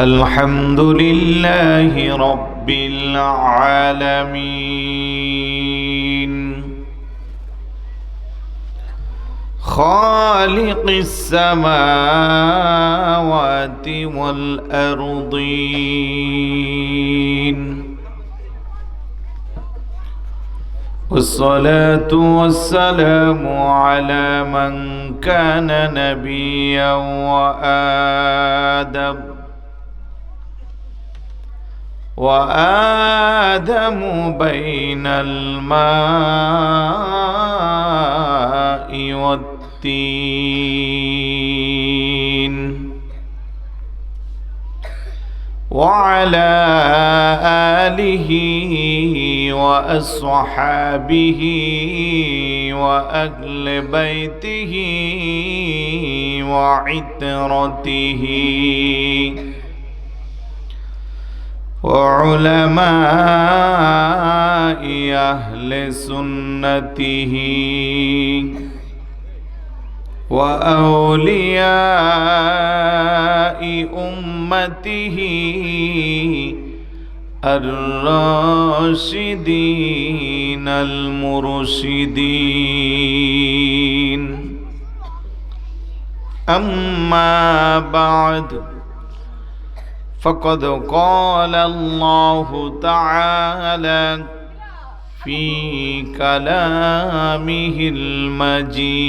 الحمد لله رب العالمين خالق السماوات والأرضين والصلاة والسلام على من كان نبيا وآدم بين الماء والطين وعلى آله وأصحابه وأهل بيته وعترته وعلماء أهل سنته وأولياء أمته الراشدين المرشدين أما بعد فقد قال الله تعالى في كلامه المجيد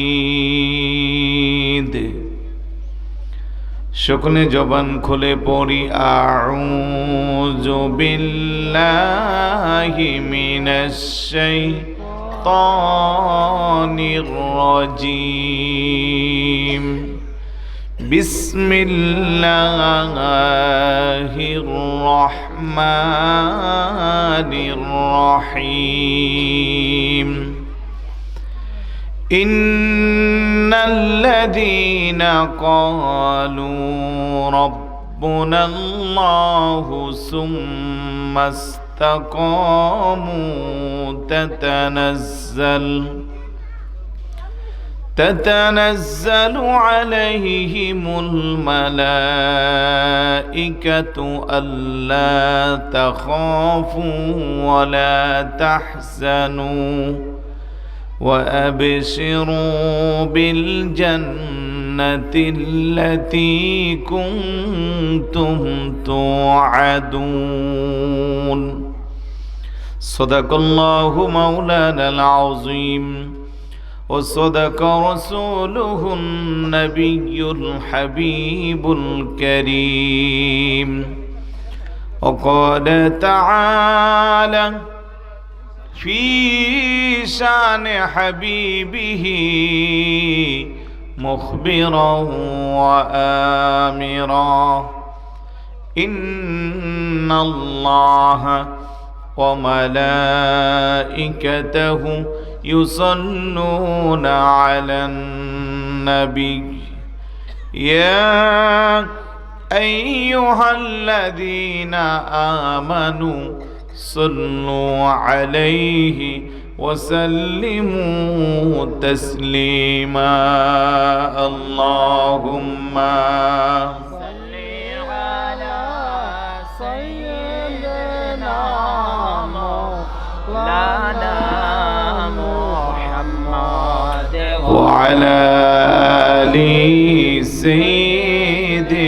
শুকনে জবান খুলে পড়ি আউযু বিল্লাহি মিনাশ শাইতানির রাজীম বিসমিল্লাহির রহমানির রহিম إن الذين قالوا ربنا الله ثم استقاموا تتنزل عليهم الملائكة ألا تخافوا ولا تحزنوا وأبشروا بالجنة التي كنتم توعدون صدق الله مولانا العظيم وصدق رسوله النبي الحبيب الكريم وقال تعالى في شان حبيبه مخبرا وآمرا إن الله وملائكته يصلون على النبي يا أيها الذين آمنوا صلوا عليه وسلموا تسليما اللهم صل على سيدنا مولانا محمد وعلى آل سيدنا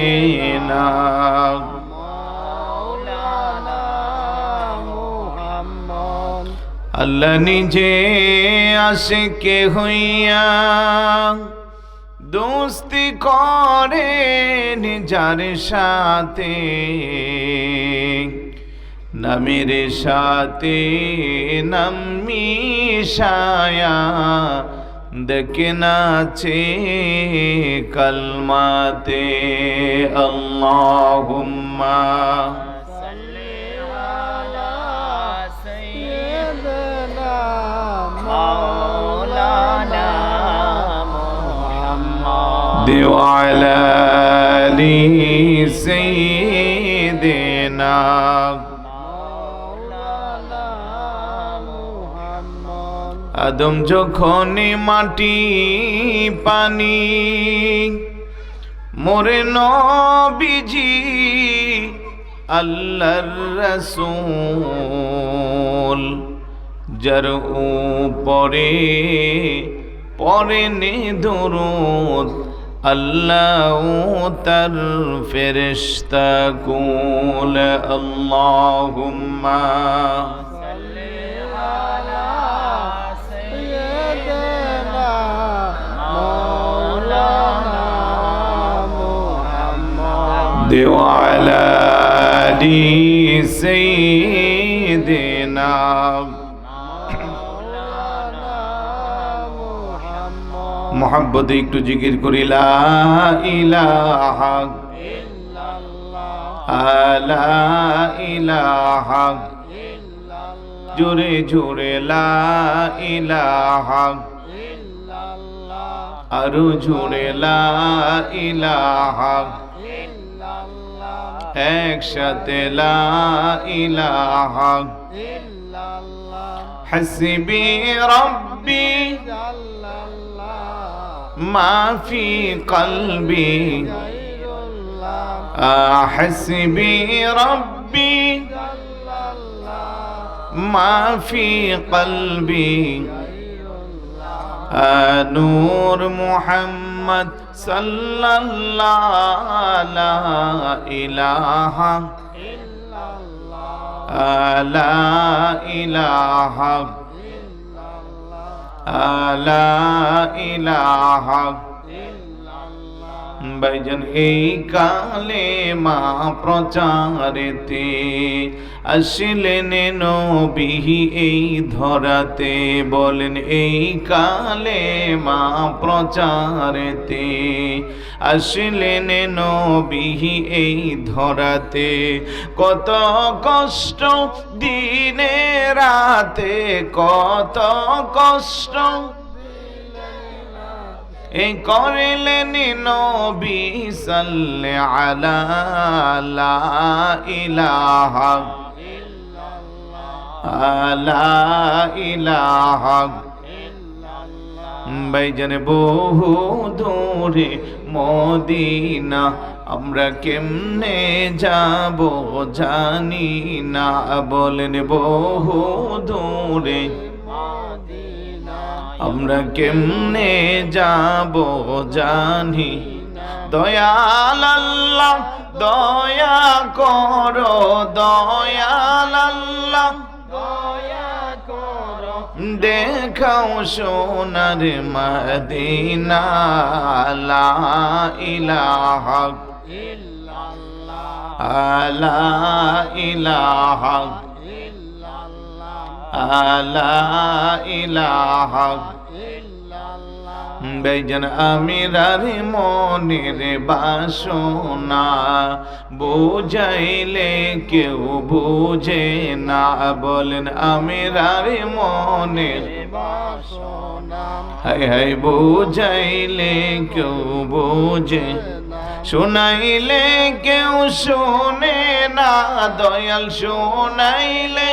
আল্লাহ নিজে আশিকে হইয়া দোস্তি করেন যার সাথে নামের সাথে নাম মিশায়া দেখে নাচে কালমাতে আল্লাহুম্মা وعلى آل سيدنا আদম যখন মাটি পানি মোরে নবীজি আল্লাহর রাসূল যার উপরে পড়েন দরুদ আল্লাহ তার ফেরেশতা কুল আল্লাহুম্মা সাল্লি আলা সাইয়্যিদিনা মাওলানা মুহাম্মদ ওয়া আলা আলি সাইয়্যিদিনা মোহাব্বতে একটু জিকির করি লা ইলাহা ইল্লাল্লাহ লা ইলাহা ইল্লাল্লাহ জোরে জোরে লা ইলাহা ইল্লাল্লাহ আরো জোরে লা ইলাহা ইল্লাল্লাহ একসাথে লা ইলাহা ইল্লাল্লাহ হাসবি রব্বি ما في قلبي حسبي ربي ما في قلبي نور محمد صلى الله لا إله إلا الله لا إله লা ইলাহা ইল্লাল্লাহ ভাইজান এই কালেমা প্রচারেতে আসলেন নবী এই ধরাতে বলেন এই কালেমা প্রচারেতে আসলেন নবী এই ধরাতে কত কষ্ট দিনে রাতে কত কষ্ট এই করিলেন নবী সাল্লাল্লাহু আলা লা ইলাহা ইল্লাল্লাহ লা ইলাহা ইল্লাল্লাহ ভাইজান বহু দূরে মদিনা আমরা কেমনে যাব জানি না বলেন বহু দূরে আমরা কেমনে যাব জানি দয়াল আল্লাহ দয়া করো দয়াল আল্লাহ দয়া করো দেখাও সোনার মদিনা লা ইলাহা ইল্লাল্লাহ লা ইলাহা লা ইলাহা ইল্লাল্লাহ বেজন আমিরার মনের বাসনা বুঝাইলে কেউ বুঝে না বলেন আমিরার মনের বাসনা হাই হাই বুঝাইলে কেউ বুঝে শোনাইলে কেউ শোনে না দয়াল শোনাইলে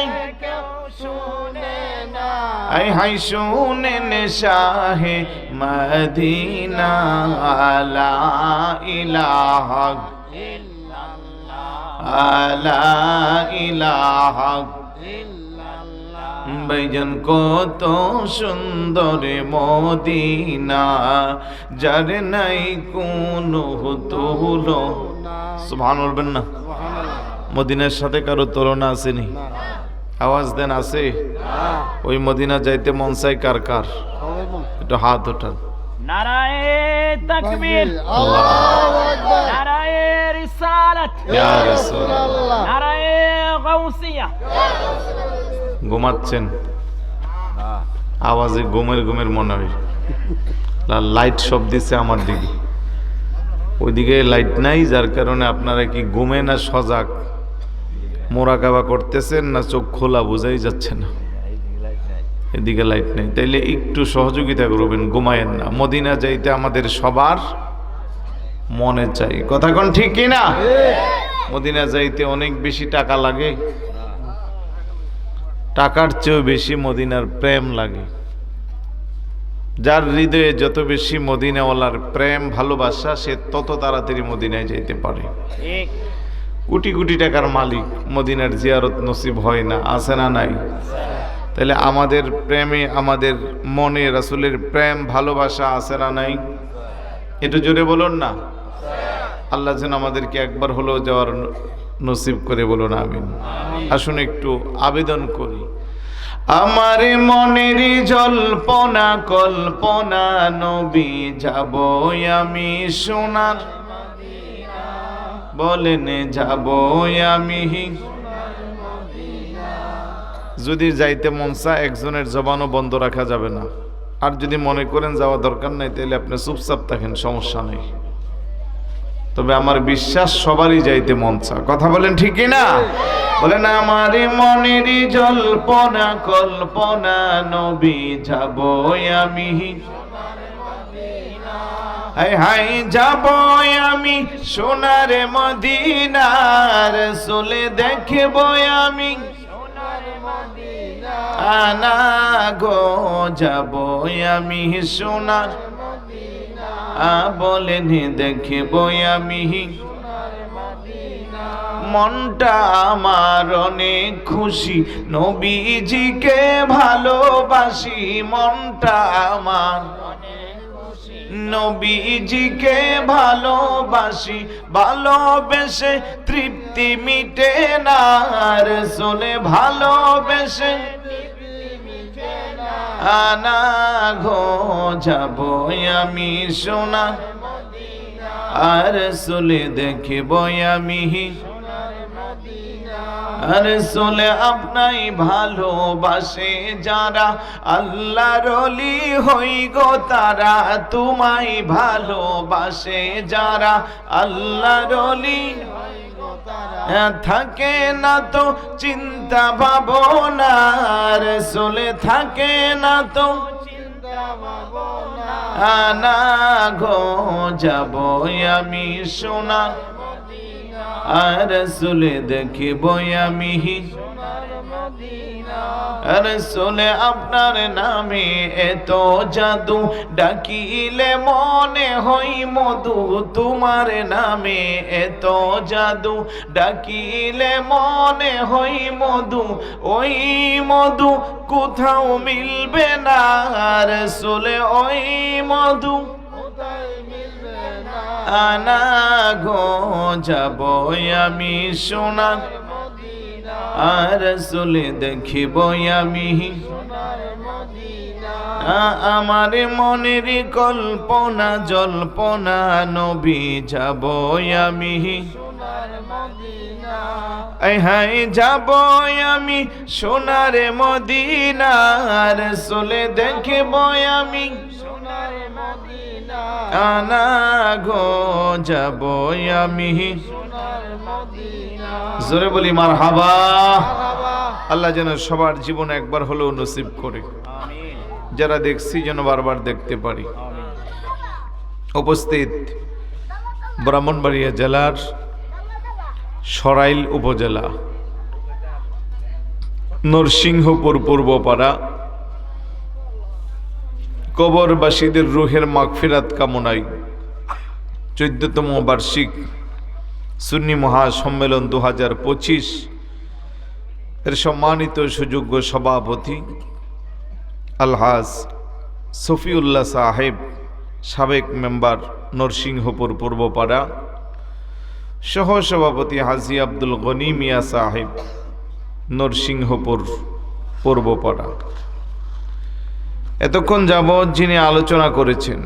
হাই হাই শুনেন শাহে মদিনা লা ইলাহা ইল্লাল্লাহ লা ইলাহা ইল্লাল্লাহ ভাইজান কত সুন্দর মদিনা যার নাই কোনো তুলনা সুবহানাল্লাহ বলবেন না মদিনার সাথে কারো তুলনা আসেনি আওয়াজ দেন আছে ওই মদিনা যাইতে মন চাই কার কার একটু হাত ওঠান নারায়ে তাকবীর আল্লাহু আকবার নারায়ে রিসালাত ইয়া রাসূলুল্লাহ নারায়ে গাউসিয়া ঘুমাচ্ছেন আওয়াজে ঘুমের মনে হয় লাইট সব দিছে আমার দিকে ওইদিকে লাইট নাই যার কারণে আপনারা কি ঘুমে না সজাগ মোরাকাবা করতেছেন না চোখ খোলা বোঝাই যাচ্ছে না এদিকে লাইট নেই তাইলে একটু সহযোগিতা করবেন ঘুমায়েন না মদিনা যাইতে আমাদের সবার মনে চাই কথা কোন ঠিক কি না মদিনা যাইতে অনেক বেশি টাকা লাগে টাকার চেয়েও বেশি মদিনার প্রেম লাগে যার হৃদয়ে যত বেশি মদিনাওয়ালার প্রেম ভালোবাসা সে তত তাড়াতাড়ি মদিনায় যাইতে পারে। ঠিক। কোটি কোটি টাকার মালিক মদিনার জিয়ারত নসিব হয় না, আছে না নাই? তাহলে আমাদের প্রেমে, আমাদের মনে রাসূলের প্রেম ভালোবাসা আছে না নাই? একটু জোরে বলুন না। আল্লাহ যেন আমাদেরকে একবার হলেও যাওয়ার নসিব করে, বলুন আমিন। আসুন একটু আবেদন করি। আমার মনের জল্পনা কল্পনা নবী যাব আমি সোনার, বলেন যাব আমি। যদি যাইতে মন চায় একজনের জবানও বন্ধ রাখা যাবে না। আর যদি মনে করেন যাওয়া দরকার নাই তাহলে আপনি চুপচাপ থাকেন, সমস্যা নেই। তবে আমার বিশ্বাস সবারই যাইতে মন চায়। কথা বলেন ঠিক না? বলেন আমার মনের জল্পনা কল্পনা নবী যাব আমি, হাই হাই যাব আমি সোনার মদিনার, চলে দেখব আমি আনা গো, যাব আমি সোনার, বলেন দেখব আমি। মনটা আমার অনেক খুশি, নবীজিকে ভালোবাসি। মনটা আমার নবীজিকে ভালোবাসি, ভালোবেসে তৃপ্তি মিটে না, রাসূলে ভালোবেসে আনা গো, যাব আমি সোনা আর রাসূলে দেখব আমি। রাসূলে আপনাই ভালোবাসে যারা, আল্লাহর ওলি হই গো তারা। তোমায় ভালোবাসে যারা, আল্লাহর ওলি থাকে না তো চিন্তা ভাবনা, রাসূলে থাকে না তো আনা গো, যাব আমি সোনা আর রাসূলে দেখব আমি। রাসূলে আপনার নামে এত জাদু, ডাকিলে মনে হই মধু। তোমার নামে এত জাদু, ডাকিলে মনে হই মধু। ওই মধু কোথাও মিলবে না, রাসূলে ওই মধু আনা গো, যাব আমি সোনা আর রাসূলে দেখব আমি। আমার মনের কল্পনা জল্পনা নবী যাব আমি, আই হাই যাব আমি সোনার মদিনা, রাসূলে দেখব আমি আনা গো, যাব আমি। জোরে বলি মারহাবা। আল্লাহ যেন সবার জীবনে একবার হলেও নসিব করে। যারা দেখছি যেন বারবার দেখতে পারি। উপস্থিত ব্রাহ্মণবাড়িয়া জেলার সরাইল উপজেলা নরসিংহপুর পূর্বপাড়া কবরবাসীদের রুহের মাগফিরাত কামনায় 14তম বার্ষিক সুন্নি মহাসম্মেলন 2025 এর সম্মানিত সুযোগ্য সভাপতি আলহাজ সফিউল্লাহ সাহেব, সাবেক মেম্বার নরসিংহপুর পূর্বপাড়া, সহ সভাপতি হাজী আব্দুল গনি মিয়া সাহেব, নরসিংহপুর পূর্বপাড়া। এতক্ষণ যাবৎ যিনি আলোচনা করেছেন,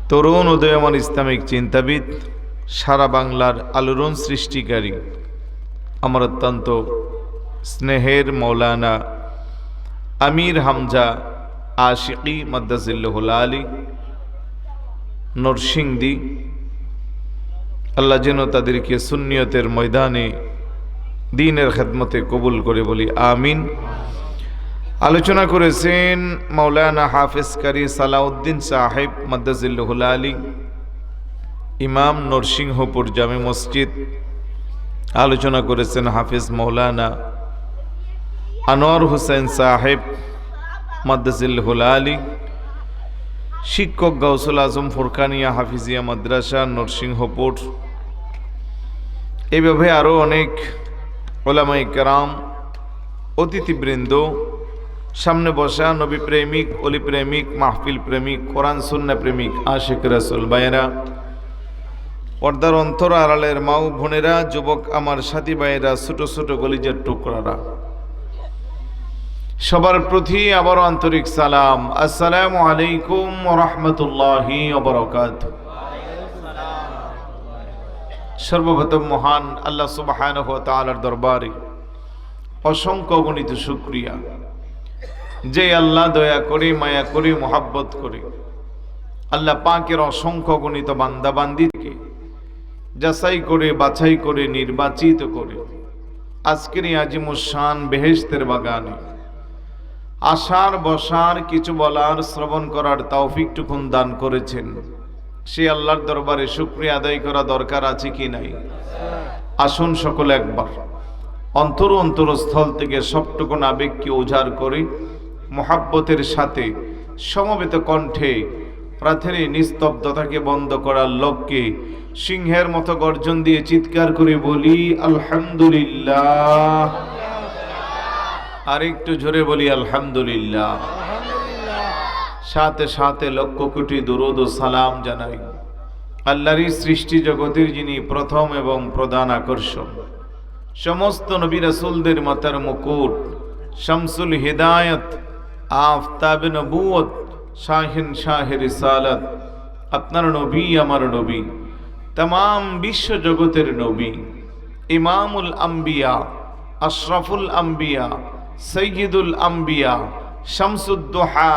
তরুণ উদয়মান ইসলামিক চিন্তাবিদ, সারা বাংলার আলোড়ন সৃষ্টিকারী, আমার অত্যন্ত স্নেহের মৌলানা আমির হামজা আশিকি মাদ্দাজিল্লাহুল আলী নরসিংদী, আল্লাহ যেন তাদেরকে সুন্নিয়তের ময়দানে দ্বীনের খেদমতে কবুল করে, বলি আমিন। আলোচনা করেছেন মৌলানা হাফেজ কারি সালাউদ্দিন সাহেব মাদ্দাজিল্লাহুল আলী, ইমাম নরসিংহপুর জামে মসজিদ। আলোচনা করেছেন হাফেজ মৌলানা আনোয়ার হোসেন সাহেব মাদ্দাজিল্লাহুল আলী, শিক্ষক গাউসুল আজম ফুরকানিয়া হাফিজিয়া মাদ্রাসা নরসিংহপুর, এইভাবে আরও অনেক ওলামায়ে কেরাম, অতিথিবৃন্দ, সামনে বসা নবী প্রেমিক, অলি প্রেমিক, মাহফিল প্রেমিক, কোরআন সুন্নাহ প্রেমিক, আশিক রাসূল ভাইয়েরা, পর্দার অন্তর আড়ালের মা ও বোনেরা, যুবক আমার সাথী ভাইয়েরা, ছোট ছোট কলিজার টুকরারা, সবার প্রতি আবারও আন্তরিক সালাম। আসসালামু আলাইকুম ওয়া রাহমাতুল্লাহি ওয়া বারাকাতুহু। সর্বপ্রথম মহান আল্লাহ সুবহানাহু ওয়া তাআলার দরবারে অসংখ্য গণিত শুকরিয়া, যে আল্লাহ দয়া করে, মায়া করে, মোহাব্বত করে আল্লাহ পাকের অসংখ্য গণিত বান্দা বান্দিকে যাচাই করে, বাছাই করে, নির্বাচিত করে আজকের এই আজিমুশান বেহেশতের বাগানে আসার, বসার, কিছু বলার, শ্রবণ করার তৌফিকটুকুন দান করেছেন। সে আল্লাহর দরবারে শুকরিয়া আদায় করা দরকার আছে কি নাই? আসুন সকলে একবার অন্তরস্থল থেকে সবটুকুন আবেগকে উজাড় করে মোহাব্বতের সাথে সমবেত কণ্ঠে প্রার্থনার নিস্তব্ধতাকে বন্ধ করার লক্ষ্যে সিংহের মতো গর্জন দিয়ে চিৎকার করে বলি আলহামদুলিল্লাহ। আর একটু জোরে বলি আলহামদুলিল্লাহ। সাথে সাথে লক্ষ কোটি দুরূদ ও সালাম জানাই আল্লাহরই সৃষ্টি জগতের যিনি প্রথম এবং প্রধান আকর্ষণ, সমস্ত নবী রাসূলদের মাথার মুকুট, শামসুল হিদায়াত, আফতাবে নবুয়ত, শাহিন শাহে রিসালাত, আপনার নবী, আমার নবী, तमाम বিশ্ব জগতের নবী, ইমামুল আম্বিয়া, আশরাফুল আম্বিয়া, সৈয়দুল আম্বিয়া, শামসুদ্দোহা,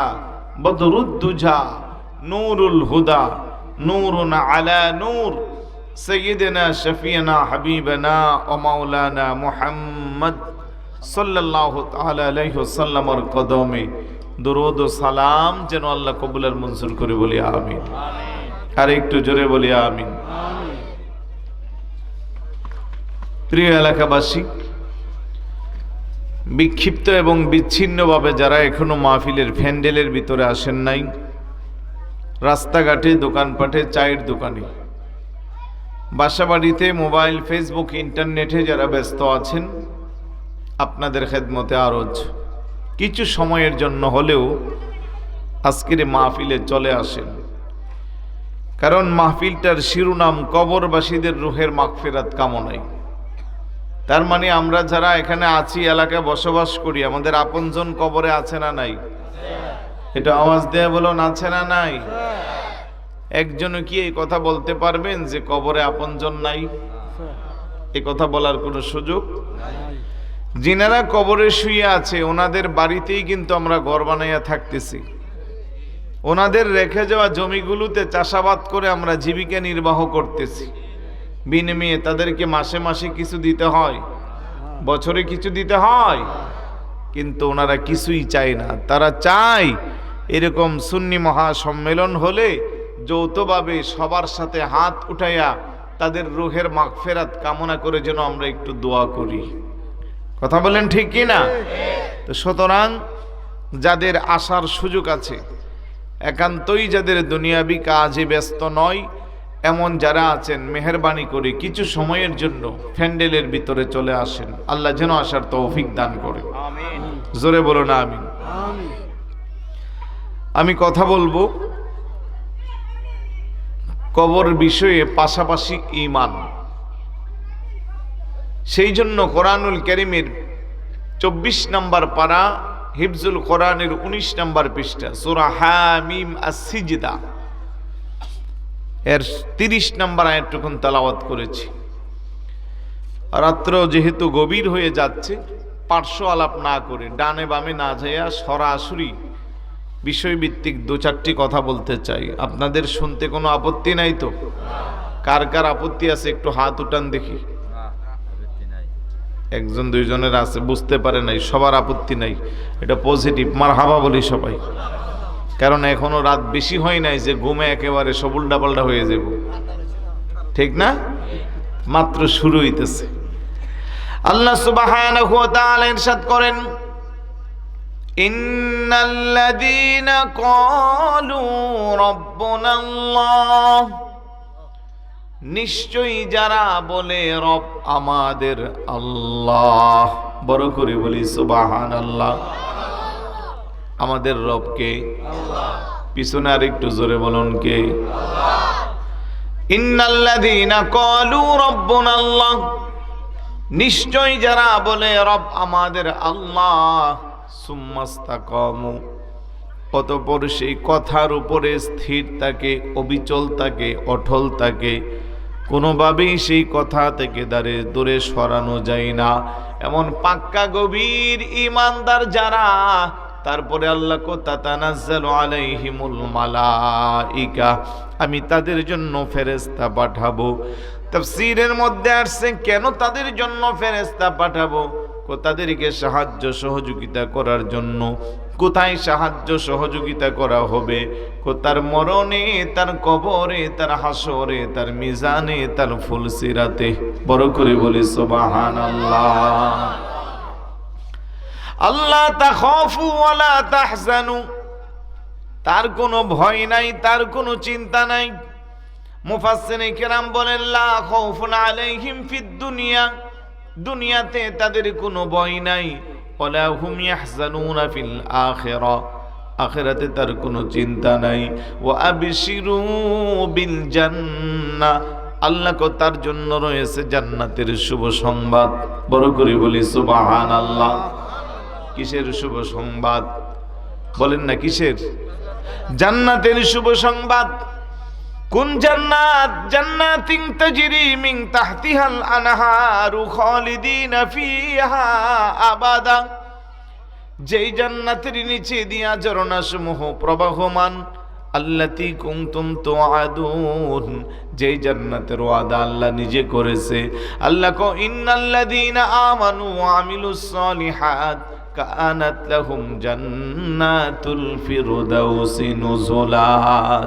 বদরুদ্দুজা, নূরুল হুদা, নূরুন আলা নূর, সৈয়দনা শফিয়না হাবিবনা ও মাওলানা মুহাম্মদ সাল্লাল্লাহু তাআলা আলাইহি ওয়াসাল্লামের কদমে দরুদ ও সালাম যেন আল্লাহ কবুল আর মঞ্জুর করে, বলি আমিন। আর একটু জোরে বলি আমিন। প্রিয় এলাকাবাসী, বিক্ষিপ্ত এবং বিচ্ছিন্নভাবে যারা এখনো মাহফিলের প্যান্ডেলের ভিতরে আসেন নাই, রাস্তাঘাটে, দোকানপাটে, চায়ের দোকানে, বাসাবাড়িতে, মোবাইল, ফেসবুক, ইন্টারনেটে যারা ব্যস্ত আছেন, আপনাদের খেদমতে আরজ কিছু সময়ের জন্য হলেও আজকের মাহফিলে চলে আসেন। কারণ মাহফিলটার শিরোনাম কবরবাসীদের রুহের মাগফিরাত কামনায়। তার মানে আমরা যারা এখানে আছি, এলাকায় বসবাস করি, আমাদের আপনজন কবরে আছে না নাই? এটা আওয়াজ দেয়া বলুন, আছে না নাই? একজনও কি এই কথা বলতে পারবেন যে কবরে আপনজন নাই? এই কথা বলার কোনো সুযোগ? যিনারা কবরে শুয়ে আছে ওনাদের বাড়িতেই কিন্তু আমরা ঘর বানাইয়া থাকতেছি, ওনাদের রেখে যাওয়া জমিগুলোতে চাষাবাদ করে আমরা জীবিকা নির্বাহ করতেছি। বিনিময়ে তাদেরকে মাসে মাসে কিছু দিতে হয়, বছরে কিছু দিতে হয়, কিন্তু ওনারা কিছুই চায় না। তারা চায় এরকম সুন্নি মহাসম্মেলন হলে যৌথভাবে সবার সাথে হাত উঠাইয়া তাদের রুহের মাগফিরাত কামনা করে যেন আমরা একটু দোয়া করি। কথা বলেন ঠিক কি না? তো সুতরাং যাদের আসার সুযোগ আছে, একান্তই যাদের দুনিয়াবি কাজে ব্যস্ত নয়, এমন যারা আছেন, মেহেরবানি করে কিছু সময়ের জন্য প্যান্ডেলের ভিতরে চলে আসেন। আল্লাহ যেন আসার তৌফিক দান করে। আমিন। জোরে বলুন আমিন। আমি কথা বলবো কবর বিষয়ে, পাশাপাশি ঈমান। সেই জন্য কোরআনুল কারীমের 24 নম্বর পারা, হিফজুল কোরআনের 19 নম্বর পৃষ্ঠা, সূরা হামিম আস-সিজদা এর 30 নম্বর আয়াতটুকুন তেলাওয়াত করেছি। রাত্র যেহেতু গভীর হয়ে যাচ্ছে, পার্শ্ব আলাপ না করে, ডানে বামে না যাইয়া সরাসরি বিষয়ভিত্তিক 2-4টি কথা বলতে চাই। আপনাদের শুনতে কোনো আপত্তি নাই তো? কার কার আপত্তি আছে একটু হাত উঠান দেখি। একজন দুইজনের আছে, বুঝতে পারে নাই, সবার আপত্তি নাই, এটা পজিটিভ। মারহাবা বলি সবাই, কারণ এখনো রাত বেশি হয় নাই যে ঘুমে একেবারে সব উল্টাপাল্টা হয়ে যাব, ঠিক না? মাত্র শুরু হইতেছে। আল্লাহ সুবহানাহু ওয়া তাআলা ইরশাদ করেন, ইন্নাল্লাযীনা ক্বালু রাব্বুনাল্লাহ, নিশ্চয়ই যারা বলে রব আমাদের আল্লাহ, বড় করে বলি সুবহানাল্লাহ। আমাদের রব কে? আল্লাহ। পিছনে আর একটু জোরে বলুন কে? আল্লাহ। ইন্নাল্লাযীনা ক্বালু রাব্বুনাল্লাহ, নিশ্চয়ই যারা বলে রব আমাদের আল্লাহ, সুম্মাস্তাকামু, অতঃপর সেই কথার উপরে স্থির থাকে, অবিচল থাকে, অটল থাকে, কোনোভাবেই সেই কথা থেকে দূরে সরানো যায় না, এমন পাক্কা গভীর ঈমানদার যারা, তারপরে আল্লাহ কো তাতানাজ্জালু আলাইহিমুল মালাইকা, আমি তাদের জন্য ফেরেশতা পাঠাবো। তাফসীরের মধ্যে আসছে কেন তাদের জন্য ফেরেশতা পাঠাবো? তাদেরকে সাহায্য সহযোগিতা করার জন্য। কোথায় সাহায্য সহযোগিতা করা হবে? তার মরণে, তার কবরে, তার হাসরে, তার মিজানে, তার ফুলসিরাতে। বড় করে বলি সুবহানাল্লাহ। আল্লাহ তাখাফু ওয়ালা তাহজানু, তার কোনো ভয় নাই, তার কোনো চিন্তা নাই। মুফাসসিরিন কিরাম বলেন লা খাউফুন আলাইহিম ফিদ দুনিয়া, দুনিয়াতে তাদের কোনো ভয় নাই। ওয়ালা হুম ইয়াহজানুনা ফিল আখিরা, আখিরাতে তার কোনো চিন্তা নাই। ওয়া আবশিরু বিল জান্নাহ, আল্লাহ কো তার জন্য রয়েছে জান্নাতের শুভ সংবাদ। বড় করে বলি সুবহানাল্লাহ। কিসের শুভ সংবাদ? বলেন না কিসের? জান্নাতের শুভ সংবাদ। কোন জান্নাত? জান্নাতিন তাজরি মিন তাহতিহাল আনহারু খালিদিনা ফিহা আবাদা, যেই জান্নাতের নিচে দিয়া ঝরনাসমূহ প্রবাহমান। আল্লাতী কুনতুম তুআদুন, যেই জান্নাতের ওয়াদা আল্লাহ নিজে করেছে। আল্লাহ কো ইন্নাল্লাযীনা আমানু ওয়া আমিলুস সালিহাত কানাত লাহুম জান্নাতুল ফিরদাউসি নুজুলা।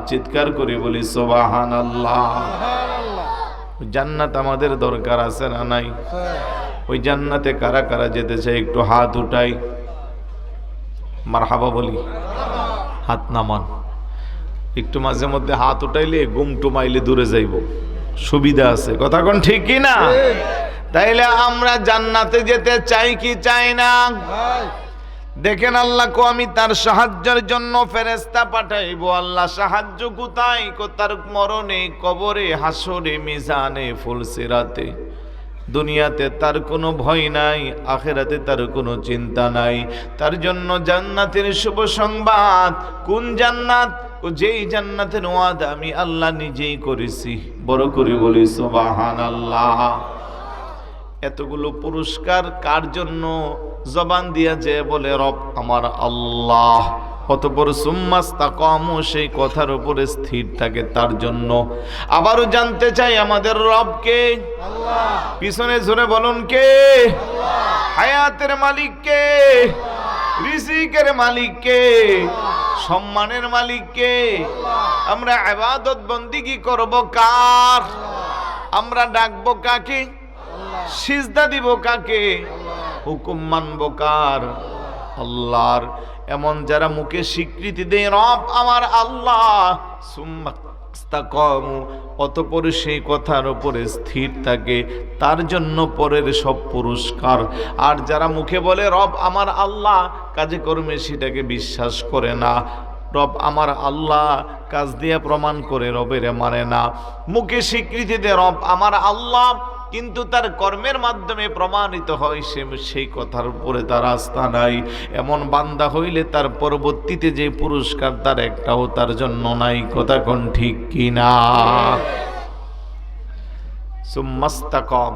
চিৎকার করে বলি সুবহানাল্লাহ। জান্নাত আমাদের দরকার আছে না নাই? ওই জান্নাতে কারা কারা যেতে চায় একটু হাত উঠাই, মারহাবা বলি। হাত নামান, একটু মাঝে মধ্যে হাত উঠাইলে গুমটু মাইলে দূরে যাইব, সুবিধা আছে। কথা কোন ঠিক কি না? তাইলে আমরা জান্নাতে যেতে চাই কি চাই না? দেখেন আল্লাহ কো আমি তার সাহায্যের জন্য ফেরেশতা পাঠাইবো। আল্লাহ সাহায্য কোথায়? তার মরণে, কবরে, হাসরে, মিজানে, ফুলসিরাতে। দুনিয়াতে তার কোনো ভয় নাই, আখিরাতে তার কোনো চিন্তা নাই। তার জন্য জান্নাতের শুভ সংবাদ। কোন জান্নাত? যেই জান্নাতের ওয়াদা আমি আল্লাহ নিজেই করেছি। বড় করে বলি সুবহানাল্লাহ। এতগুলো পুরস্কার কার জন্য? জবান দিয়া যে বলে রব আমার আল্লাহ, অতঃপর সুম্মাস্তাকামু, সেই কথার উপরে স্থির থাকে তার জন্য। আবারও জানতে চাই আমাদের রব কে? আল্লাহ। পিছনে জোরে বলুন কে? আল্লাহ। হায়াতের মালিক কে? আল্লাহ। রিজিকের মালিক কে? আল্লাহ। সম্মানের মালিক কে? আল্লাহ। আমরা ইবাদত বন্দেগী করব কার? আল্লাহ। আমরা ডাকবো কাকে? সিজদা দিব কাকে? হুকুম মানব কার? আল্লাহর। এমন যারা মুখে স্বীকৃতি দেয় রব আমার আল্লাহ, সুম্মাস্তাকামু, অতঃপর সেই কথার উপরে স্থির থাকে, তার জন্য পরের সব পুরস্কার। আর যারা মুখে বলে রব আমার আল্লাহ, কাজে কর্মে সেটাকে বিশ্বাস করে না। রব আমার আল্লাহ, কাজ দিয়ে প্রমাণ করে রবের মানে না। মুখে স্বীকৃতি দেয় রব আমার আল্লাহ, কিন্তু তার কর্মের মাধ্যমে প্রমাণিত হয় সেই কথার উপরে তার আস্থা নাই। এমন বান্দা হইলে তার পরবর্তীতে যে পুরস্কার তার একটাও তার জন্য নাই। কথা কোন ঠিক কিনা? সুম্মাস্তাকাম,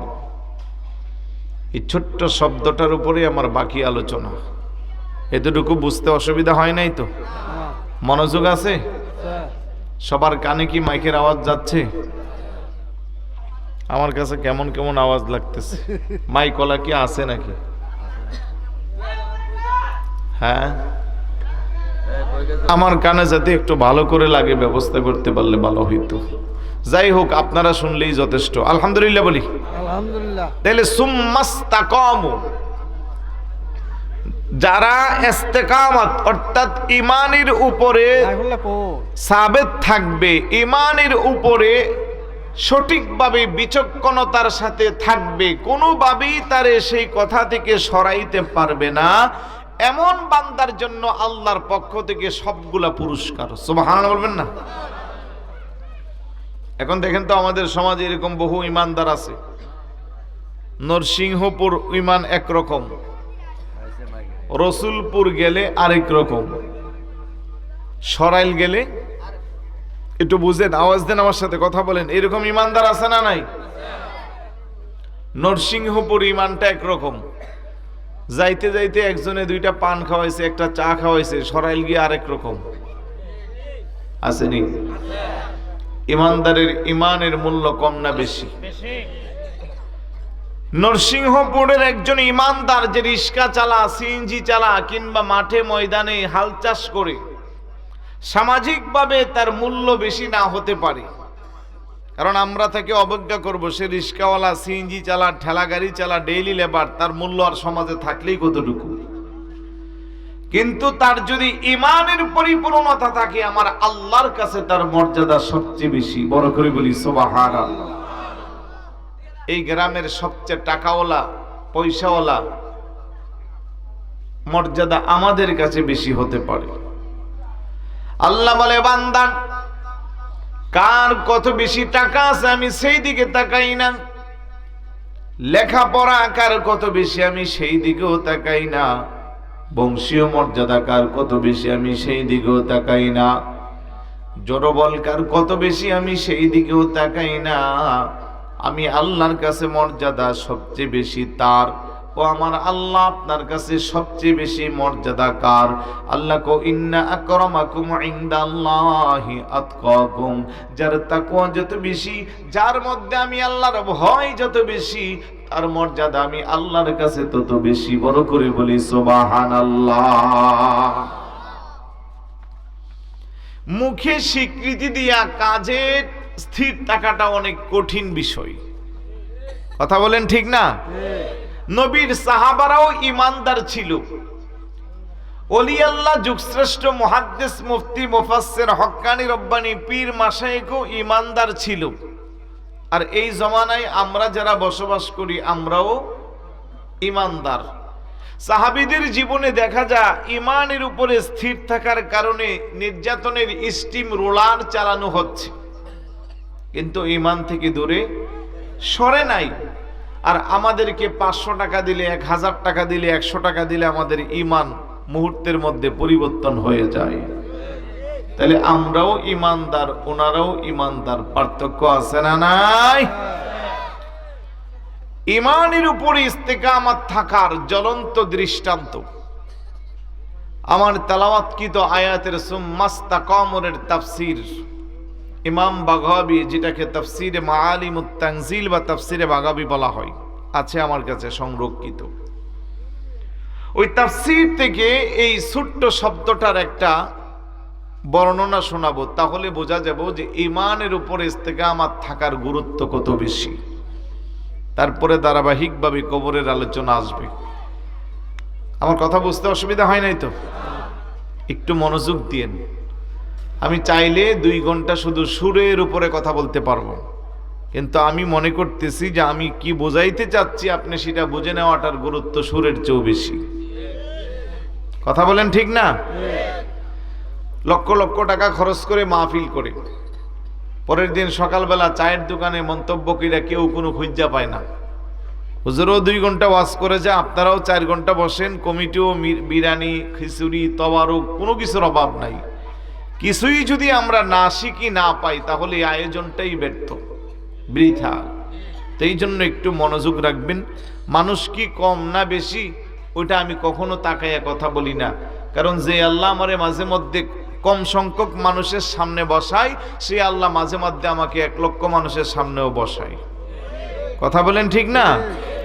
এই ছোট্ট শব্দটার উপরে আমার বাকি আলোচনা। এতটুকু বুঝতে অসুবিধা হয় নাই তো? মনোযোগ আছে? সবার কানে কি মাইকের আওয়াজ যাচ্ছে? আমার কাছে কেমন কেমন আওয়াজ লাগতেছে। মাইকলা কি আছে নাকি? হ্যাঁ, আমার কানে যাতে একটু ভালো করে লাগে ব্যবস্থা করতে পারলে ভালো হইতো। যাই হোক, আপনারা শুনলেই যথেষ্ট। আলহামদুলিল্লাহ বলি। আলহামদুলিল্লাহ। তাহলে সুম্মাস্তাকামু, যারা ইস্তেকামত অর্থাৎ ঈমানের উপরে সাবেত থাকবে, ঈমানের উপরে সঠিকভাবে বিচক্ষণতার সাথে থাকবে, কোনোভাবেই তারে সেই কথা থেকে সরাইতে পারবে না, এমন বান্দার জন্য আল্লাহর পক্ষ থেকে সবগুলা পুরস্কার। সুবহানাল্লাহ বলবেন না? এখন দেখেন তো আমাদের সমাজে এরকম বহু ইমানদার আছে। নরসিংহপুর ইমান একরকম, রসুলপুর গেলে আরেক রকম, সরাইল গেলে, একটু বুঝেন, আওয়াজ দেন, আমার সাথে কথা বলেন, এরকম ইমানদার আছে না নাই? নরসিংহপুর ইমানটা একরকম, যাইতে যাইতে একজনে দুইটা পান খাওয়াইছে, একটা চা খাওয়াইছে, সরাইল গিয়ে আরেক রকম। আসেনি? ইমানদারের ইমানের মূল্য কম না বেশি? নরসিংহপুরের একজন ইমানদার যে রিক্সা চালা, সিএনজি চালা, কিংবা মাঠে ময়দানে হাল চাষ করে, সামাজিকভাবে তার মূল্য বেশি না হতে পারে, কারণ আমরা তাকে অবজ্ঞা করব, সে রিক্সাওয়ালা, সিএনজি চালা, ঠেলা গাড়ি চালা, ডেইলি লেবার, তার মূল্য আর সমাজে থাকলেই কতটুকু। কিন্তু তার যদি ইমানের পরিপূর্ণতা থাকে, আমার আল্লাহর কাছে তার মর্যাদা সবচেয়ে বেশি। বড় করে বলি সুবহানাল্লাহ। এই গ্রামের সবচেয়ে টাকাওয়ালা, পয়সাওয়ালা মর্যাদা আমাদের কাছে বেশি হতে পারে। আল্লাহ বলে, বান্দা কার কত বেশি টাকা আছে আমি সেই দিকে তাকাই না, লেখাপড়া কার কত বেশি আমি সেই দিকেও তাকাই না, বংশীয় মর্যাদা কার কত বেশি আমি সেই দিকেও তাকাই না, জড়বল কার কত বেশি আমি সেই দিকেও তাকাই না। আমি আল্লাহর কাছে মর্যাদা সবচেয়ে বেশি তার। ও আমার আল্লাহ, আপনার কাছে সবচেয়ে বেশি মর্যাদা কার? আল্লাহ কো, ইন্না আকরামাকুম ইনদাল্লাহি আতকাকুম। যার তাকওয়া যত বেশি, যার মধ্যে আমি আল্লাহর ভয় যত বেশি, তার মর্যাদা আমি আল্লাহর কাছে তত বেশি। বড় করে বলি সুবহানাল্লাহ। মুখে স্বীকৃতি দিয়া কাজে স্থির থাকাটা অনেক কঠিন বিষয়। কথা বলেন ঠিক না? নবীর সাহাবারাও ইমানদার ছিল, ওলি আল্লাহ, যুগশ্রেষ্ঠ মুহাদ্দিস, মুফতি, মুফাসসির, হক্কানি, রব্বানি, পীর, মাশায়েখও ইমানদার ছিল। আর এই জমানায় আমরা যারা বসবাস করি, আমরাও ইমানদার। সাহাবীদের জীবনে দেখা যায় ইমানের উপরে স্থির থাকার কারণে নির্যাতনের স্টিম রোলার চালানো হচ্ছে, কিন্তু ইমান থেকে দূরে সরে নাই। আর আমাদেরকে 500 টাকা দিলে, 1000 টাকা দিলে, 100 টাকা দিলে আমাদের ইমান মুহূর্তের মধ্যে পরিবর্তন হয়ে যায়। তাহলে আমরাও ইমানদার, ওনারাও ইমানদার, পার্থক্য আছে না নাই? ইমানের উপরে ইস্তেকামত থাকার জ্বলন্ত দৃষ্টান্ত আমার তেলাওয়াতকৃত আয়াতের সুম্মাস্তাকামুরের তাফসীর ইমাম বাগাবী, যেটাকে তাফসীরে মাআলিমুত তানজিল বা তাফসীরে বাগাবী বলা হয়, আছে আমার কাছে সংরক্ষিত। ওই তাফসীর থেকে এই ছোট্ট শব্দটার একটা বর্ণনা শোনাবো, তাহলে বোঝা যাবে যে ইমানের উপরে ইস্তেকামত থাকার গুরুত্ব কত বেশি। তারপরে ধারাবাহিকভাবে কবরের আলোচনা আসবে। আমার কথা বুঝতে অসুবিধা হয় নাই তো? একটু মনোযোগ দিয়েন। আমি চাইলে 2 ঘন্টা শুধু সুরের উপরে কথা বলতে পারবো, কিন্তু আমি মনে করতেছি যে আমি কি বোঝাইতে চাচ্ছি আপনি সেটা বুঝে নেওয়াটার গুরুত্ব সুরের চেয়েও বেশি। কথা বলেন ঠিক না? লক্ষ লক্ষ টাকা খরচ করে মাহফিল করে পরের দিন সকালবেলা চায়ের দোকানে মন্তব্য কইরা কেউ কোনো খুঁজা পায় না। হুজুরও 2 ঘন্টা ওয়াজ করে যায়, আপনারাও 4 ঘন্টা বসেন, কমিটিও বিরিয়ানি, খিচুড়ি, তবারক, কোনো কিছুর অভাব নাই। কিছুই যদি আমরা না শিখি, না পাই, তাহলে এই আয়োজনটাই ব্যর্থ, বৃথা। তো এই জন্য একটু মনোযোগ রাখবেন। মানুষ কি কম না বেশি ওইটা আমি কখনো তাকাইয়া কথা বলি না, কারণ যে আল্লাহ আমারে মাঝে মধ্যে কম সংখ্যক মানুষের সামনে বসায়, সে আল্লাহ মাঝে মধ্যে আমাকে 1 লক্ষ মানুষের সামনেও বসায়। কথা বলেন ঠিক না?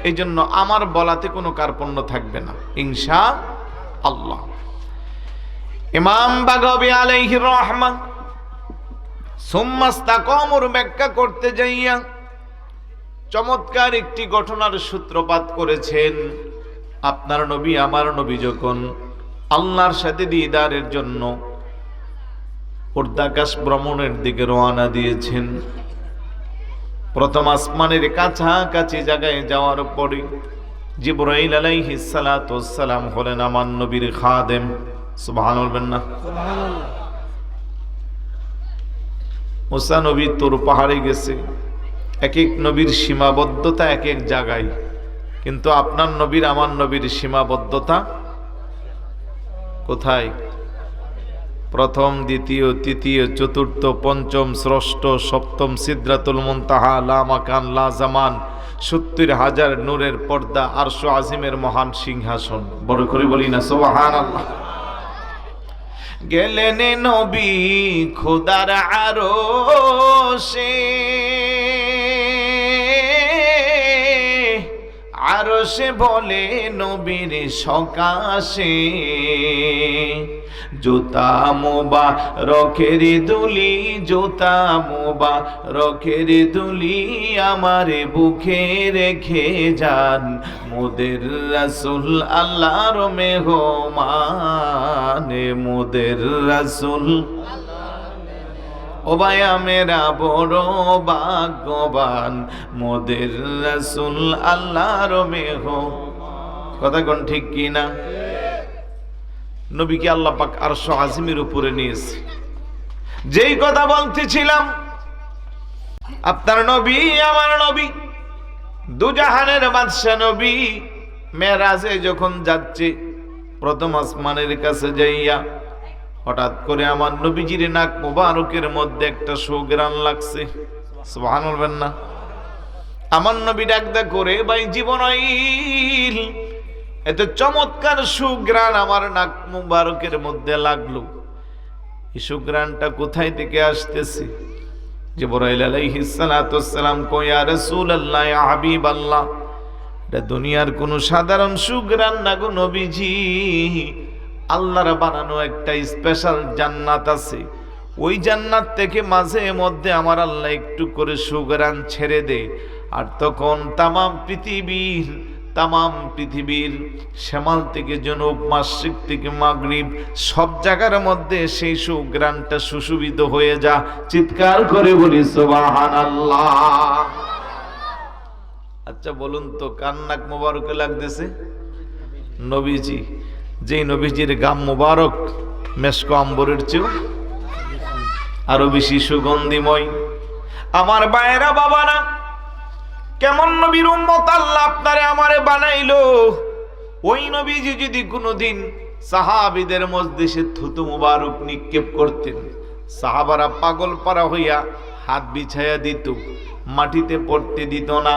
এই জন্য আমার বলাতে কোনো কার্পণ্য থাকবে না ইনশাআল্লাহ। ইমাম বাগাবী আলাইহির রহমান সুম্মাস্তাকামুর ব্যাখ্যা করতে যাইয়া চমৎকার একটি ঘটনার সূত্রপাত করেছেন। আপনার নবী আমার নবী যখন আল্লাহর সাথে দিদারের জন্য উর্দাকাশ ভ্রমণের দিকে রওনা দিয়েছেন, প্রথম আসমানের কাছাকাছি জায়গায় যাওয়ার পরে জিবরাইল আলাইহিস সালাতু ওয়াস সালাম হলেন আমার নবীর খাদেম। সুবহানাল্লাহ বলবেন না? মুসা নবী তোর পাহাড়ে গেছে, এক এক নবীর সীমাবদ্ধতা এক এক জায়গায়, কিন্তু আপনার নবীর আমার নবীর সীমাবদ্ধতা কোথায়? প্রথম, দ্বিতীয়, তৃতীয়, চতুর্থ, পঞ্চম, ষষ্ঠ, সপ্তম সিদরাতুল মুনতাহা, লা মাকান লা জামান, ৭০,০০০ নূরের পর্দা, আরশ আজিমের মহান সিংহাসন। বড় করে বলি না সুবহানাল্লাহ। গেলেন নবী খোদার আরশে, আরশে বলে নবীর সকাশে, জুতা মোবারকের দুলি, জুতা মোবারকের দুলি আমার বুকে রেখে যান, মোদের রাসূল আল্লাহর মেহমান, মোদের রাসূল ও ভাইয়া মেরা বড় ভাগ্যবান, মোদের রাসূল আল্লাহর মেহমান। কথা কোন ঠিক কি না? নবীকে আল্লাহ পাক আরশ আজিমের উপরে নিয়েছে। যেই কথা বলতেছিলাম, আপনার নবী আমার নবী দুজাহানের বাদশা নবী মেরাজে যখন যাচ্ছে, প্রথম আসমানের কাছে যাইয়া হঠাৎ করে আমার নবীজির নাক মুবারকের মধ্যে একটা সুঘ্রাণ লাগছে। সুবহানাল্লাহ না? আমার নবী ডাকদা করে, ভাই জীবনাইল, এত চমৎকার সুঘ্রাণ আমার নাক মুবারকের মধ্যে লাগলো, এই সুঘ্রাণটা কোথায় থেকে আসতেছে? জিবরাইল আলাইহিস সালাতু ওয়াস সালাম কয়, ইয়া রাসূলুল্লাহ, ইয়া হাবিবাল্লাহ, এটা দুনিয়ার কোনো সাধারণ সুঘ্রাণ না গো নবীজি, আল্লাহর বানানো একটা স্পেশাল জান্নাত আছে, ওই জান্নাত থেকে মাঝে মধ্যে আমার আল্লাহ একটু করে সুঘ্রাণ ছেড়ে দেয়, আর তখন তামাম পৃথিবীর শ্যামাল থেকে জনুব, মাশরিক থেকে মাগরিব, সব জায়গার মধ্যে সেই সুঘ্রাণটা সুশোভিত হয়ে যা। চিৎকার করে বলি সুবহানাল্লাহ। আচ্ছা বলুন তো, কার নাক মোবারকে লাগতেছে? নবীজি। যেই নবীজির গাম মোবারক মেশক আম্বরের চেয়েও আরো বেশি সুগন্ধিময়। আমার বায়েরা বাবারা, কেমন নবীর উম্মত আল্লাহ আপনারে আমারে বানাইলো। ওই নবীজি যদি কোনোদিন সাহাবীদের মজলিসে থুতু মুবারক নিক্ষেপ করতেন, সাহাবারা পাগল পারা হইয়া হাত বিছাইয়া দিত, মাটিতে পড়তে দিত না।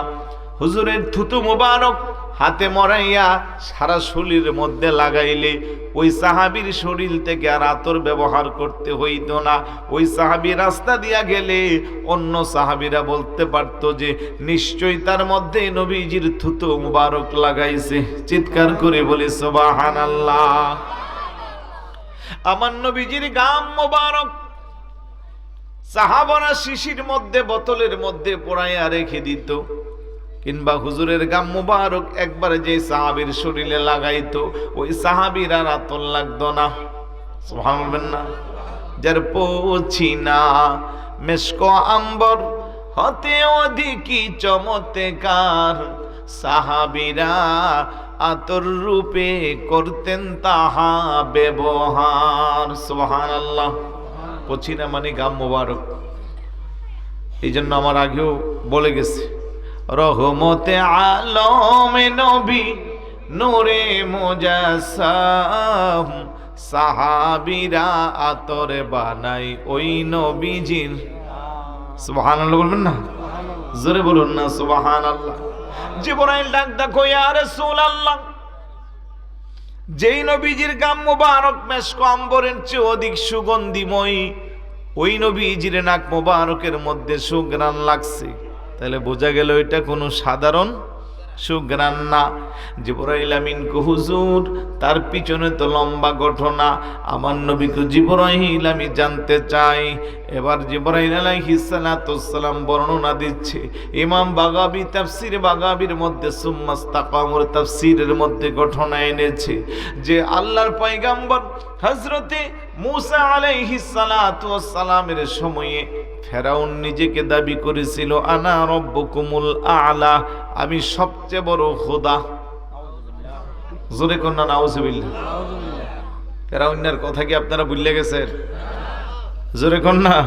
হুজুরের থুতু মুবারক হাতে মরাইয়া সারা শরীরের মধ্যে লাগাইলে ওই সাহাবীর শরীর থেকে আর আতর ব্যবহার করতে হইতো না। ওই সাহাবী রাস্তা দিয়া গেলে অন্য সাহাবীরা বলতে পারতো যে নিশ্চয়ই তার মধ্যে নবীজির থুতু মুবারক লাগাইছে। চিৎকার করে বলি সুবহানাল্লাহ। আমার নবীজির গাম মুবারক সাহাবারা শিশির মধ্যে, বোতলের মধ্যে পোড়াইয়া রেখে দিত, কিংবা হুজুরের গাম মুবারক একবার যে সাহাবীর শরীরে লাগাইতো, ওই সাহাবীর আর আতর লাগতো না। সুবহানাল্লাহ না? যার পছিনা মেশক আম্বর হতে অধিকই চমৎকার, সাহাবীরা আতর রূপে করতেন তাহা ব্যবহার। সুবহানাল্লাহ। পছিনা মানে গাম মুবারক। এই জন্য আমার আগেও বলে গেছে, রহমতে আলম নবী নূরে মুজাসসাম, সাহাবীরা আতর বানাই ওই নবীজির। সুবহানাল্লাহ বলবেন না? জোরে বলুন না সুবহানাল্লাহ। জিবরাইল ডাক দেখো, ইয়া রাসূলুল্লাহ, যেই নবীজির গাম মুবারক মেশক আম্বরের চেয়ে অধিক সুগন্ধিময়, ওই নবীজির নাক মুবারকের মধ্যে সুঘ্রাণ লাগছে, তাহলে বোঝা গেল এটা কোনো সাধারণ সুগ্রাণ না। জিবরাইল আমিন কো হুজুর, তার পিছনে তো লম্বা ঘটনা, আমার নবীকে জিবরাইল আমি জানতে চাই। এবার জিবরাইল আলাইহিস সালাতুস সালাম বর্ণনা দিচ্ছে। ইমাম বাগাবী তাফসীর বাগাবীর মধ্যে সুম্মাস্তাকামুর তাফসীরের মধ্যে ঘটনা এনেছে যে আল্লাহর পয়গম্বর হযরতে মূসা আলাইহিস সালাতু ওয়াস সালামের সময়ে ফেরাউন নিজেকে দাবি করেছিল আনা রব্বুকুমুল আ'লা, আমি সবচেয়ে বড় খোদা। জোরে কন্যা নাউজুবিল্লাহ। ফেরাউনের কথা কি আপনারা ভুলে গেছেন? জোরে কন্যা,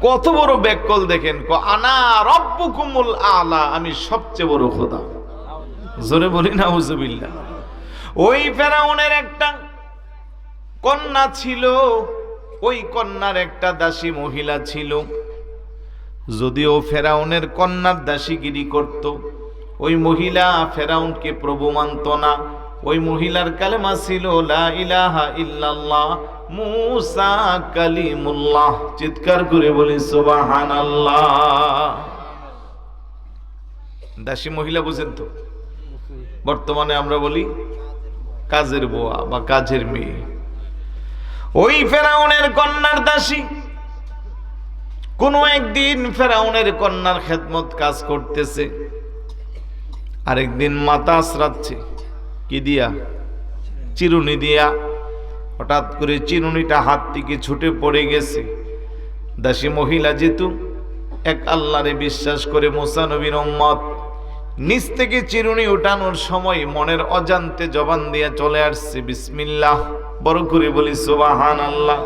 কত বড় ব্যাককল দেখেন, আনা রব্বুকুমুল আ'লা, আমি সবচেয়ে বড় খোদা। জোরে বলি নাউজুবিল্লাহ। ওই ফেরাউনের একটা কন্যা ছিল, ওই কন্যার একটা দাসী মহিলা ছিল। যদিও ফেরাউনের কন্যার দাসীগিরি করত, ওই মহিলা ফেরাউনকে প্রভু মানত না। ওই মহিলার কালেমা ছিল লা ইলাহা ইল্লাল্লাহ মুসা কালিমুল্লাহ। চিৎকার করে বলি সুবহানাল্লাহ। দাসী মহিলা বুঝেন তো? বর্তমানে আমরা বলি কাজের বুয়া বা কাজের মেয়ে। ওই ফেরাউনের কন্যার দাসী কোনো একদিন ফেরাউনের কন্যার খেদমত কাজ করতেছে, আরেকদিন মাথা আছড়াচ্ছে কি দিয়া? চিরুনি দিয়া। হঠাৎ করে চিরুনিটা হাত থেকে ছুটে পড়ে গেছে। দাসী মহিলা যেহেতু এক আল্লাহরে বিশ্বাস করে, মুসা নবীর উম্মত, নিচ থেকে চিরুনি উঠানোর সময় মনের অজান্তে জবান দিয়া চলে আসছে বিসমিল্লাহ। বড় করে বলি সুবহানাল্লাহ।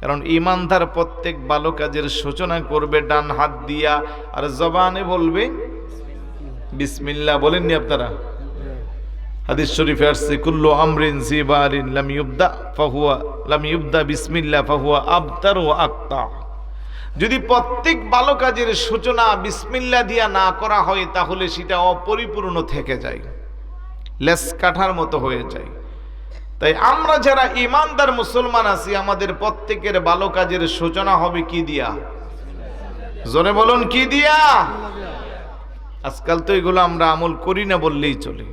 কারণ ঈমানদার প্রত্যেক ভালো কাজের সূচনা করবে ডান হাত দিয়া, আর জবানে বলবে বিসমিল্লাহ। বলেননি আপনারা? হাদিস শরীফে আসছে কুল্লু আমরিন জিবারিন লাম ইউবদা বিসমিল্লাহ ফাহুয়া আবতার ওয়া আকতা। যদি প্রত্যেক ভালো কাজের সূচনা বিসমিল্লাহ দিয়া না করা হয় তাহলে সেটা অপরিপূর্ণ থেকে যায়, লেস কাঠার মতো হয়ে যায়। তাই আমরা যারা ঈমানদার মুসলমান আছি, আমাদের প্রত্যেকের ভালো কাজের সূচনা হবে কি দিয়া? জোরে বলুন কি দিয়া? আজকাল তো এগুলো আমরা আমল করি না বললেই চলে।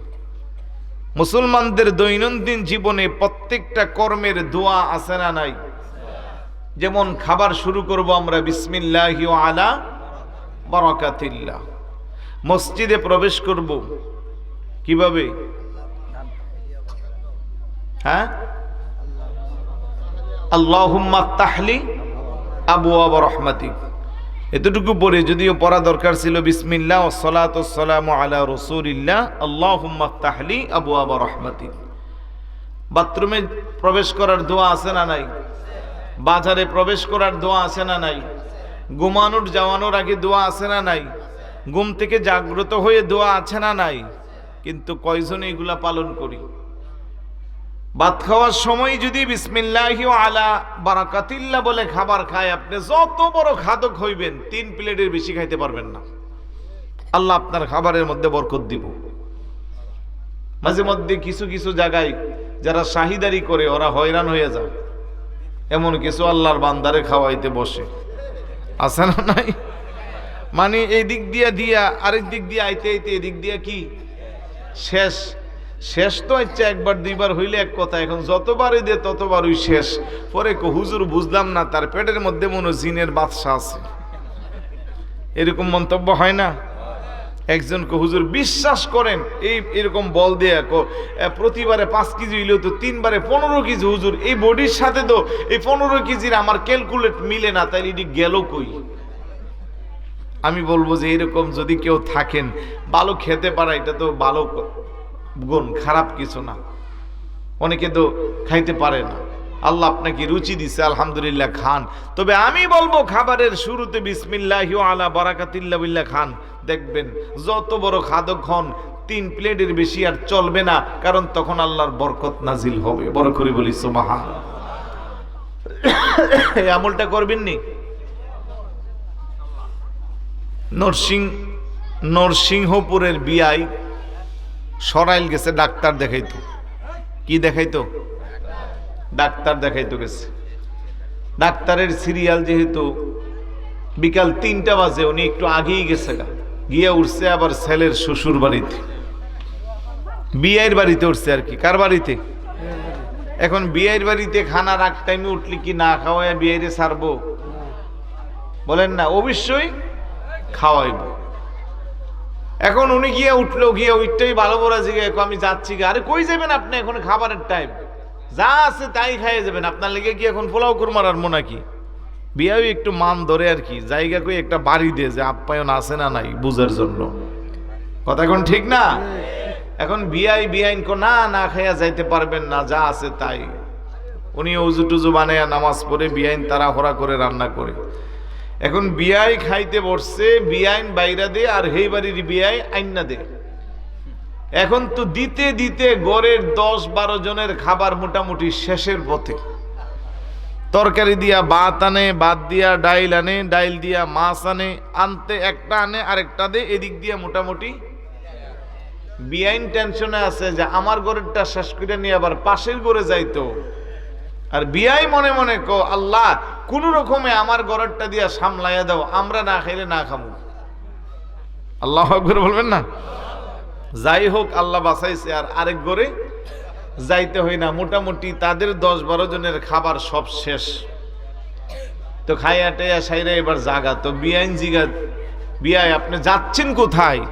মুসলমানদের দৈনন্দিন জীবনে প্রত্যেকটা কর্মের দোয়া আছে না নাই? যেমন খাবার শুরু করব আমরা বিসমিল্লাহি ওয়া আলা বারাকাতিল্লাহ। মসজিদে প্রবেশ করব কিভাবে? হ্যাঁ, আল্লাহুম্মা আফতাহলি আবওয়াব রাহমাতিক, এতটুকু পরে, যদিও পড়া দরকার ছিল বিসমিল্লাহ ওয়াস সালাতু ওয়াস সালামু আলা রাসূলিল্লাহ আল্লাহুম্মা আফতাহলি আবওয়াব রাহমাতিক। বাথরুমে প্রবেশ করার দোয়া আছে না নাই? বাজারে প্রবেশ করার দোয়া আছে না নাই? ঘুমানোর যাওয়ানোর আগে দোয়া আছে না নাই? ঘুম থেকে জাগ্রত হয়ে দোয়া আছে না নাই? কিন্তু কয়জনে এগুলা পালন করি? ভাত খাওয়ার সময় যদি বিসমিল্লাহি ওয়া আলা বারাকাতিল্লাহ বলে খাবার খায়, আপনি যত বড় খাদক হইবেন 3 প্লেটের বেশি খাইতে পারবেন না। আল্লাহ আপনার খাবারের মধ্যে বরকত দিব। মাঝে মধ্যে কিছু কিছু জায়গায় যারা শাহিদারি করে ওরা হয়রান হয়ে যায়, এমন কিছু আল্লাহর বান্দারে খাওয়াইতে বসে, আছে না নাই? মানে এই দিক দিয়া দিয়া আরেক দিক দিয়ে আইতে আইতে এদিক দিয়া কি শেষ। শেষ তো হচ্ছে একবার দুইবার হইলে এক কথা, এখন যতবারই দে ততবারই শেষ। পরে হুজুর বুঝলাম না, তার পেটের মধ্যে মনে জিনের বাদশা আছে, এরকম মন্তব্য হয় না? একজন হুজুর বিশ্বাস করেন এই এরকম বল দিয়ে প্রতিবারে 5 কেজি হইলেও তো 3 বারে 15 কেজি। হুজুর এই বডির সাথে তো এই 15 কেজির আমার ক্যালকুলেট মিলে না, তাই এটি গেল কই? আমি বলবো যে এরকম যদি কেউ থাকেন, ভালো খেতে পারা এটা তো ভালো গুণ, খারাপ কিছু না। অনেকে তো খাইতে পারে না, আল্লাহ আপনাকে রুচি দিছে, আলহামদুলিল্লাহ খান। তবে আমি বলবো খাবারের শুরুতে বিসমিল্লাহি ওয়া আলা বারাকাতিল্লাহ বিল্লাহ খান। দেখবেন যত বড় খাদক হন 3 প্লেটের বেশি আর চলবে না, কারণ তখন আল্লাহর বরকত নাজিল হবে। বড় করে বলি সুবহানাল্লাহ। এই আমলটা করবেন নি? নরসিংহপুরের বিআই সরাইল গেছে ডাক্তার দেখাইতো। কি দেখাইতো? ডাক্তার দেখাইতো গেছে। ডাক্তারের সিরিয়াল যেহেতু বিকাল 3টা বাজে, উনি একটু আগেই গেছে গা। গিয়ে উঠছে আবার ছেলের শ্বশুর বাড়িতে, বিয়ের বাড়িতে উঠছে আর কি। কার বাড়িতে? এখন বিয়ের বাড়িতে খানা রাখ টাইমে উঠলি কি না খাওয়ায় বিয়েরে ছাড়বো? বলেন না, অবশ্যই খাওয়াইব। এখন উনি গিয়ে উঠলো, গিয়ে ওইটাই ভালো বড় জিগে আমি যাচ্ছি। আরে কই যাবেন আপনি? এখন খাবারের টাইম, যা আছে তাই খাইয়ে যাবেন। আপনার লেগে কি এখন পোলাও কুরমার আর মনে কি? বিয়াও একটু মান ধরে আর কি, জায়গা কই একটা বাড়ি দিয়ে যে আপ্যায়ন আছে না নাই বুঝার জন্য। কথা এখন ঠিক না? এখন বিয়াইন কো না না খাইয়া যাইতে পারবেন না, যা আছে তাই। উনি উজু টুজু বানাইয়া নামাজ পড়ে বিয়াইন তাড়াহুড়া করে রান্না করে। এখন বিয়াই খাইতে বসছে, বিয়াইন বাইরা দে আর হেই বাড়ির বিয়াই আইনা দে। এখন তো দিতে দিতে গড়ের 10-12 জনের খাবার মোটামুটি শেষের পথে। তরকারি দিয়া ভাত আনে, ভাত দিয়া ডাইল আনে, ডাইল দিয়া মাছ আনে, আনতে একটা আনে আরেকটা দে। এদিক দিয়া মোটামুটি বিয়াইন টেনশনে আছে যে আমার ঘরেরটা শেষ করে নিয়ে আবার পাশের ঘরে যাইতো। আর বিয়াই মনে মনে কো আল্লাহ কোন রকমে আমার ঘরেরটা দিয়া সামলাইয়া দাও, আমরা না খাইলে না খাবো। আল্লাহু আকবার বলবেন না? যাই হোক আল্লাহ বাঁচাইছে, আর আরেক ঘরে যাইতে হয় না। মোটামুটি তাদের 10-12 জনের খাবার সব শেষ। তো খাইয়া টেয়া সাইরা এবার জাগা। তো বিয়াইন জিগা, বিয়াই আপনি যাচ্ছেন কোথায়?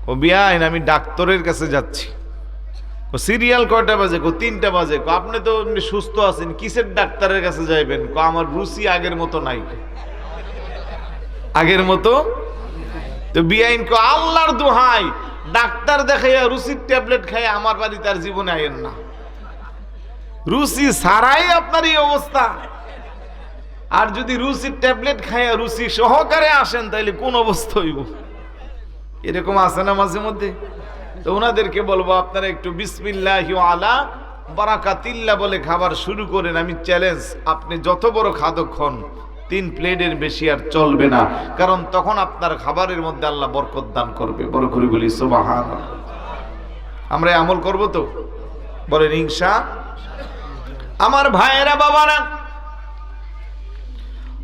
ও বিয়াইন আমি ডাক্তারের কাছে যাচ্ছি। ও সিরিয়াল কয়টা বাজে? 3টা বাজে। আপনি তো সুস্থ আছেন, কিসের ডাক্তারের কাছে যাইবেন? আমার রুচি আগের মতো নাই, আগের মতো। তো বিয়াইন আল্লাহর দোহাই, ডাক্তার দেখাইয়া রুচির ট্যাবলেট খাইয়া আমার বাড়ি তার জীবনে আইন না। রুচি ছাড়াই আপনার এই অবস্থা। আর যদি রুচির ট্যাবলেট খাইয়া রুচি সহকারে আসেন তাইলে কোন অবস্থা হইব? এরকম আছে না মাঝে মধ্যে? তো ওনাদেরকে বলবো আপনারা একটু বিসমিল্লাহি আলা বারাকাতিল্লাহ বলে খাবার শুরু করেন। আমি চ্যালেঞ্জ, আপনি যত বড় খাদক হন 3 প্লেটের বেশি আর চলবে না, কারণ তখন আপনার খাবারের মধ্যে আল্লাহ বরকত দান করবে। বড় করে বলি সুবহানাল্লাহ। আমরা আমল করব তো? বলেন ইনশাআল্লাহ। আমার ভাইয়েরা বাবারা,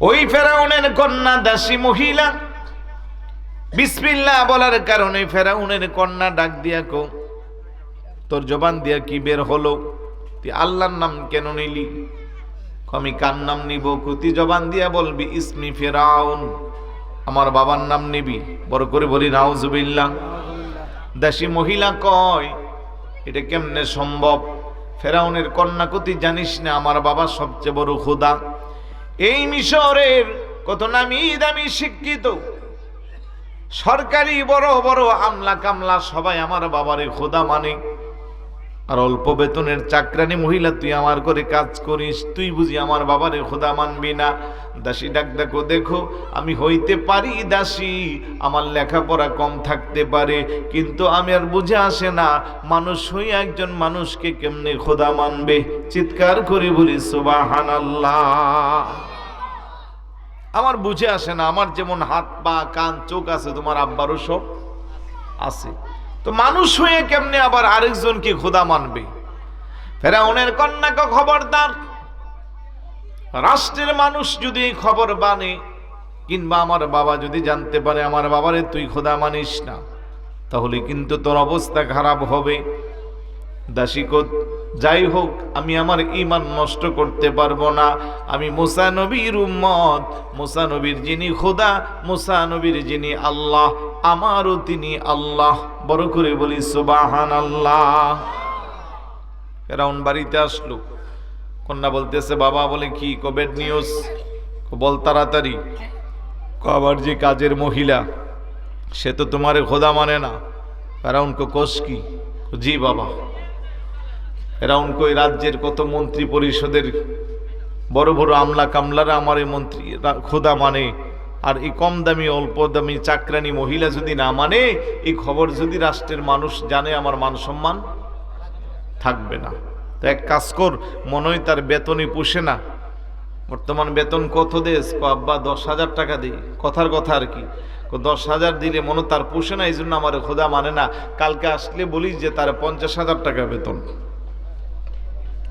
ওই ফেরাউনের কন্যা দাসী মহিলা বিসমিল্লাহ বলার কারণে ফেরাউনের কন্যা ডাক দিয়া কো, তোর জবান দিয়া কি বের হলো? তুই আল্লাহর নাম কেন নিলি? আমি কার নাম নিব? কুতি জবান দিয়া বলবি ইসমি ফেরাউন, আমার বাবার নাম নিবি। বড় করে বলি নাউজুবিল্লাহ। দাসী মহিলা কয় এটা কেমনে সম্ভব? ফেরাউনের কন্যা কুতি জানিস না আমার বাবা সবচেয়ে বড় খোদা? এই মিশরের কত নামি দামি শিক্ষিত সরকারি বড় বড় আমলা কামলা সবাই আমার বাবারে খোদা মানে। আর অল্প বেতনের চাকরানি মহিলা তুই আমার করে কাজ করিস, তুই বুঝি আমার বাবারে খোদা মানবি না? দাসী ডাক দেখো, দেখো আমি হইতে পারি দাসী, আমার লেখাপড়া কম থাকতে পারে, কিন্তু আমি আর বুঝে আসে না মানুষ হইয়া একজন মানুষকে কেমনে খোদা মানবে। চিৎকার করে বলি সুবহানাল্লাহ। আমার বুঝে আসে না, আমার যেমন হাত পা কান চোখ আছে তোমার আব্বারও সব আছে, তো মানুষ হয়ে কেমনে আবার আরেকজনকে খোদা মানবে? ফেরাউনের কন্যাকে খবরদার, রাষ্ট্রের মানুষ যদি এই খবর বানে কিংবা আমার বাবা যদি জানতে পারে আমার বাবারে তুই খোদা মানিস না, তাহলে কিন্তু তোর অবস্থা খারাপ হবে। দাসী কো, যাই হোক আমি আমার ঈমান নষ্ট করতে পারবো না। আমি মুসা নবীর উম্মত, মুসা নবীর যিনি খোদা, মুসা নবীর যিনি আল্লাহ, আমারও তিনি আল্লাহ। বড় করে বলি সুবহানাল্লাহ। ফেরাউন বাড়িতে আসলো, কন্যা বলতেছে বাবা, বলে কি? Bed news. বল তাড়াতাড়ি। আবার যে কাজের মহিলা সে তো তোমারে খোদা মানে না। ফেরাউন কোষ কি? জি বাবা। ফেরাউন কই রাজ্যের কত মন্ত্রী পরিষদের বড় বড় আমলা কামলারা আমার এই মন্ত্রী খোদা মানে, আর এই কম দামি অল্প দামি চাকরানি মহিলা যদি না মানে, এই খবর যদি রাষ্ট্রের মানুষ জানে আমার মান সম্মান থাকবে না। তো এক কাজ কর, মনে হয় তার বেতনই পুষে না। বর্তমান বেতন কত দেশ? আব্বা 10,000 টাকা দিই। কথার কথা আর কি, 10,000 দিলে মনে তার পুষে না, এই জন্য আমার খোদা মানে না। কালকে আসলে বলিস যে তার 50,000 টাকা বেতন।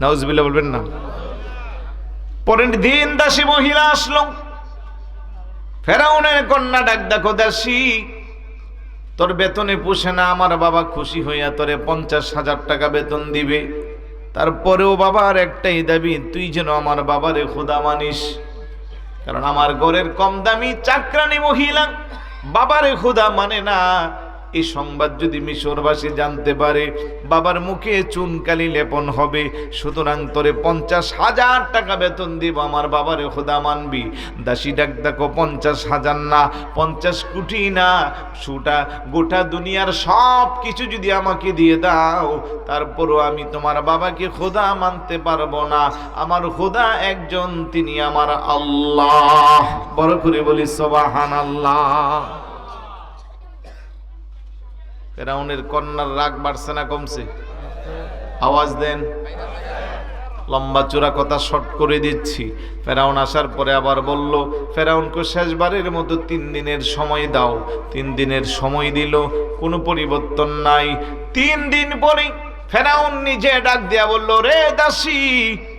নাউজুবিল্লাহ বলবেন না? পরের দিন দাসী মহিলা আসলো। ফেরাউনের কন্যা ডাক দেখো, দাসী তোর বেতনে পোষে না, আমার বাবা খুশি হইয়া তোরে 50,000 টাকা বেতন দিবে। তারপরেও বাবার একটাই দাবি, তুই যেন আমার বাবারে খোদা মানিস, কারণ আমার ঘরের কম দামি চাকরানি মহিলা বাবারে খোদা মানে না। এই সংবাদ যদি মিশরবাসী জানতে পারে, বাবার মুখে চুনকালি লেপন হবে। সুতরাং তোরে 50,000 টাকা বেতন দিব, আমার বাবারে খোদা মানবি। দাসী ডাক দেখো, 50,000 না, 50 কোটি না, গোটা দুনিয়ার সব কিছু যদি আমাকে দিয়ে দাও, তারপরও আমি তোমার বাবাকে খোদা মানতে পারবো না। আমার খোদা একজন, তিনি আমার আল্লাহ। বড় করে বলি সুবহানাল্লাহ। ফেরাউনের কন্যার রাগ বাড়ছে না কমছে? আওয়াজ দেন। লম্বা চূড়া কথা শর্ট করে দিচ্ছি। ফেরাউন আসার পরে আবার বলল, ফেরাউনকে শেষবারের মতো 3 দিনের সময় দাও। 3 দিনের সময় দিল, কোনো পরিবর্তন নাই। 3 দিন পরে ফেরাউন নিজে ডাক দিয়া বলল, রে দাসী,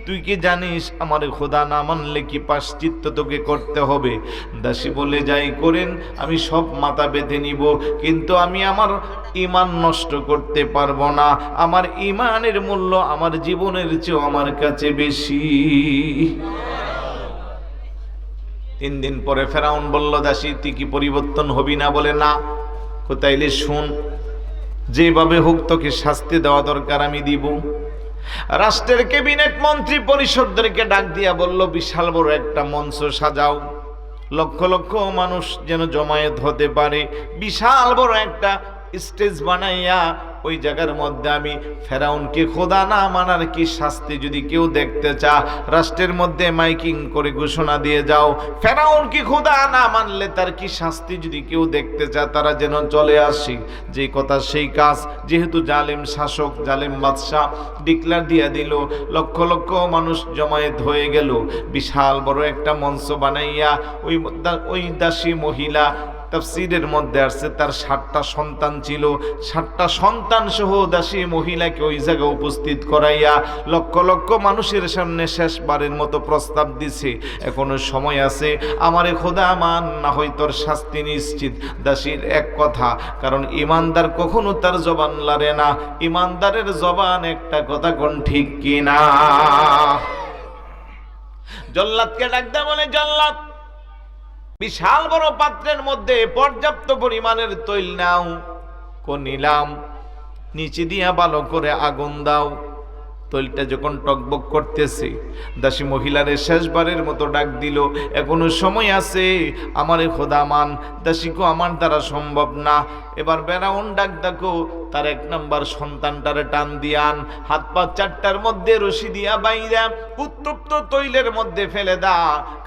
তুই কি জানিস আমার খোদা না মানলে কি প্রায়শ্চিত্ত তোকে করতে হবে? দাসী বলে, যাই করেন, আমি সব মাথা বেঁধে নিব, কিন্তু আমি আমার ঈমান নষ্ট করতে পারবো না। আমার ঈমানের মূল্য আমার জীবনের চেয়েও আমার কাছে বেশি। 3 দিন পরে ফেরাউন বলল, দাসী তুই কি পরিবর্তন হবি না? বলে, না। কোথাইলে শুন, যেভাবে হোক তোকে শাস্তি দেওয়া দরকার আমি দিব। রাষ্ট্রের ক্যাবিনেট মন্ত্রী পরিষদদেরকে ডাক দিয়া বলল, বিশাল বড় একটা মঞ্চ সাজাও, লক্ষ লক্ষ মানুষ যেন জমায়েত হতে পারে। বিশাল বড় একটা স্টেজ বানাইয়া ওই জায়গার মধ্যে আমি ফেরাউনকে খোদা না মানার কি শাস্তি যদি কেউ দেখতে চা, রাষ্ট্রের মধ্যে মাইকিং করে ঘোষণা দিয়ে যাও, ফেরাউন কি খোদা না মানলে তার কি শাস্তি যদি কেউ দেখতে চা, তারা যেন চলে আসে। যে কথা সেই কাজ, যেহেতু জালেম শাসক, জালেম বাদশাহ ডিক্লার দিয়া দিল, লক্ষ লক্ষ মানুষ জমায়েত হয়ে গেল। বিশাল বড় একটা মঞ্চ বানাইয়া ওই দাসী মহিলা, তাফসীরের মধ্যে আসছে তার 7টা সন্তান ছিল, 7টা সন্তান সহ দাসী মহিলাকে ওই জায়গায় উপস্থিত করাইয়া লক্ষ লক্ষ মানুষের সামনে শেষবারের মতো প্রস্তাব দিছে, এখনো সময় আছে, আমারে খোদা মান, না হয় তোর শাস্তি নিশ্চিত। দাসীর এক কথা, কারণ ইমানদার কখনো তার জবান লড়ে না, ইমানদারের জবান একটা কথা কোন ঠিক কিনা। জল্লাদকে ডাক দেয়া বলে, জল্লাদ, বিশাল বড় পাত্রের মধ্যে পর্যাপ্ত পরিমাণের তৈল নাও। নিলাম, নিচে দিয়া ভালো করে আগুন দাও। তৈলটা যখন টকবক করতেছে, দাসী মহিলারে শেষবারের মতো ডাক দিল, এখনো সময় আছে, আমারে খোদা মান। দাসীকে আমার দ্বারা সম্ভব না। এবার ফেরাউন ডাক দেখো, তার 1 নাম্বার সন্তানটারে টান দিয়ান, হাত পা 4টার মধ্যে রশি দিয়া বাইরা উত্তপ্ত তৈলের মধ্যে ফেলে দা।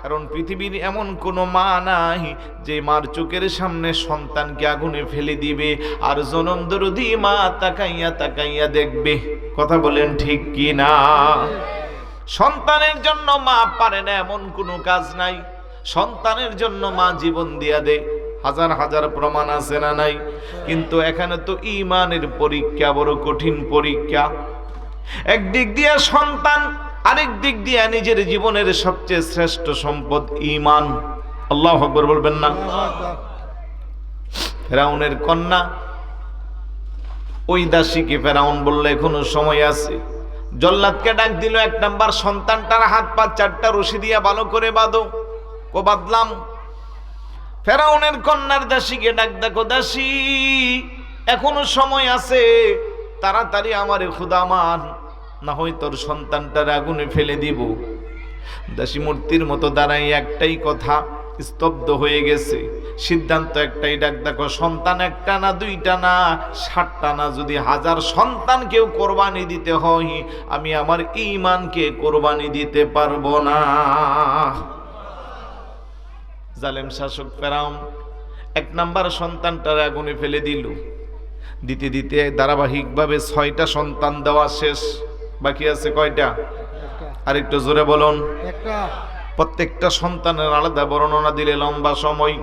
কারণ পৃথিবীর এমন কোনো মা নাই যে মার চোখের সামনে সন্তানকে আগুনে ফেলে দিবে আর জনম দরদি মা তাকাইয়া তাকাইয়া দেখবে। কথা বলেন ঠিক কি না? সন্তানের জন্য মা পারে না এমন কোনো কাজ নাই। সন্তানের জন্য মা জীবন দিয়া দেয়, হাজার হাজার প্রমাণ আছে না নাই? কিন্তু এখানে তো ঈমানের পরীক্ষা, বড় কঠিন পরীক্ষা। একদিক দিয়া সন্তান, আরেক দিক দিয়া নিজের জীবনের সবচেয়ে শ্রেষ্ঠ সম্পদ ঈমান। আল্লাহু আকবার বলবেন না? ফেরাউনের কন্যা ওই দাসীকে ফেরাউন বলল, এখনো সময় আছে। জল্লাদকে ডাক দিল, 1 নাম্বার সন্তানটার হাত পা 4টা রশি দিয়া ভালো করে বাঁধো। ও বাঁধলাম। ফেরাউনের কন্যার দাসীকে ডাক দেখো, দাসী, এখনো সময় আছে, তাড়াতাড়ি আমারে খোদা মান, না হয় তোর সন্তানটার আগুনে ফেলে দিব। দাসী মূর্তির মতো দাঁড়াই একটাই কথা, স্তব্ধ হয়ে গেছে। সিদ্ধান্ত একটাই, ডাক দেখো, সন্তান 1টা না 2টা না 7টা না, যদি 1000 সন্তান কেউ কোরবানি দিতে হয়, আমি আমার ঈমানকে কোরবানি দিতে পারবো না। জালেম শাসক ফেরাউন 1 নাম্বার সন্তানটার আগুনে ফেলে দিল। দিতে দিতে ধারাবাহিকভাবে 6টা সন্তান দেওয়া শেষ। বাকি আছে কয়টা? আরেকটু জোরে বলুন। প্রত্যেকটা সন্তানের আলাদা বর্ণনা দিলে লম্বা সময়।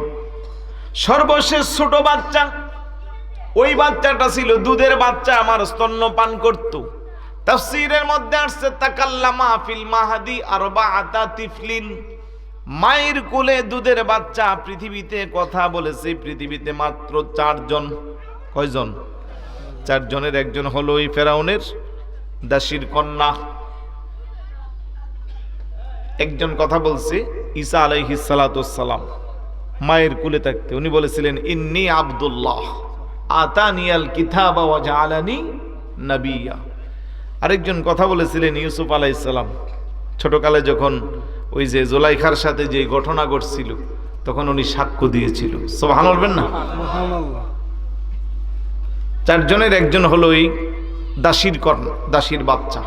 সর্বশেষ ছোট বাচ্চা, ওই বাচ্চাটা ছিল দুধের বাচ্চা, আমার স্তন্যপান করত। তাফসীরের মধ্যে আসছে, তাকাল্লামা ফিল মাহদি 4 তিফলিন। মায়ের কোলে দুধের বাচ্চা পৃথিবীতে কথা বলেছে পৃথিবীতে মাত্র 4 জন। কয়জন? 4 জনের একজন হলো ওই ফেরাউনের দাসীর কন্যা। একজন কথা বলছে ঈসা আলাইহিস সালাতুস সালাম মায়ের কোলে থাকতে উনি বলেছিলেন ইন্নী আব্দুল্লাহ আতানিয়াল কিতাবা ওয়া জাআলানি নবিয়্যা। আরেকজন কথা বলেছিলেন ইউসুফ আলাইহিস সালাম ছোটকালে যখন ওই যে জুলাইখার সাথে যে ঘটনা ঘটছিল তখন উনি সাক্ষ্য দিয়েছিল। সুবহানাল্লাহ বলবেন না? সুবহানাল্লাহ। 4 জনের একজন হলো এই দাসীর বাচ্চা।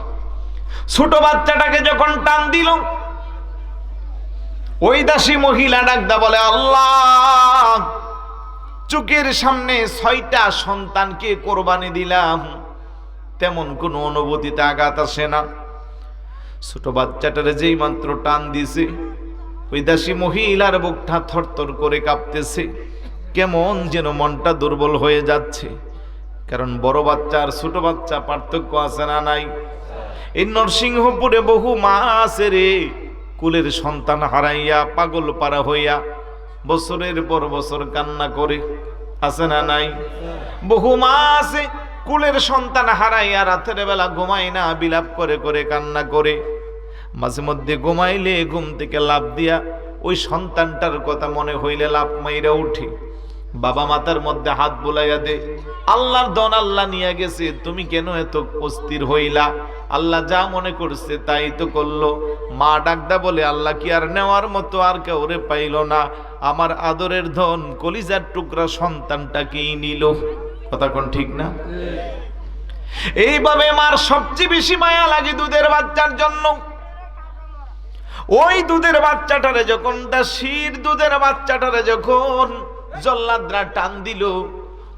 ছোট বাচ্চাটাকে যখন টান দিল ওই দাসী মহিলা ডাকদা বলে আল্লাহ, চোখের সামনে 6টা সন্তানকে কোরবানি দিলাম, তেমন কোনো অনুভূতিতে আঘাত আসে না। ছোট বাচ্চাটারে যেই মাত্র টান দিছে ওই দাসী মহিলার বুকটা থরথর করে কাঁপতেছে, কেমন যেন মনটা দুর্বল হয়ে যাচ্ছে। কারণ বড় বাচ্চা আর ছোট বাচ্চা পার্থক্য আছে না নাই? এই নরসিংহপুরে বহু মা আছে রে, কুলের সন্তান হারাইয়া পাগল পারা হইয়া বছরের পর বছর কান্না করে, আছে না নাই? বহু মা আছে কুলের সন্তান হারাইয়া রাতের বেলা ঘুমায় না, বিলাপ করে করে কান্না করে। মাঝে মধ্যে ঘুমাইলে ঘুম থেকে লাফ দিয়া ওই সন্তানটার কথা মনে হইলে লাফ মাইরা উঠে, বাবা মাতার মধ্যে হাত বুলাইয়া দে, আল্লাহর দন আল্লাহ নিয়ে গেছে, তুমি কেন এত অস্থির হইলা? আল্লাহ যা মনে করছে তাই তো করলো। মা ডাকদা বলে আল্লাহ কি আর নেওয়ার মতো আর কাউরে পাইল না? আমার আদরের ধন কলিজার টুকরা সন্তানটাকেই নিল। কথা কোন ঠিক না? এইভাবে মার সবচেয়ে বেশি মায়া লাগে দুধের বাচ্চার জন্য। ওই দুধের বাচ্চাটারে যখন দাসীর দুধের বাচ্চাটারে যখন জল্লাদরা টান দিল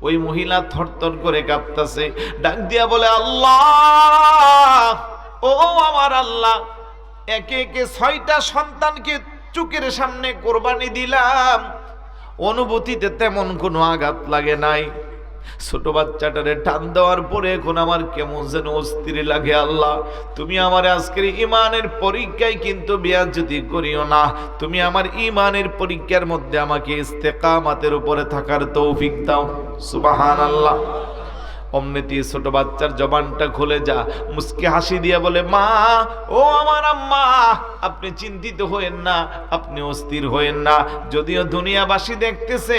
ওই মহিলা থরথর করে কাঁপতাছে, ডাক দিয়া বলে আল্লাহ, ও আমার আল্লাহ, একে একে 6টা সন্তানকে চোখের সামনে কোরবানি দিলাম, অনুভূতিতে তেমন কোনো আঘাত লাগে নাই। ছোট বাচ্চাটারে টান দেওয়ার পরে এখন আমার কেমন যেন অস্থির লাগে। আল্লাহ, তুমি আমার আজকের ইমানের পরীক্ষায় কিন্তু বেয়াজ্জতি করিও না, তুমি আমার ইমানের পরীক্ষার মধ্যে আমাকে ইস্তেকামাতের উপরে থাকার তৌফিক দাও। সুবহানাল্লাহ। অমনিতি ছোট বাচ্চার জবানটা খুলে যা মুস্কি হাসি দিয়া বলে মা, ও আমার আম্মা, আপনি চিন্তিত হয়েন না, আপনি অস্থির হয়েন না। যদিও দুনিয়াবাসী দেখতেছে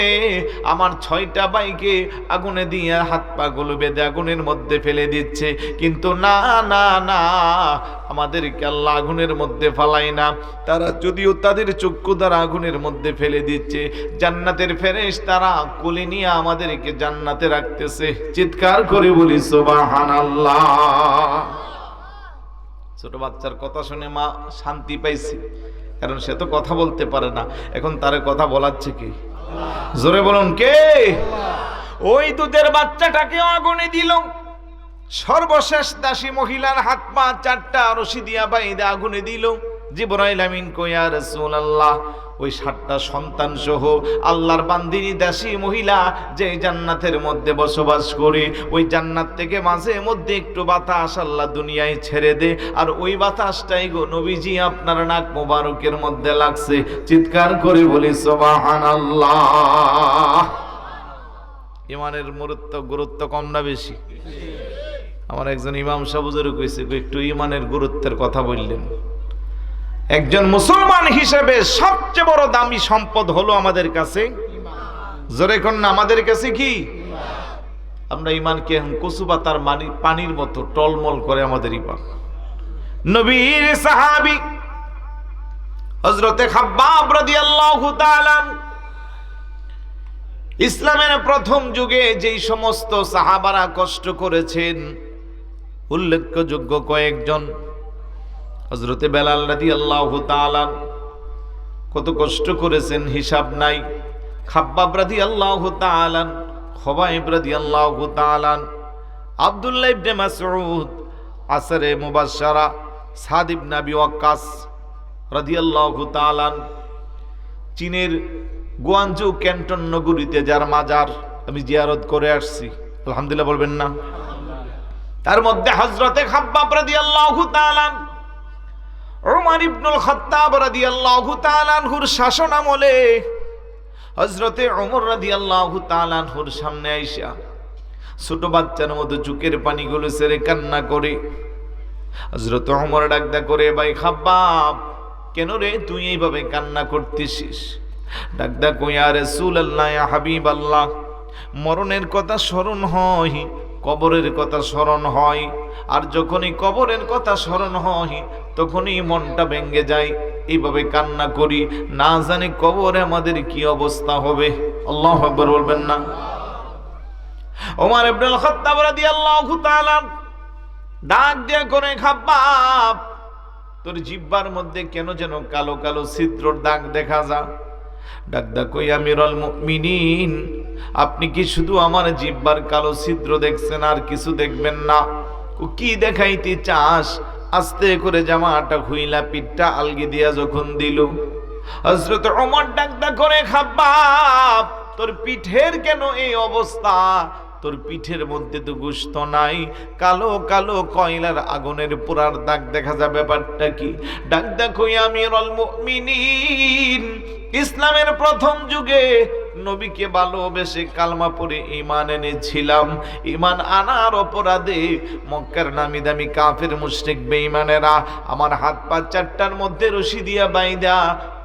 আমার 6টা ভাইকে আগুনে দিয়ে হাত পা গুলো বেঁধে আগুনের মধ্যে ফেলে দিচ্ছে, কিন্তু না না না, আমাদেরকে আল্লাহ আগুনের মধ্যে ফালাই না। তারা যদিও তাদের চক্ষু দ্বারা আগুনের মধ্যে ফেলে দিচ্ছে, জান্নাতের ফেরেশতারা কোলে নিয়ে আমাদেরকে জান্নাতে রাখতেছে। চিৎকার করে বলি সুবহানাল্লাহ। ছোট বাচ্চার কথা শুনে মা শান্তি পাইছে, কারণ সে তো কথা বলতে পারে না, এখন তারে কথা বলাচ্ছে কি? জোরে বলুন কে? ওই দুধের বাচ্চাটাকে আগুনে দিল। সর্বশেষ দাসী মহিলার হাত পা 4টা রশি দিয়া বাইদা আগুনে দিল। জিবরাইল আমিন কই ইয়া রাসূলুল্লাহ, ওই 7টা সন্তান সহ আল্লাহর বান্দিনী দাসী মহিলা যে জান্নাতের মধ্যে বসবাস করে, ওই জান্নাত থেকে মাঝে মধ্যে একটু বাতাস আল্লাহ দুনিয়ায় ছেড়ে দে, আর ওই বাতাসটাই গো নবীজি আপনার নাক মোবারকের মধ্যে লাগছে। চিৎকার করে বলি সুবহানাল্লাহ। ইমানের গুরুত্ব কম না বেশি? আমার একজন ইমাম সাহেব হুজুর কইছে, একটু ইমানের গুরুত্বের কথা বললেন। একজন মুসলমান হিসেবে সবচেয়ে বড় দামি সম্পদ হলো আমাদের কাছে জোরে কোন না, আমাদের কাছে কি? আমরা ইমানকে কচু পাতার পানির মতো টলমল করে আমাদের ইমান। নবীর সাহাবী হযরতে খাব্বাব রাদিয়াল্লাহু তাআলা ইসলামের প্রথম যুগে যেই সমস্ত সাহাবারা কষ্ট করেছেন উল্লেখযোগ্য কয়েকজন, হযরতে বেলাল রাদিয়াল্লাহু তাআলা কত কষ্ট করেছেন হিসাব নাই, খাব্বাব রাদিয়াল্লাহু তাআলা, খুবাইব রাদিয়াল্লাহু তাআলা, আব্দুল্লাহ ইবনে মাসউদ, আসরে মুবাশশারা, সাদ ইবনে আবি ওয়াক্কাস রাদিয়াল্লাহু তাআলা, চীনের গুয়ানজু ক্যান্টন নগরীতে যার মাজার আমি জিয়ারত করে আসছি, আলহামদুলিল্লাহ বলবেন না? তার মধ্যে হযরতে খাব্বাব রাদিয়াল্লাহু তাআলা ওমর ইবনুল খাত্তাব রাদিয়াল্লাহু তাআলা আনহুর শাসন আমলে হযরতে ওমর রাদিয়াল্লাহু তাআলা আনহুর সামনে আইসা ছোট বাচ্চার মতো চোখের পানিগুলো ছেড়ে কান্না করে হযরত ওমর ডাকদা করে, ভাই খাব্বাব, কেন রে তুই এইভাবে কান্না করতেছিস? ডাকদা কই, ইয়া রাসূলুল্লাহ, ইয়া হাবিবাল্লাহ, মরণের কথা স্মরণ হয়, কবরের কথা স্মরণ হয়, আর যখনই কবরের কথা স্মরণ হয় তখনই মনটা ভেঙে যায়, এইভাবে কান্না করি, না জানি কবরে আমাদের কি অবস্থা হবে। আল্লাহু আকবার বলবেন না? ওমর ইবনুল খাত্তাব রাদিয়াল্লাহু তাআলা ডাক দিয়া করে, খাব্বাব, তোর জিহ্বার মধ্যে কেন যেন কালো কালো ছিদ্রর দাগ দেখা যায়। ডাকদা কই, আমিরুল মুমিনিন, আপনি কি শুধু আমার জিহ্বার কালো ছিদ্র দেখছেন আর কিছু দেখবেন না? কি দেখাইতে চাস? আস্তে করে জামাটা খুইলা পিঠটা আলগি দিয়া যখন দিল, হযরত ওমর ডাকদা করে, খাব্বাব, তোর পিঠের কেন এই অবস্থা? তোর পিঠের মধ্যে তো গোশত নাই, কালো কালো কয়লার আগুনের পোড়ার দাগ দেখা যায়, ব্যাপারটা কি? ডাকদা কই, আমিরুল মুমিনিন, ইসলামের প্রথম যুগে নবীকে ভালোবেসে কালমা পড়ে ঈমান এনেছিলাম। ঈমান আনার অপরাধে মক্কার নামি দামি কাফের মুশরিক বেঈমানেরা আমার হাত পা চারটার মধ্যে রশি দিয়া বাইদা,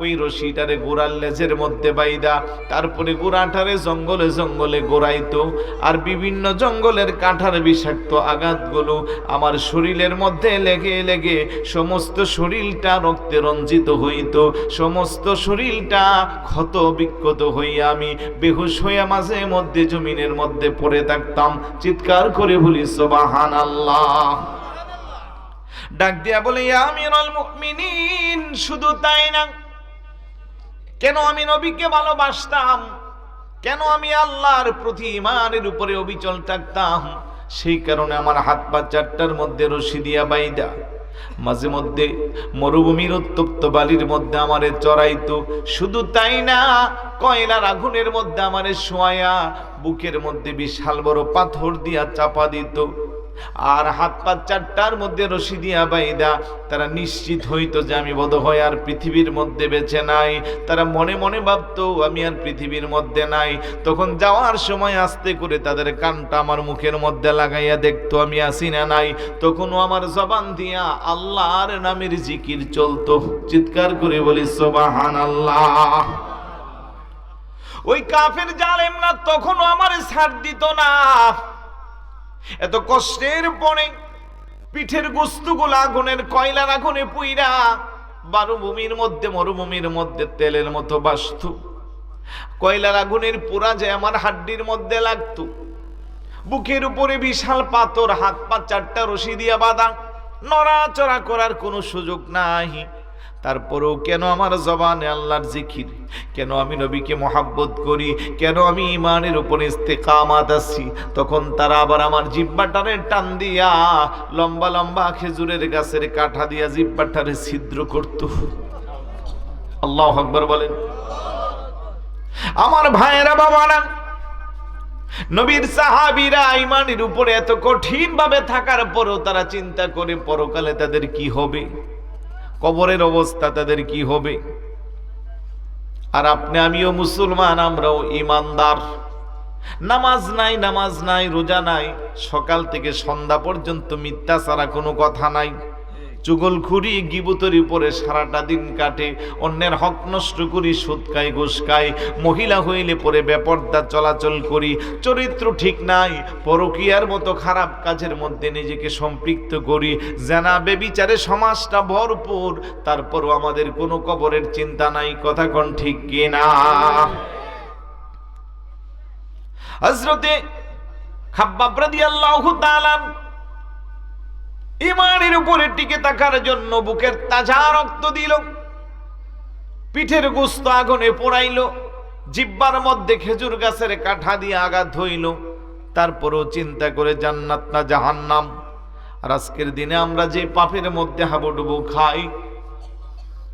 ওই রশিটারে গোড়ার লেজের মধ্যে বাইদা, তারপরে গোড়াটারে জঙ্গলে জঙ্গলে গোড়াইতো, আর বিভিন্ন জঙ্গলের কাঁঠার বিষাক্ত আঘাতগুলো আমার শরীরের মধ্যে লেগে লেগে সমস্ত শরীরটা রক্তে রঞ্জিত হইত, সমস্ত শরীরটা ক্ষত বিক্ষত হইয়া আমি বেহুশ হইয়া মাঝে মধ্যে জমিনের মধ্যে পড়ে থাকতাম। চিৎকার করে বলি সুবহানাল্লাহ। ডাক দিয়া বলে, ইয়া আমিরুল মুমিনিন, শুধু তাই না, কেন আমি নবীকে ভালোবাসতাম, কেন আমি আল্লাহর প্রতি ঈমানের উপরে অবিচল থাকতাম, সেই কারণে আমার হাত পা চারটার মধ্যে রশি দিয়া বাইদা মাঝে মধ্যে মরুভূমির উত্তপ্ত বালির মধ্যে আমারে চড়াইতো। শুধু তাই না, কয়লার আগুনের মধ্যে আমারে শোয়ায়া বুকের মধ্যে বিশাল বড় পাথর দিয়া চাপা দিত, আর হাত পা চারটার মধ্যে রশি দিয়া বাইদা তারা নিশ্চিত হইতো যে আমি বোধহয় আর পৃথিবীর মধ্যে বেঁচে নাই। তারা মনে মনে ভাবতো আমি আর পৃথিবীর মধ্যে নাই। তখন যাওয়ার সময় আস্তে করে তাদের কানটা আমার মুখের মধ্যে লাগাইয়া দেখতো আমি আসি না নাই। তখনও আমার জবান দিয়া আল্লাহর নামের জিকির চলতো। চিৎকার করে বলি সুবহানাল্লাহ। ওই কাফের জালেমরা তখনও আমার ছাড় দিত না। এত কষ্টের পরে পিঠের গোস্তগুলো আগুনের কয়লার আগুনে পুইরা মরুভূমির মধ্যে তেলের মতো বাসত। কয়লার আগুনের পোড়া যে আমার হাড্ডির মধ্যে লাগতো। বুকের উপরে বিশাল পাথর, হাত পা চারটা রশি দিয়া বাঁধা, নড়াচড়া করার কোনো সুযোগ নাই। তারপরেও কেন আমার জবানে আল্লাহর জিকির, কেন আমি নবীকে মহাব্বত করি, কেন আমি ঈমানের উপর ইস্তেকামাত আছি। তখন তারা আবার আমার জিহ্বাটারে টান দিয়া লম্বা লম্বা খেজুরের গাছের কাঠা দিয়া জিহ্বাটারে ছিদ্র করত। আল্লাহু আকবার বলেন। আমার ভাইয়েরা, বাবারা, নবীর সাহাবীরা ঈমানের উপরে এত কঠিন ভাবে থাকার পরেও তারা চিন্তা করে পরকালে তাদের কি হবে, কবরের অবস্থা তাদের কি হবে। আর আপনি আমিও মুসলমান, আমরাও ইমানদার। নামাজ নাই, রোজা নাই, সকাল থেকে সন্ধ্যা পর্যন্ত মিথ্যা ছাড়া কোনো কথা নাই। চুগলখুরি গীবতের উপরে সারাটা দিন কাটে, অন্যের হক নষ্ট করি, সুদ খাই, ঘুষ খাই, মহিলা হইলে পরে বেপরদা চলাচল করি, চরিত্র ঠিক নাই, পরকীয়ার মতো খারাপ কাজের মধ্যে নিজেকে সম্পৃক্ত করি, জানা বেবিচারে সমাজটা ভরপুর। তারপরও আমাদের কোনো কবরের চিন্তা নাই। কথা কোন ঠিক কিনা? হযরতে খাব্বাব রাদিয়াল্লাহু তাআলা ঈমানের উপরে টিকে থাকার জন্য বুকের তাজা রক্ত দিল, পিঠের গোশত আগুনে পোড়াইল, জিহ্বার মধ্যে খেজুর গাছের কাঠা দিয়ে আঘাত হইল। তারপরেও চিন্তা করে জান্নাত না জাহান্নাম। আর আজকের দিনে আমরা যে পাপের মধ্যে হাবুডুবু খাই,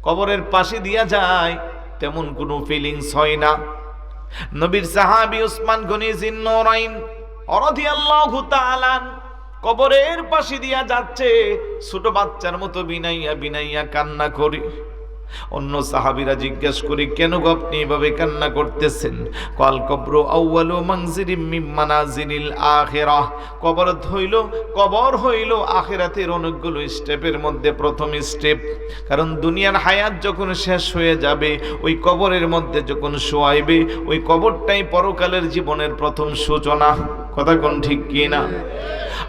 কবরের পাশে দিয়া যায়, তেমন কোনো ফিলিংস হয় না। নবীর সাহাবী উসমান গনি জিন্নুরাইন রাদিয়াল্লাহু তাআলা কবরের পাশে দিয়া যাচ্ছে, ছোট বাচ্চার মতো বিনাইয়া বিনাইয়া কান্না করে। অন্য সাহাবীরা জিজ্ঞেস করে, কেন গো আপনি এভাবে কান্না করতেছেন? কাল কবর আউয়ালু মানজিলিম মিন মানাজিলিল আখিরাহ, কবর হইল আখিরাতের অনেকগুলো স্টেপের মধ্যে প্রথম স্টেপ। কারণ দুনিয়ার হায়াত যখন শেষ হয়ে যাবে, ওই কবরের মধ্যে যখন শোয়াইবে, ওই কবরটাই পরকালের জীবনের প্রথম সূচনা। কথা কোন ঠিক কি না?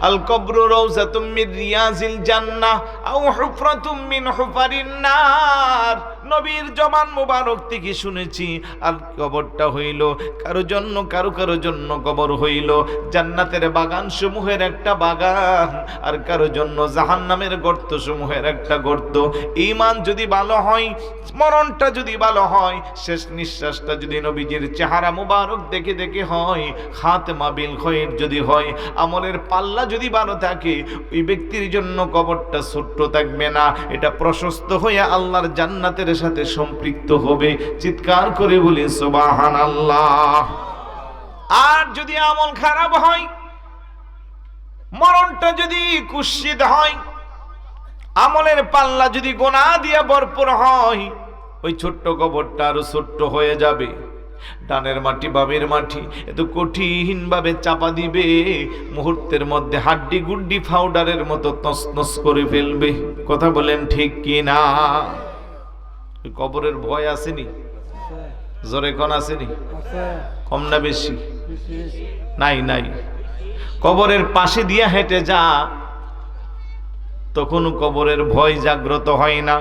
আল কবরু রাউযাতুম মিন রিয়াজিল জান্নাহ আও হুফরাতুম মিন হুফারিন নার। নবীর জবান মোবারক থেকে শুনেছি, আর কবরটা হইল কারো জন্য কবর হইল জান্নাতের বাগান সমূহের একটা বাগান, আর কারো জন্য জাহান্নামের গর্ত সমূহের একটা গর্ত। ঈমান যদি ভালো হয়, মরণটা যদি ভালো হয়, শেষ নিঃশ্বাসটা যদি নবীজির চেহারা মোবারক দেখে দেখে হয়, খাতমা বিল খায়র যদি হয়, আমলের পাল্লা যদি ভালো থাকে, ওই ব্যক্তির জন্য কবরটা ছোট্ট থাকবে না, এটা প্রশস্ত হয়ে আল্লাহর জান্নাতের সাথে সম্পৃক্ত হবে। চিৎকার করে বলি সুবহানাল্লাহ। আর যদি আমল খারাপ হয়, মরণটা যদি কুৎসিত হয়, আমলের পাল্লা যদি গোনা দিয়ে ভরপুর হয়, ওই ছোট্ট কবরটা আরো ছোট্ট হয়ে যাবে। ডানের মাটি বামের মাটি এত কঠিন ভাবে চাপা দিবে, মুহূর্তের মধ্যে হাড্ডি গুড্ডি পাউডারের মতো তছনছ করে ফেলবে। কথা বলেন ঠিক কি না? কবরের ভয় আসেনি? জোরে কোন আসেনি? কম না বেশি? নাই। কবরের পাশে দিয়া হেঁটে যা, তখন কবরের ভয় জাগ্রত হয় না।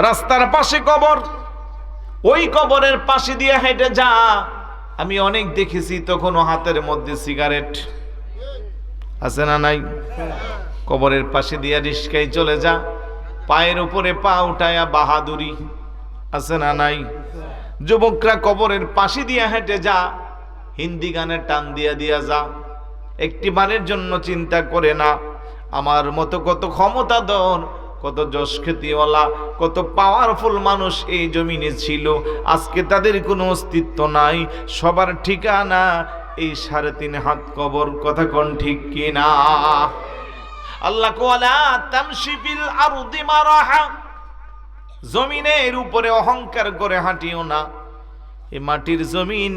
রাস্তার পাশে কবর, ওই কবরের পাশে দিয়ে হেঁটে যা। আমি অনেক দেখেছি, তখনও হাতের মধ্যে সিগারেট আছে না নাই? কবরের পাশে দিয়ে রিস্কায় চলে যা, পায়ের উপরে পা উঠায়া বাহাদুরি আছে না নাই? যুবকরা কবরের পাশে দিয়ে হেঁটে যা, হিন্দি গানের টান দিয়া যা। একটি বারের জন্য চিন্তা করে না, আমার মতো কত ক্ষমতাধর, কত যশ খ্যাতিওয়ালা, কত পাওয়ারফুল মানুষ এই জমিনে ছিল, আজকে তাদের কোনো অস্তিত্ব নাই। সবার ঠিকানা এই 3.5 হাত কবর। কথা কোন ঠিক কি না? আল্লাহ কোয়ালা তামশি ফিল আরদি মারাহা, জমিনের উপরে অহংকার করে হাঁটিও না। এই মাটির জমিন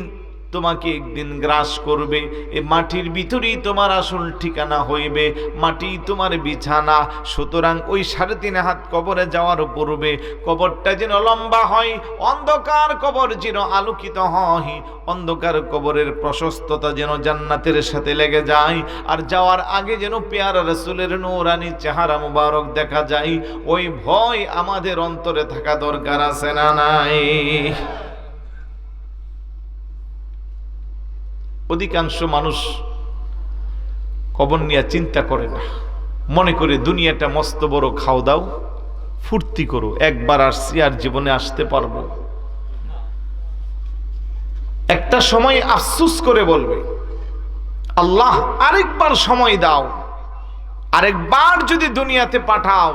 তোমাকে একদিন গ্রাস করবে, এই মাটির ভিতরেই তোমার আসল ঠিকানা হইবে, মাটি তোমার বিছানা। সুতরাং ওই 3.5 হাত কবরে যাওয়ার পূর্বে কবরটা যেন লম্বা হয়, অন্ধকার কবর যেন আলোকিত হয়, অন্ধকার কবরের প্রশস্ততা যেন জান্নাতের সাথে লেগে যায়, আর যাওয়ার আগে যেন পেয়ারা রাসূলের নূরানি চেহারা মুবারক দেখা যায়। ওই ভয় আমাদের অন্তরে থাকা দরকার আছে না নাই? অধিকাংশ মানুষ কবর নিয়ে চিন্তা করে না, মনে করে দুনিয়াটা মস্ত বড়, খাও দাও ফুর্তি করো, একবার আসছি আর জীবনে আসতে পারবো। একটা সময় আফসোস করে বলবে, আল্লাহ আরেকবার সময় দাও, আরেকবার যদি দুনিয়াতে পাঠাও,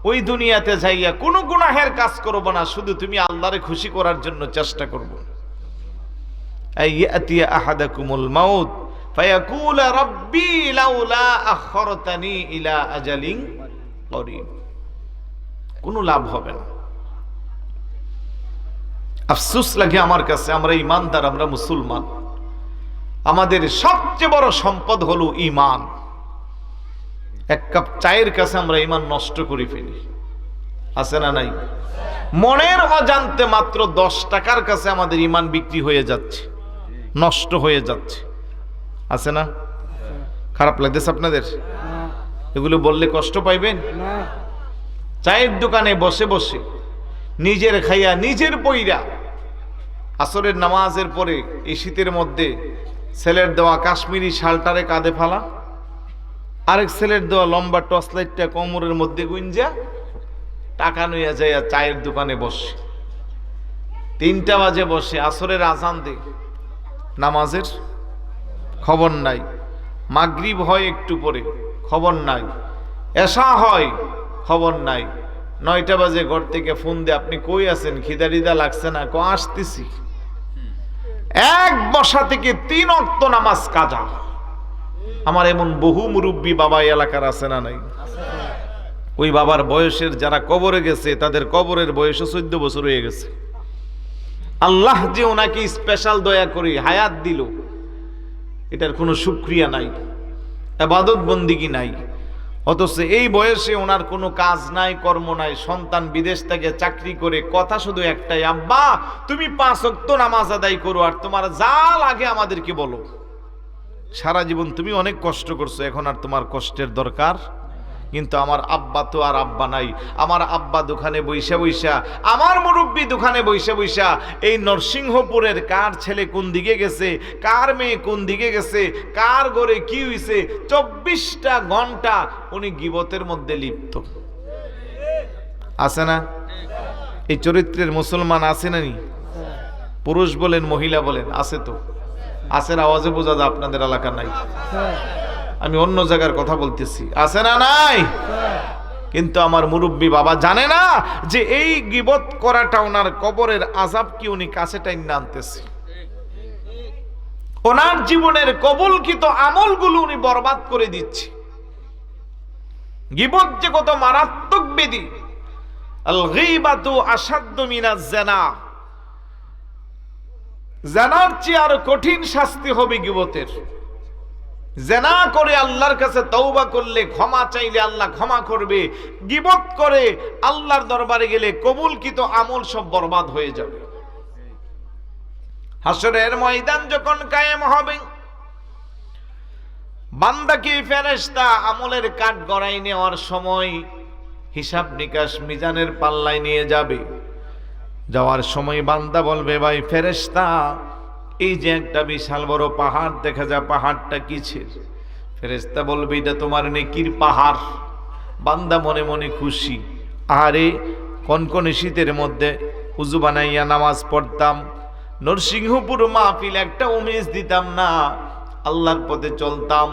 ওই দুনিয়াতে যাইয়া কোনো গুনাহের কাজ করব না, শুধু তুমি আল্লাহরে খুশি করার জন্য চেষ্টা করব। আইয়াতি আহাদাকুমুল মাউত ফায়াকুল রাব্বি লাউলা আখরতানি ইলা আজালিন করিব। কোনো লাভ হবে না। আফসোস লাগে আমার কাছে, আমরা ইমানদার, আমরা মুসলমান, আমাদের সবচেয়ে বড় সম্পদ হলো ঈমান। এক কাপ চায়ের কাছে আমরা ঈমান নষ্ট করে ফেলি, আছে না নাই? মনের অজান্তে মাত্র 10 টাকার কাছে আমাদের ঈমান বিক্রি হয়ে যাচ্ছে, নষ্ট হয়ে যাচ্ছে, আছে না? খারাপ লাগতেছে আপনাদের? এগুলো বললে কষ্ট পাইবেন? চায়ের দোকানে বসে বসে নিজের খাইয়া নিজের পইরা, আসরের নামাজের পরে এই শীতের মধ্যে ছেলের দেওয়া কাশ্মীরি শালটারে কাঁধে ফালা, আরেক ছেলের দেওয়া লম্বা টর্চ লাইটটা কোমরের মধ্যে গুঞ্জা টাকা নইয়া যাইয়া চায়ের দোকানে বসে। 3টা বাজে বসে, আসরের আজান দে, নামাজের খবর নাই, মাগরিব হয় একটু পরে, খবর নাই, এশা হয়, খবর নাই, 9টা বাজে ঘর থেকে ফোন দে, আপনি কই আছেন, খিদা লাগছে না? আসতেছি। এক বসা থেকে 3 ওয়াক্ত নামাজ কাজা, আমার এমন বহু মুরব্বী বাবা এই এলাকার আছে না নাই? ওই বাবার বয়সের যারা কবরে গেছে তাদের কবরের বয়সও 14 বছর হয়ে গেছে। আল্লাহ যে ওনাকে স্পেশাল দয়া করে হায়াত দিল, এটার কোনো শুকরিয়া নাই, ইবাদত বন্দিগি নাই। অথচ এই বয়সে ওনার কোনো কাজ নাই, কর্ম নাই, সন্তান বিদেশ থেকে চাকরি করে, কথা শুধু একটাই, আব্বা তুমি 5 ওয়াক্ত নামাজ আদায় করো আর তোমার যা লাগে আমাদেরকে বলো। সারা জীবন তুমি অনেক কষ্ট করছো, এখন আর তোমার কষ্টের দরকার। কিন্তু আমার আব্বা তো আর আব্বা নাই। আমার আব্বা দোকানে বইসা বইসা, আমার মুরব্বী দোকানে বইসা বইসা এই নরসিংহপুরের কার ছেলে কোন দিকে গেছে, কার মেয়ে কোন দিকে গেছে, কার ঘরে কি হইছে, 24টা ঘন্টা উনি গীবতের মধ্যে লিপ্ত। আছে না? এই চরিত্রের মুসলমান আছে না নি? পুরুষ বলেন মহিলা বলেন, আছে তো। আছে, আওয়াজে বোঝা যায় আপনাদের এলাকা নাই। আমি অন্য জায়গার কথা বলতেছি, আছে না নাই? কিন্তু আমার মুরব্বী বাবা জানে না যে এই গীবত করাটা ওনার কবরের আযাব কি উনি কাছে টাইনা আনতেছে। ওনার জীবনের কবুলকৃত আমলগুলো উনি বরবাদ করে দিচ্ছে। গীবত যে কত মারাত্মক ব্যাধি। আল গীবাতু আশাদ্দু মিনাজ জিনা। জিনার চেয়ে আরো কঠিন শাস্তি হবে গীবতের। জিনা করে আল্লাহর কাছে তওবা করলে, ক্ষমা চাইলে আল্লাহ ক্ষমা করবে। গীবত করে আল্লাহর দরবারে গেলে কবুলকৃত আমল সব বরবাদ হয়ে যাবে। হাসরের ময়দান যখন কায়েম হবে, বান্দাকে ফেরেশতা আমলের কাঠ গড়াই নেওয়ার সময় হিসাব নিকাশ মিজানের পাল্লায় নিয়ে যাবে। যাওয়ার সময় বান্দা বলবে, ভাই ফেরেশতা, এই যে একটা বিশাল বড় পাহাড় দেখা যায়, পাহাড়টা কিসের? ফেরেশতা বলবে, এটা তোমার নেকির পাহাড়। বান্দা মনে মনে খুশি, আরে কনকনে শীতের মধ্যে উযু বানাইয়া নামাজ পড়তাম, নরসিংহপুর মাহফিল একটা উমেশ দিতাম না, আল্লাহর পথে চলতাম,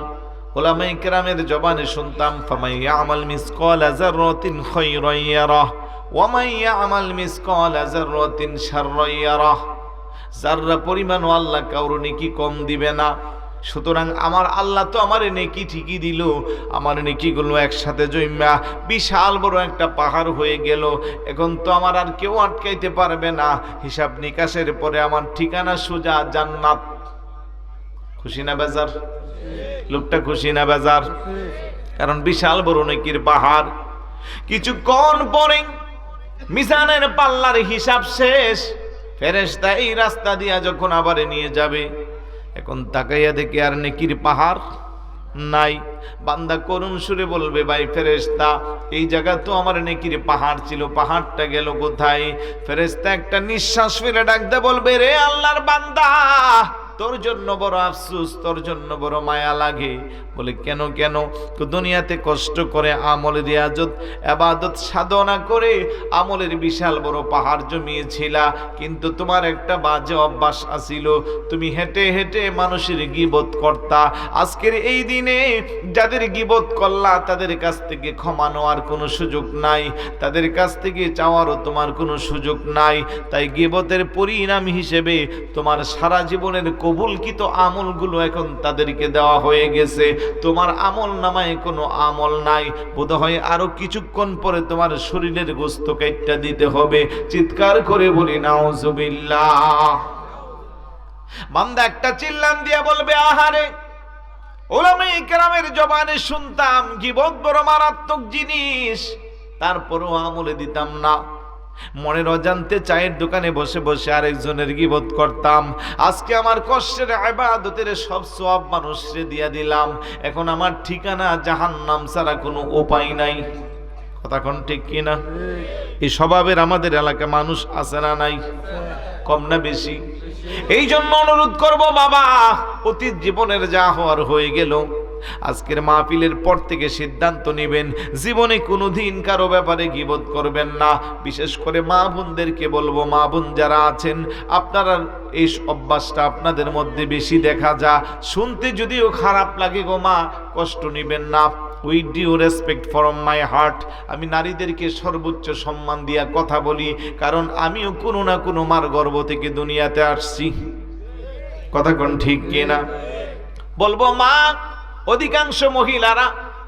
উলামায়ে কেরামের জবানে শুনতাম, ফামান ইয়ামাল মিসকালা যাররাতিন খায়রান ইয়ারাহ ওয়া মান ইয়ামাল মিসকালা যাররাতিন শাররান ইয়ারাহ। যাররা পরিমাণও আল্লাহ কারো নেকি কম দিবে না। সুতরাং আমার আল্লাহ তো আমার নেকি ঠিকই দিল, আমার নেকিগুলো একসাথে জমা বিশাল বড় একটা পাহাড় হয়ে গেল। এখন তো আমার আর কেউ আটকাইতে পারবে না। হিসাব নিকাশের পরে আমার ঠিকানা সোজা জান্নাত। খুশি না বেজার? লোকটা খুশি না বেজার? কারণ বিশাল বড় নেকির পাহাড়। কিছুক্ষণ পরে মিজানের পাল্লার হিসাব শেষ। ফেরেশতা এই রাস্তা দিয়া যখন আবার নিয়ে যাবে, এখন তাকাইয়া দেখে আর নেকির পাহাড় নাই। বান্দা করুণ সুরে বলবে, ভাই ফেরেশতা, এই জায়গা তো আমার নেকির পাহাড় ছিল, পাহাড়টা গেল কোথায়? ফেরেশতা একটা নিঃশ্বাস ফেলে ডাক দে বলবে, রে আল্লাহর বান্দা, তোর জন্য বড় আফসোস, তোর জন্য বড় মায়া লাগে। বলে কেন কেন? দুনিয়াতে কষ্ট করে আমলে রিয়াজত ইবাদত সাধনা করে আমলের বিশাল বড় পাহাড় জমিয়েছিলা, কিন্তু তোমার একটা বাজে অভ্যাস আছিল, তুমি হেঁটে হেঁটে মানুষের গীবত করতা। আজকের এই দিনে যাদের গীবত করলা তাদের কাছ থেকে ক্ষমা নেওয়ার কোনো সুযোগ নাই, তাদের কাছ থেকে চাওয়ারও তোমার কোনো সুযোগ নাই। তাই গীবতের পরিণাম হিসেবে তোমার সারা জীবনের কবুলকৃত আমলগুলো এখন তাদেরকে দেওয়া হয়ে গেছে। তোমার আমল নামায় কোনো আমল নাই। বোধহয় আরো কিছুক্ষণ পরে তোমার শরীরের গোস্ত কাইট্টা দিতে হবে। চিৎকার করে বলি নাউজুবিল্লাহ। বান্দা একটা চিল্লান দিয়া বলবে, আহারে, উলামায়ে কেরামের জবানে শুনতাম গীবত বড় মারাত্মক জিনিস, তারপরও আমলে দিতাম না। মনের অজান্তে চায়ের দোকানে বসে বসে আরেকজনের গীবত করতাম। আজকে আমার কষ্টের ইবাদতের সব সওয়াব মানুষকে দিয়া দিলাম। এখন আমার ঠিকানা জাহান্নাম ছাড়া কোনো উপায় নাই। কথা কোন ঠিক কিনা? এই স্বভাবের আমাদের এলাকায় মানুষ আছে না নাই? কম না বেশি? এই জন্য অনুরোধ করব, বাবা, অতীত জীবনের যা হওয়ার হয়ে গেল, আজকের মাহফিলের পর থেকে সিদ্ধান্ত নেবেন জীবনে কোনোদিন কারো ব্যাপারে গীবত করবেন না। বিশেষ করে মা বোনদেরকে বলবো, মা বোন যারা আছেন, আপনারা এই অভ্যাসটা আপনাদের মধ্যে বেশি দেখা যায়। শুনতে যদিও খারাপ লাগে গো মা, কষ্ট নেবেন না। With due respect from my heart, আমি নারীদেরকে সর্বোচ্চ সম্মান দিয়া কথা বলি, কারণ আমিও কোনো না কোনো মার গর্ভ থেকে দুনিয়াতে আসছি। কথা কোন ঠিক কিনা? বলবো, মা, অধিকাংশ মহিলারা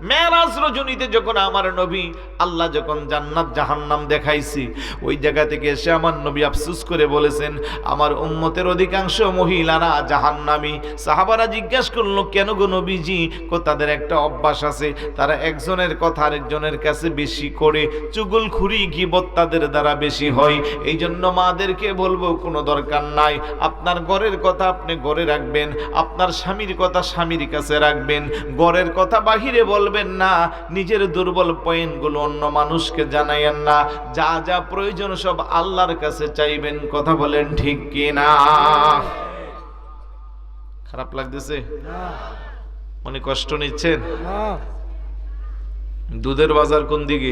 মেরাজ রজনীতে যখন আমার নবী আল্লাহ যখন জান্নাত জাহান্নাম দেখাইছি, ওই জায়গা থেকে এসে আমার নবী আফসোস করে বলেছেন, আমার উম্মতের অধিকাংশ মহিলারা জাহান্নামী। সাহাবারা জিজ্ঞাসা করলো, কেন গো নবীজি? তাদের একটা অভ্যাস আছে, তারা একজনের কথা আরেকজনের কাছে বেশি করে চুগলখুরি গীবত তাদের দ্বারা বেশি হয়। এই জন্য মাদেরকে বলবো, কোনো দরকার নাই, আপনার ঘরের কথা আপনি ঘরে রাখবেন, আপনার স্বামীর কথা স্বামীর কাছে রাখবেন, ঘরের কথা বাহিরে বলবেন না, নিজের দুর্বল পয়েন্টগুলো অন্য মানুষকে জানাইয়েন না, যা যা প্রয়োজন সব আল্লাহর কাছে চাইবেন। কথা বলেন ঠিক কি না? খারাপ লাগতেছে? মনে কষ্ট নিচ্ছেন? দুধের বাজার কোন দিকে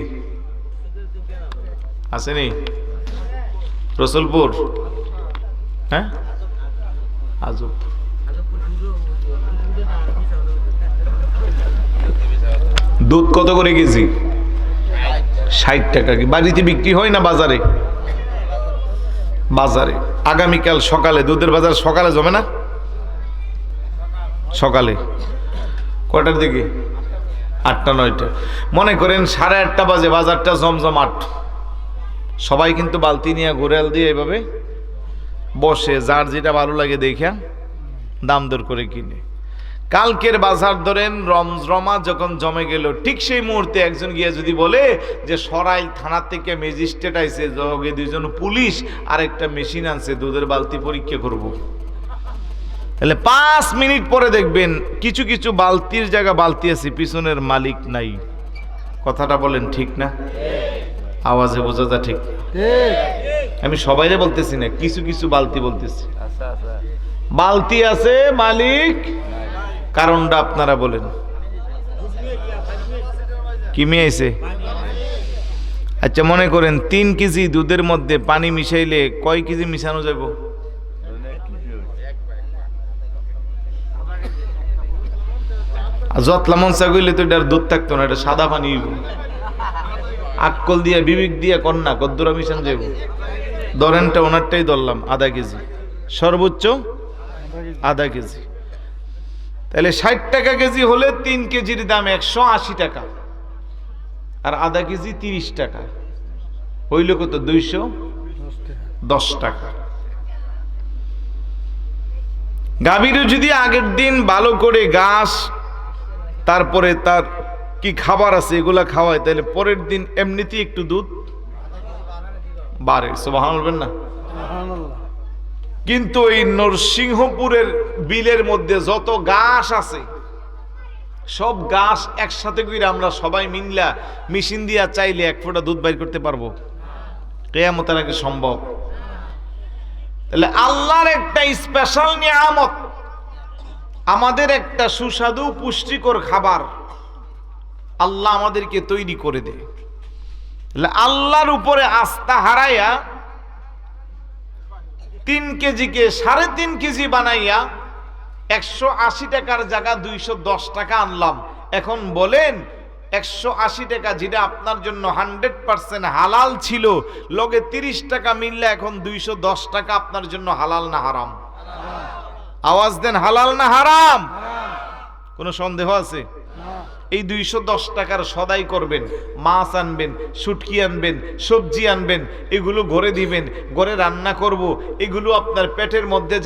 আসেনি? রসুলপুর? হ্যাঁ, আজব। দুধ কত করে কেজি? 60 টাকা। কি বাড়িতে বিক্রি হয় না বাজারে? বাজারে। আগামীকাল সকালে দুধের বাজার সকালে জমে না? সকালে কটার দিকে? 8টা 9টা। মনে করেন 8:30 বাজে বাজারটা জমজমাট। সবাই কিন্তু বালতি নিয়ে ঘুরাল দিয়ে এভাবে বসে, যার যেটা ভালো লাগে দেখা দাম দর করে কিনে। কালকের বাজার ধরেন রমজমা যখন জমে গেল, ঠিক সেই মুহূর্তে একজন গিয়ে যদি বলে যে সরাইল থানা থেকে ম্যাজিস্ট্রেট আইছে, জগে 2জন পুলিশ আর একটা মেশিন আনছে, দুধের বালতি পরীক্ষা করব, তাহলে 5 মিনিট পরে দেখবেন কিছু কিছু বালতির জায়গা বালতি আছে, পিছনের মালিক নাই। কথাটা বলেন ঠিক না? আওয়াজে বোঝা যা ঠিক? আমি সবাইরে বলতেছি না, কিছু কিছু বালতি বলতেছি। বালতি আছে, মালিক। কারণটা আপনারা বলেন। কি মিশাইছে? আচ্ছা, মনে করেন 3 কেজি দুধের মধ্যে পানি মিশাইলে কয় কেজি মিশানো যাব? যতলা মনসা কইলে তো এটার দুধ থাকতো না, এটা সাদা পানি। আক্কল দিয়া বিবেক দিয়া কন্যা কদ্দুরা মিশান যাব। ধরেনটা ওনারটাই ধরলাম, আধা কেজি, সর্বোচ্চ আধা কেজি। তাহলে 60 টাকা কেজি হলে 3 কেজির দাম 180 টাকা, আর আধা কেজি 30 টাকা, হইল কত? 210 টাকা। গাভীরও যদি আগের দিন ভালো করে ঘাস, তারপরে তার কি খাবার আছে এগুলা খাওয়ায়, তাহলে পরের দিন এমনিতেই একটু দুধ বাড়ে। সুবহানাল্লাহ বলবেন না? কিন্তু এই নরসিংহপুরের বিলের মধ্যে যত ঘাস আছে, সব ঘাস একসাথে করে আমরা সবাই মিললা মেশিন দিয়া চাইলে 1 ফোঁটা দুধ বাইর করতে পারবো? কিয়ামতের আগে সম্ভব? তাহলে আল্লাহর একটা স্পেশাল নিয়ামত, আমাদের একটা সুস্বাদু পুষ্টিকর খাবার আল্লাহ আমাদেরকে তৈরি করে দেয়। আল্লাহর উপরে আস্থা হারাইয়া 3 কেজিকে 3.5 কেজি বানাইয়া 180 টাকার জায়গা 210 টাকা আনলাম। এখন বলেন, 180 টাকা যেটা আপনার জন্য 100% হালাল ছিল, লগে 30 টাকা মিললে এখন 210 টাকা আপনার জন্য হালাল না হারাম? আওয়াজ দেন, হালাল না হারাম? কোনো সন্দেহ আছে? এই 210 টাকার সদাই করবেন, মাছ আনবেন, শুটকি আনবেন, সবজি আনবেন, এগুলো ঘরে দিবেন, ঘরে রান্না করব, এগুলো আপনার পেটের মধ্যে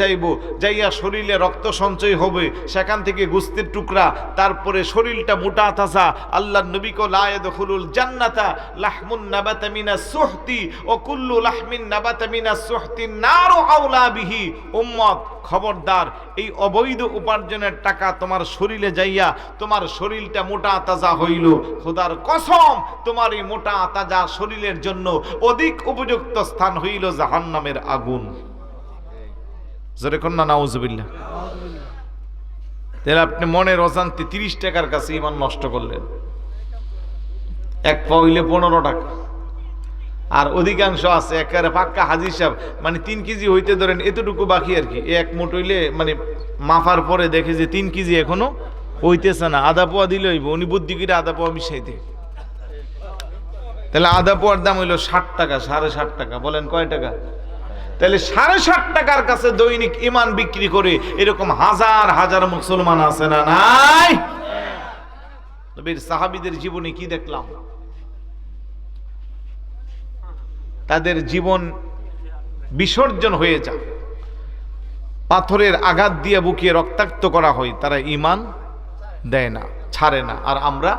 যাইয়া শরীরে রক্ত সঞ্চয় হবে, সেখান থেকে গোস্তের টুকরা, তারপরে শরীরটা মোটা তাজা। আল্লাহর নবী কো লা ইয়াদখুলুল জান্নাতা লাহমুন নাবাতা মিনাস সুহতি ও কুল্লু লাহমিন নাবাতা মিনাস সুহতি নারু আওলা বিহি। উম্মত, খবরদার, এই অবৈধ উপার্জনের টাকা তোমার শরীরে যাইয়া তোমার শরীরটা মোটা তাজা হইল, খোদার কসম তোমার এই মোটা তাজা শরীরের জন্য অধিক উপযুক্ত স্থান হইল জাহান্নামের আগুন। জোরে কন্যা নাউজুবিল্লাহ। তাহলে আপনি মনের অজান্তে 30 টাকার কাছে ইমান নষ্ট করলেন। 1 পা হইলে 15 টাকা। আর অধিকাংশ আছে একেবারে পাক্কা হাজির সাহেব, মানে 3 কেজি হইতে ধরেন এতটুকু বাকি আর কি, 1 মুঠ হইলে মানে মাফার পরে দেখে যে 3 কেজি এখনো হইতেছে না, আধা পোয়া দিলে হইব, উনি বুদ্ধি করে আধা পোয়া মিশাইতে। তাহলে আধা পোয়ার দাম হইল 60 টাকা, 60.5 টাকা। বলেন কয় টাকা? তাহলে 60.5 টাকার কাছে দৈনিক ইমান বিক্রি করে এরকম হাজার হাজার মুসলমান আছে না নাই? নবীর সাহাবীদের জীবনে কি দেখলাম? তাদের জীবন বিসর্জন হয়ে যায়, পাথরের আঘাত দিয়ে বুকে রক্তাক্ত করা হয়, তারা ঈমান দেয় না, ছাড়ে না। আর আমরা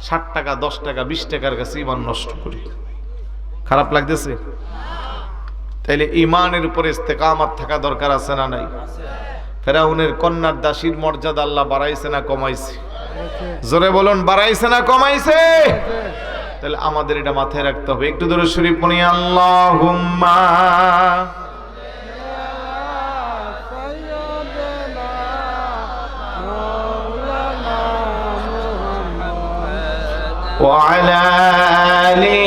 60 টাকা 10 টাকা 20 টাকার কাছে ঈমান নষ্ট করি। খারাপ লাগতেছে? তাইলে ঈমানের উপরে ইস্তেকামত থাকা দরকার আছে না নাই? ফেরাউনের কন্যার দাসীর মর্যাদা আল্লাহ বাড়াইছে না কমাইছে? জোরে বলুন, বাড়াইছে না কমাইছে? তাহলে আমাদের এটা মাথায় রাখতে হবে। একটু দরুদ শরীফ পড়ি, আল্লাহুম্মা ওয়া আলা আলি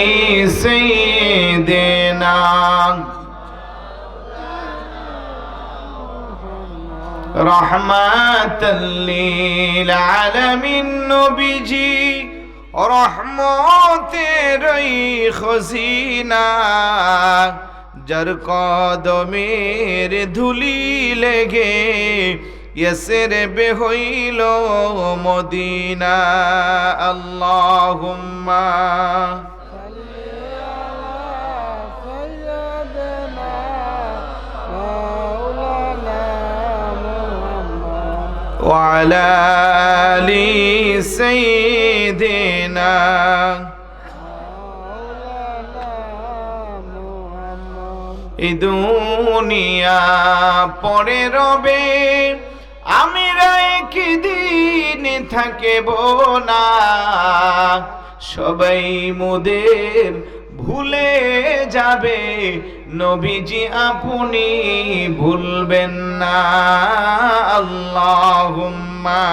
সাইয়্যিদিনা রাহমাতাল লিল আলামিন, নবীজি রহমতের খজিনা, যার কদমের ধুলি লেগে ইয়াসরিব হইল মদিনা। আল্লাহুম্মা ওয়া আলা আলি সাইয়্যিদিনা। এই দুনিয়া পরে রবে, আমিরা একদিন থাকিব না, সবাই মোদের ভুলে যাবে, নবীজি আপনি ভুলবেন না। আল্লাহুম্মা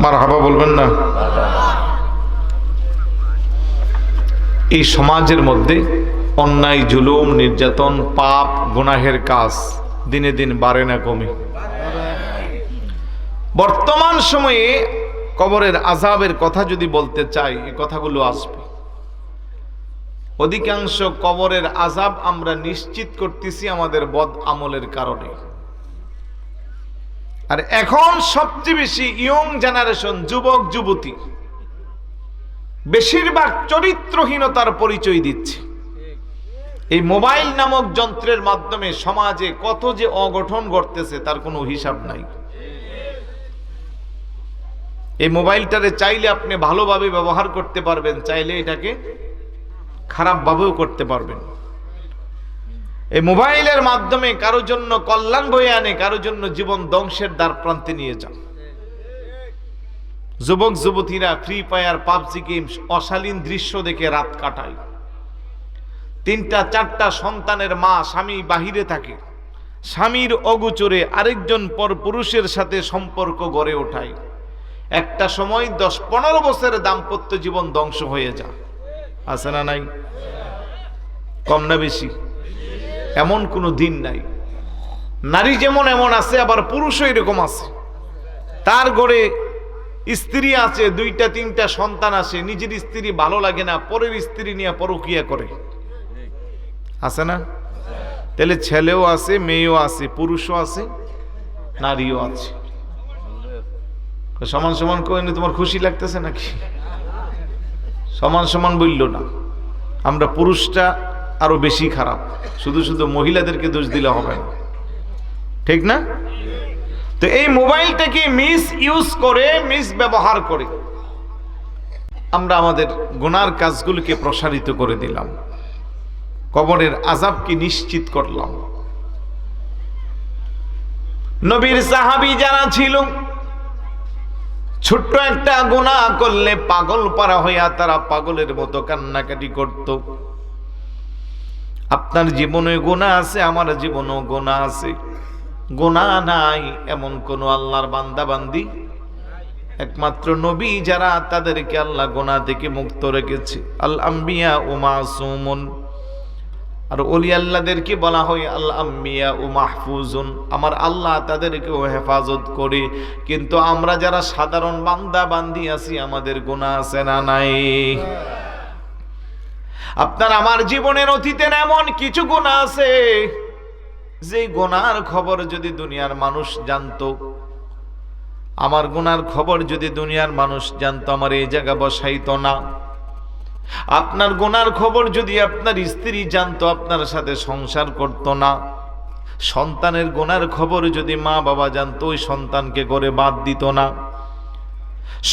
মারহাবা বলবেন না? এই সমাজের মধ্যে অন্যায়, জুলুম, নির্যাতন, পাপ, গুনাহের কাজ দিনে দিন বাড়ে না কমে? বর্তমান সময়ে কবরের আযাবের কথা যদি বলতে চাই, এই কথাগুলো আসবে। অধিকাংশ কবরের আযাব আমরা নিশ্চিত করতেছি আমাদের বদ আমলের কারণে। আর এখন সবচেয়ে বেশি ইয়ং জেনারেশন, যুবক যুবতী বেশিরভাগ চরিত্রহীনতার পরিচয় দিচ্ছে। এই মোবাইল নামক যন্ত্রের মাধ্যমে সমাজে কত যে অঘটন ঘটতেছে তার কোনো হিসাব নাই। এই মোবাইলটারে চাইলে আপনি ভালোভাবে ব্যবহার করতে পারবেন, চাইলে এটাকে খারাপভাবেও করতে পারবেন। এই মোবাইলের মাধ্যমে কারো জন্য কল্যাণ বয়ে আনে, কারো জন্য জীবন ধ্বংসের দ্বার প্রান্তে নিয়ে যান। যুবক যুবতীরা ফ্রি ফায়ার, পাবজি গেম, অশালীন দৃশ্য দেখে রাত কাটায়। 3টা 4টা সন্তানের মা, স্বামী বাহিরে থাকে, স্বামীর অগোচরে আরেকজন পর পুরুষের সাথে সম্পর্ক গড়ে ওঠায়। একটা সময় 10-15 বছরের দাম্পত্য জীবন ধ্বংস হয়ে যায়। আছে না নাই? কম না বেশি? এমন কোনো দিন নাই। নারী যেমন এমন আছে, আবার পুরুষও এরকম আছে। তার ঘরে স্ত্রী আছে, 2টা 3টা সন্তান আছে, নিজের স্ত্রী ভালো লাগে না, পরের স্ত্রী নিয়ে পরকীয়া করে। আছে না? তাহলে ছেলেও আছে, মেয়েও আছে, পুরুষও আছে, নারীও আছে। সমান সমান করে তোমার খুশি লাগতেছে নাকি? সমান সমান বলল না, আমরা পুরুষটা আরো বেশি খারাপ, শুধু শুধু মহিলাদেরকে দোষ দিলে হবে না, ঠিক না? তো এই মোবাইলটাকে মিস ইউজ করে, মিস ব্যবহার করে আমরা আমাদের গুনার কাজগুলোকে প্রসারিত করে দিলাম, কবরের আযাবকে নিশ্চিত করলাম। নবীর সাহাবী যারা ছিল, ছোট্ট একটা গুনাহ করলে পাগল পারা হইয়া তারা পাগলের মতো কান্নাকাটি করত। আপনার জীবনে গুনাহ আছে, আমার জীবনেও গুনাহ আছে। গুনাহ নাই এমন কোন আল্লাহর বান্দা বান্দি একমাত্র নবী যারা, তাদেরকে আল্লাহ গুনাহ থেকে মুক্ত রেখেছে। আল আম্বিয়া ও মাসুমুন, আর ওলি আল্লাহদেরকে বলা হয় আল আম্বিয়া ও মাহফুজুন, আমার আল্লাহ তাদেরকেও হেফাজত করে। কিন্তু আমরা যারা সাধারণ বান্দা বান্দি আছি, আমাদের গুনাহ আছে না নাই? আপনার আমার জীবনের অতীতের এমন কিছু গুনাহ আছে, যে গুনার খবর যদি দুনিয়ার মানুষ জানতো, আমার গুনার খবর যদি দুনিয়ার মানুষ জানতো, আমার এই জায়গা বসাইতো না। আপনার গুনার খবর যদি আপনার স্ত্রী জানতো, আপনার সাথে সংসার করতো না। সন্তানের গুনার খবর যদি মা বাবা জানতো, ওই সন্তানকে করে বাদ দিত না।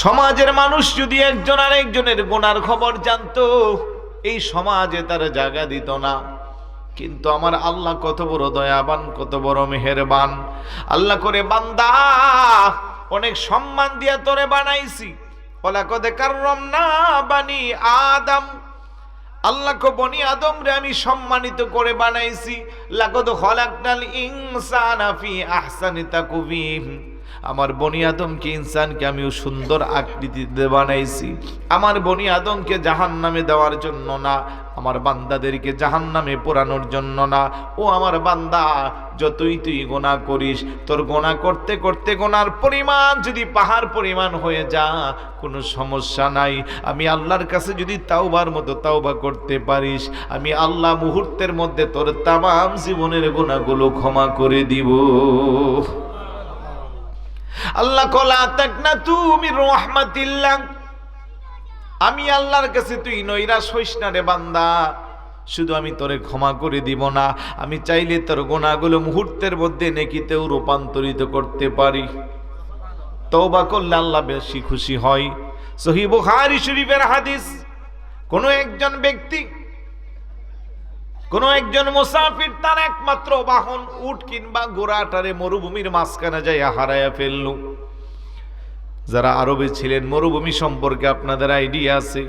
সমাজের মানুষ যদি একজন আরেকজনের গুনার খবর জানতো, এই সমাজে তার জায়গা দিত না। কিন্তু আমার আল্লাহ কত বড় দয়াবান, কত বড় মেহেরবান। আল্লাহ করে, বান্দা অনেক সম্মান দিয়া তোরে বানাইছি, ওয়ালাকাদ কাররামনা বানি আদম। আল্লাহ কো বনি আদম রে আমি সম্মানিত করে বানাইছি। লাকাদ খালাকনাল ইনসানা ফি আহসানি তাকওয়িম। আমার বনি আদমকে, ইনসানকে আমি সুন্দর আকৃতিতে বানাইছি। আমার বনি আদমকে জাহান্নামে দেওয়ার জন্য না, আমার বান্দাদেরকে জাহান্নামে পোড়ানোর জন্য না। ও আমার বান্দা, যতই তুই গুনাহ করিস, তোর গুনাহ করতে করতে গুনার পরিমাণ যদি পাহাড় পরিমাণ হয়ে যা, কোনো সমস্যা নাই। আমি আল্লাহর কাছে যদি তাওবার মতো তাওবা করতে পারিস, আমি আল্লাহ মুহূর্তের মধ্যে তোর তামাম জীবনের গুনাহগুলো ক্ষমা করে দিব। আল্লাহ কলা তাকনাতু মির রাহমাতিল্লাহ। আমি আল্লাহর কাছে তুই নৈরাশ হইস না রে বান্দা, শুধু আমি তোরে ক্ষমা করে দিব না, আমি চাইলে তোর গুনাহগুলো মুহূর্তের মধ্যে নেকিতেও রূপান্তরিত করতে পারি। তওবা করলে আল্লাহ বেশি খুশি হয়। সহিহ বুখারী শরীফের হাদিস, কোন একজন ব্যক্তি, কোন একজন মুসাফির তার একমাত্র বাহন উট কিংবা ঘোড়াটারে মরুভূমির মাঝখানে যাইয়া হারাইয়া ফেলল। যারা আরবে ছিলেন, মরুভূমি সম্পর্কে আপনাদের আইডিয়া আছে।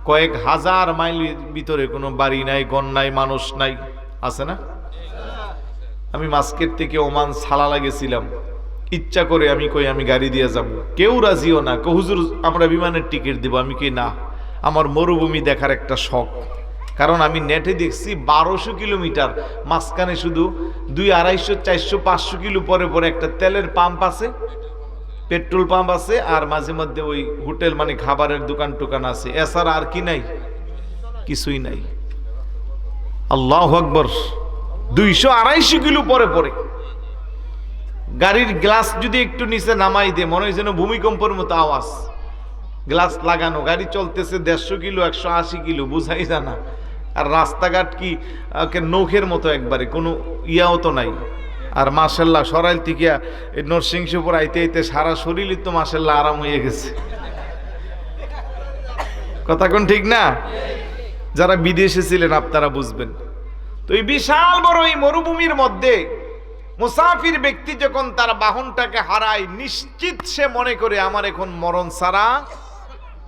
কয়েক হাজার মাইলের ভিতরে কোনো বাড়ি নাই, ঘর নাই, মানুষ নাই, আছে না? আমি মাস্কেট থেকে ওমান সালালা গেছিলাম, ইচ্ছা করে আমি কই আমি গাড়ি দিয়ে যাব, কেউ রাজিও না। হুজুর আমরা বিমানের টিকিট দিব, আমি কি না, আমার মরুভূমি দেখার একটা শখ। কারণ আমি নেটে দেখছি 1200 কিলোমিটার মাঝখানে শুধু 200, 250, 400, 500 কিলো পরে পরে একটা তেলের পাম্প আছে, পেট্রোল পাম্প আছে, আর মাঝে মধ্যে ওই হোটেল মানে খাবারের দোকান টোকান আছে। এছাড়া আর কি নাই? কিছুই নাই। আল্লাহু আকবার। 200-250 কিলো পরে পরে গাড়ির গ্লাস যদি একটু নিচে নামাই দে, মনে হয় যেন ভূমিকম্পের মতো আওয়াজ। গ্লাস লাগানো, গাড়ি চলতেছে 150 কিলো, 180 কিলো, বুঝাই জানা। আর রাস্তাঘাট কি নৌকের মতো, একবারে কোনো ইয়াও তো নাই। আর মাশাআল্লাহ সরাইল থেকে নরসিংহপুর আইতে আইতে সারা শরীরই তো মাশাআল্লাহ আরাম হয়ে গেছে। কথা কোন ঠিক না? যারা বিদেশে ছিলেন আপনারা বুঝবেন। তো এই বিশাল বড় এই মরুভূমির মধ্যে মুসাফির ব্যক্তি যখন তার বাহনটাকে হারায়, নিশ্চিত সে মনে করে আমার এখন মরণ ছাড়া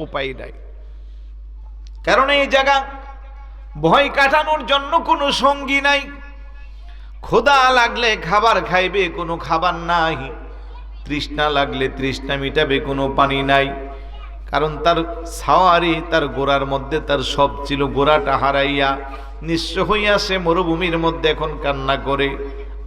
উপায় নাই। কারণ এই জায়গা ভয় কাটানোর জন্য কোনো সঙ্গী নাই। ক্ষুধা লাগলে খাবার খাইবে, কোনো খাবার নাই। তৃষ্ণা লাগলে তৃষ্ণা মিটাবে, কোনো পানি নাই। কারণ তার সাওয়ারি, তার ঘোড়ার মধ্যে তার সব ছিল, ঘোড়াটা হারাইয়া নিঃস্ব হইয়া সে মরুভূমির মধ্যে এখন কান্না করে,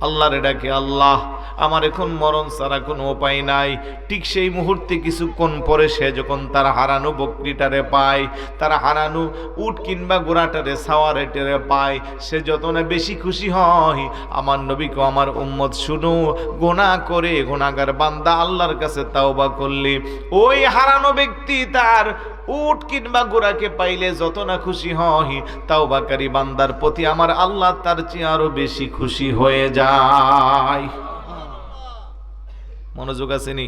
আল্লাহরে ডাকে, আল্লাহ আমার এখন মরণ ছাড়া কোনো উপায় নাই। ঠিক সেই মুহূর্তে কিছুক্ষণ পরে সে যখন তার হারানো বকরিটারে পায়, তার হারানো উট কিংবা ঘোড়াটারে সাওয়ারেটারে পায়, সে যত না বেশি খুশি হয়। আমার নবীকে, আমার উম্মত শুনো, গুনাহ করে গুনাহগার বান্দা আল্লাহর কাছে তাওবা করলে ওই হারানো ব্যক্তি তার উট কিংবা ঘোড়াকে পাইলে যত না খুশি হয়, তাওবাকারী বান্দার প্রতি আমার আল্লাহ তার চেয়ে আরো বেশি খুশি হয়ে যায়। মনোযোগ আছে নি?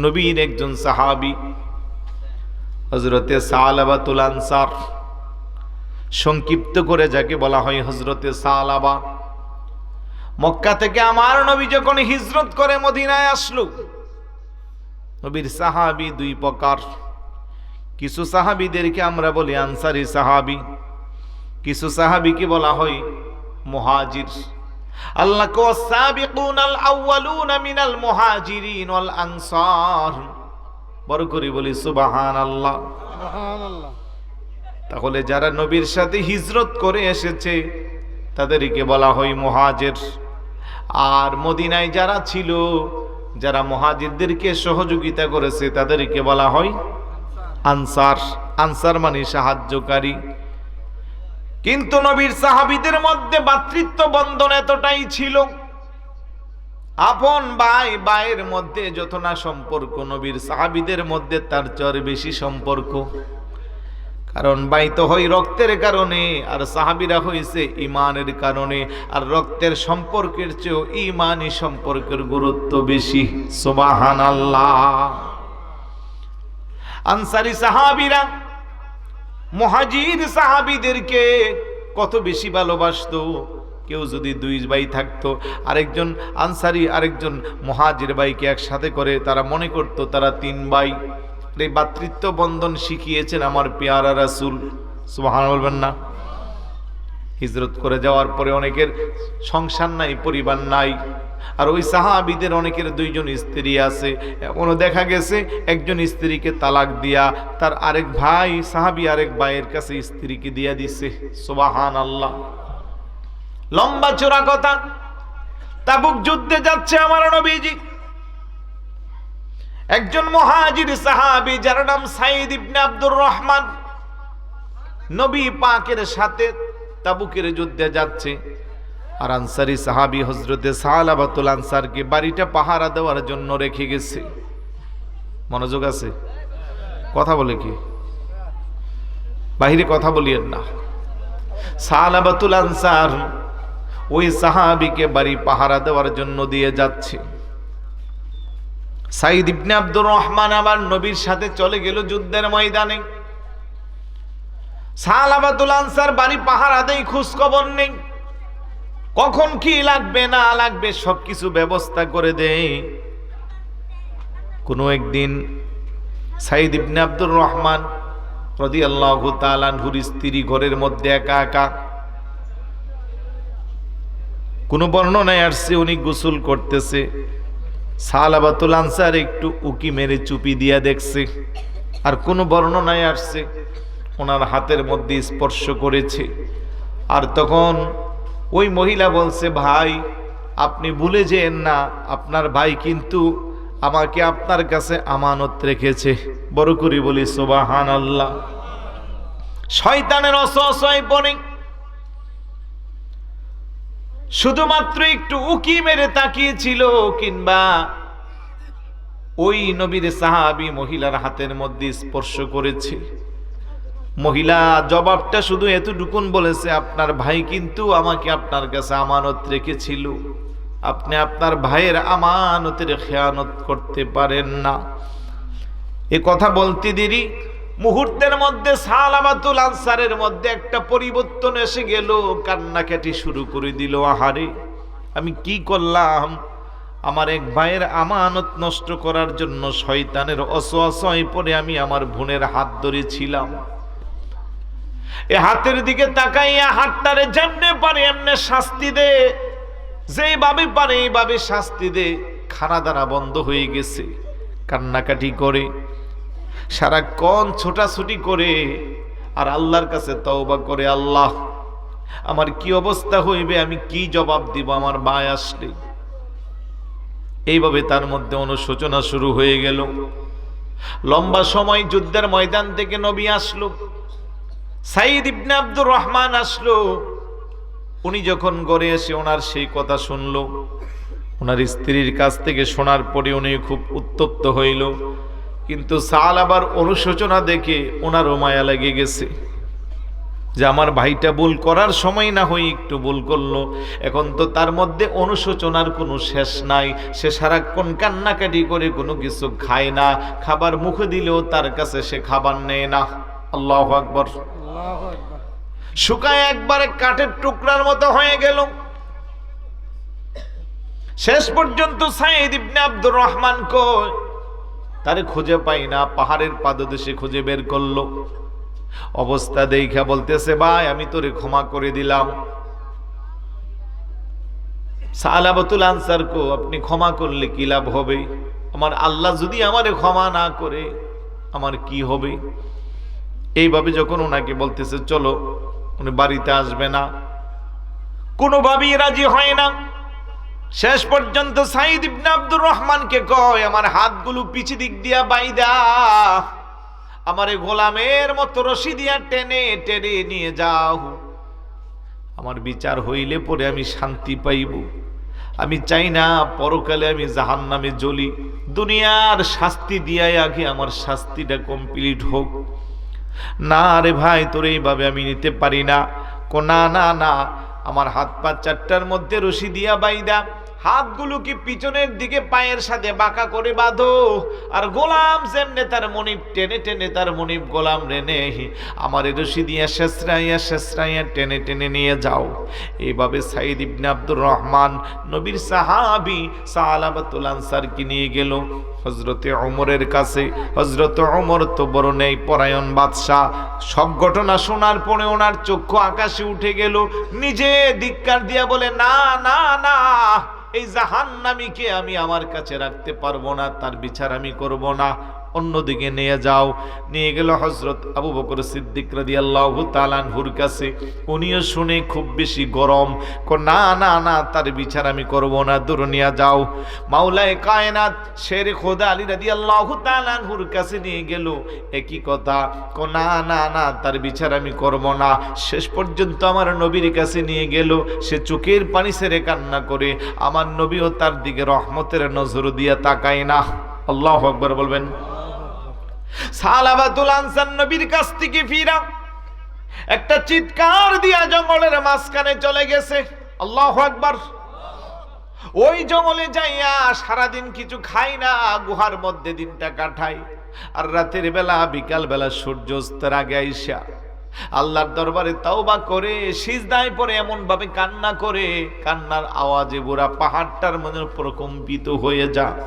নবীর একজন সাহাবী হযরতে সালাবাতুল আনসার, সংক্ষিপ্ত করে যাকে বলা হয় হযরতে সালাবা, মক্কা থেকে আমার নবী যখন হিজরত করে মদিনায় আসলো, নবীর সাহাবী দুই প্রকার। কিছু সাহাবীদেরকে আমরা বলি আনসারী সাহাবী, কিছু সাহাবীকে বলা হয় মুহাজির। আল্লাহ কো সাবিকুনাল আউয়ালুনা মিনাল মুহাজিরিন ওয়াল আনসার, বড় করে বলি সুবহানাল্লাহ। তাহলে যারা নবীর সাথে হিজরত করে এসেছে তাদেরকে বলা হয় মুহাজির। আর মদিনায় যারা ছিল, যারা মুহাজিরদেরকে সহযোগিতা করেছে তাদেরকে বলা হয় আনসার। আনসার মানে সাহায্যকারী। কিন্তু নবীর সাহাবীদের মধ্যে ভ্রাতৃত্ব বন্ধন এতটাই ছিল, আপন ভাই ভাইয়ের মধ্যে যত না সম্পর্ক, নবীর সাহাবীদের মধ্যে তার চেয়ে বেশি সম্পর্ক। কারণ ভাই তো হয় রক্তের কারণে, আর সাহাবীরা হয়েছে ঈমানের কারণে। আর রক্তের সম্পর্কের চেয়েও ঈমানি সম্পর্কের গুরুত্ব বেশি। সুবহানাল্লাহ। আনসারী সাহাবীরা মুহাজির সাহাবীদেরকে কত বেশি ভালোবাসতো। কেউ যদি দুই ভাই থাকতো, আরেকজন আনসারী আরেকজন মুহাজির ভাইকে একসাথে করে তারা মনে করত তারা তিন ভাই। এই ভ্রাতৃত্ব বন্ধন শিখিয়েছেন আমার পেয়ারা রাসূল। সুবহানাল্লাহ বলবেন না? হিজরত করে যাওয়ার পরে অনেকের সংসার নাই, পরিবার নাই। আর ওই সাহাবীদের অনেকের দুইজন স্ত্রী আছে। এমনও দেখা গেছে একজন স্ত্রীকে তালাক দিয়া তার আরেক ভাই সাহাবী আরেক ভাইয়ের কাছে স্ত্রীকে দিয়া দিছে। সুবহানাল্লাহ। লম্বা চোরা কথা, তাবুক যুদ্ধে যাচ্ছে আমার নবীজি। একজন মুহাজির সাহাবী যার নাম সাঈদ ইবনে আব্দুর রহমান, নবী পাকের সাথে তাবুকের যুদ্ধে যাচ্ছে। আর আনসারী সাহাবী হযরতে সালাবাতুল আনসারকে বাড়িটা পাহারা দেওয়ার জন্য রেখে গেছে। মনোযোগ আছে? কথা বলে কি? বাহিরে কথা বলিয়েন না। সালাবাতুল আনসার ওই সাহাবীকে বাড়ি পাহারা দেওয়ার জন্য দিয়ে যাচ্ছে। সাঈদ ইবনে আব্দুর রহমান আবার নবীর সাথে চলে গেল যুদ্ধের ময়দানে। সালাবাতুল আনসার বাড়ি পাহারা দেয়, খোঁজ খবর নেই, কখন কি লাগবে না লাগবে সবকিছু ব্যবস্থা করে দেয়। কোনো একদিন সাঈদ ইবনে আব্দুর রহমান রাদিয়াল্লাহু তাআলা আনহুর স্ত্রী ঘরের মধ্যে একা একা। কোনো বর্ণনায় আসছে উনি গোসল করতেছে। সালাবাতুল আনসার একটু উকি মেরে চুপি দিয়া দেখছে। আর কোনো বর্ণনায় আসছে ওনার হাতের মধ্যে স্পর্শ করেছে। আর তখন ওই মহিলা বলছে, ভাই আপনি ভুলে যেন না, আপনার ভাই কিন্তু আমাকে আপনার কাছে আমানত রেখেছে। বড় করে বলি সুবহানাল্লাহ। শয়তানের অসহায় পড়ে শুধুমাত্র একটু উকি মেরে তাকিয়েছিল, কিংবা ওই নবীর সাহাবী মহিলার হাতের মধ্যে স্পর্শ করেছে। মহিলা জবাবটা শুধু এতটুকুন বলেছে, আপনার ভাই কিন্তু আমাকে আপনার কাছে আমানত রেখেছিল, আপনি আপনার ভাইয়ের আমানতের খেয়ানত করতে পারেন না। এ কথা বলতে দেরি মুহূর্তের মধ্যে সালাবাতুল আনসারের মধ্যে একটা পরিবর্তন এসে গেল। কান্নাকাটি শুরু করে দিল, আহারে আমি কি করলাম? আমার এক ভাইয়ের আমানত নষ্ট করার জন্য শয়তানের অসহায় পড়ে আমি আমার বোনের হাত ধরেছিলাম। এ হাতের দিকে তাকাইয়া হাতটারে যেমনে পারে এমনে শাস্তি দে, যেভাবে পারে এইভাবে শাস্তি দে। খানা দানা বন্ধ হয়ে গেছে, কান্নাকাটি করে, সারাক্ষণ ছোটাছুটি করে, আর আল্লাহর কাছে তওবা করে, আল্লাহ আমার কি অবস্থা হইবে, আমি কি জবাব দিব আমার ভাই আসলে। এইভাবে তার মধ্যে অনুশোচনা শুরু হয়ে গেল। লম্বা সময় যুদ্ধের ময়দান থেকে নবী আসলো, সাঈদ ইবনে আব্দুর রহমান আসলো। উনি যখন ঘরে এসে ওনার সেই কথা শুনলো, ওনার স্ত্রীর কাছ থেকে শোনার পরে উনি খুব উত্তপ্ত হইল। কিন্তু সালাবার অনুশোচনা দেখে ওনারও মায়া লেগে গেছে যে আমার ভাইটা ভুল করার সময় না হয়ে একটু ভুল করলো, এখন তো তার মধ্যে অনুশোচনার কোনো শেষ নাই। সে সারাক্ষণ কান্নাকাটি করে কোনো কিছু খায় না, খাবার মুখে দিলেও তার কাছে সে খাবার নেয় না। আল্লাহু আকবার। শুকায় একবারে কাঠের টুকরার মতো হয়ে গেল। শেষ পর্যন্ত সাঈদ ইবনে আব্দুর রহমান কই তারে খুঁজে পাই না, পাহাড়ের পাদদেশে খুঁজে বের করলো। অবস্থা দেখা বলতেছে, ভাই আমি তোরে ক্ষমা করে দিলাম। সালাবাতুল আনসার কো আপনি ক্ষমা করলে কি লাভ হবে? আমার আল্লাহ যদি আমারে ক্ষমা না করে আমার কি হবে? এইভাবে যখন ওনাকে বলতেছে চলো, উনি বাড়িতে আসবে না, কোনোভাবেই রাজি হয় না। শেষ পর্যন্ত সাঈদ ইবনে আব্দুর রহমানকে কয়, আমার হাতগুলো পিছে দিক দিয়া বাইদা আমারে গোলামের মতো রশি দিয়া টেনে টেনে নিয়ে যাও, আমার বিচার হইলে পরে আমি শান্তি পাইব। আমি চাই না পরকালে আমি জাহান্নামে জ্বলি, দুনিয়ার শাস্তি দিয়াই আগে আমার শাস্তিটা কমপ্লিট হোক। না রে ভাই, তোর এইভাবে আমি নিতে পারি না। না না না, আমার হাত পা চারটার মধ্যে রশি দিয়া বাইদা হাতগুলো কি পিছনের দিকে পায়ের সাথে বাঁকা করে বাঁধো, আর গোলাম যেমনে তার মনিব টেনে টেনে তার মনিব গোলাম রেনে আমার রশি দিয়া শেষরাইয়া শেষরাইয়া টেনে টেনে নিয়ে যাও। এইভাবে সাঈদ ইবনে আব্দুর রহমান নবীর সাহাবী সালাবাতুল আনসারকে নিয়ে গেল হযরতে ওমরের কাছে। হযরতে ওমর তো বড় নেই পরায়ণ বাদশাহ, সব ঘটনা শোনার পরে ওনার চক্ষু আকাশে উঠে গেল। নিজে ধিক্কার দিয়া বলে, না না না, এই জাহান্নামীকে আমি আমার কাছে রাখতে পারবো না, তার বিচার আমি করব না, অন্যদিকে নিয়ে যাও। নিয়ে গেল হযরত আবু বকর সিদ্দিক রাদিয়াল্লাহু তাআলা আনহুর কাছে। উনিও শুনে খুব বেশি গরম, না না না, তার বিচার আমি করব না, দূর নিয়ে যাও। মাওলায়ে কায়নাত শের খোদা আলী রাদিয়াল্লাহু তাআলা আনহুর কাছে নিয়ে গেল, একই কথা, না না না, তার বিচার আমি করব না। শেষ পর্যন্ত আমার নবীর কাছে নিয়ে গেল, সে চোখের পানি ছেড়ে কান্না করে, আমার নবীও তার দিকে রহমতের নজর দিয়া তাকায় না। আল্লাহু আকবার বলবেন। সালাবাতুল আনসার নবীর কাছ থেকে ফিরা একটা চিৎকার দিয়া জঙ্গলের মাঝখানে চলে গেছে। আল্লাহু আকবার। ওই জঙ্গলে যাইয়া সারাদিন কিছু খাই না, গুহার মধ্যে দিনটা কাটাই, আর রাতের বেলা বিকাল বেলা সূর্য অস্তের আগে আইসা আল্লাহর দরবারে তওবা করে সিজদায় পড়ে এমন ভাবে কান্না করে, কান্নার আওয়াজে পুরা পাহাড়টার মনে প্রকম্পিত হয়ে যায়।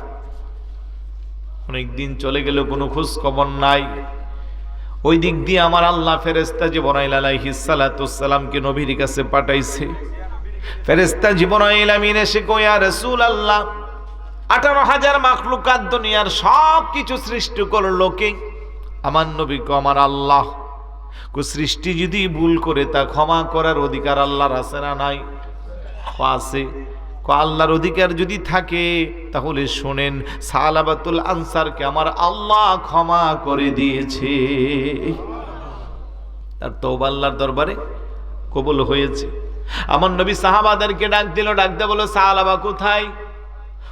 অনেকদিন চলে গেল, কোনো খোঁজ খবর নাই। ওই দিক দিয়ে আমার আল্লাহ ফেরেশতা জিবরাইল আলাইহিস সালাতুস সালামকে নবীর কাছে পাঠাইছে। ফেরেশতা জিবরাইল আমিন এসে কয়, ইয়া রাসূলুল্লাহ, 18,000 মাখলুকাত দুনিয়ার সব কিছু সৃষ্টি করলো কে? আমার নবী কো, আমার আল্লাহ। কো সৃষ্টি যদি ভুল করে তা ক্ষমা করার অধিকার আল্লাহর আছে না নাই? আছে। আল্লাহর অধিকার যদি থাকে তাহলে শোনেন, সালাবাতুল আনসারকে আমার আল্লাহ ক্ষমা করে দিয়েছে, তার তওবা আল্লাহর দরবারে কবুল হয়েছে। আমার নবী সাহাবাদেরকে ডাক দিল, ডাক দিয়ে বলল, সালাবা কোথায়?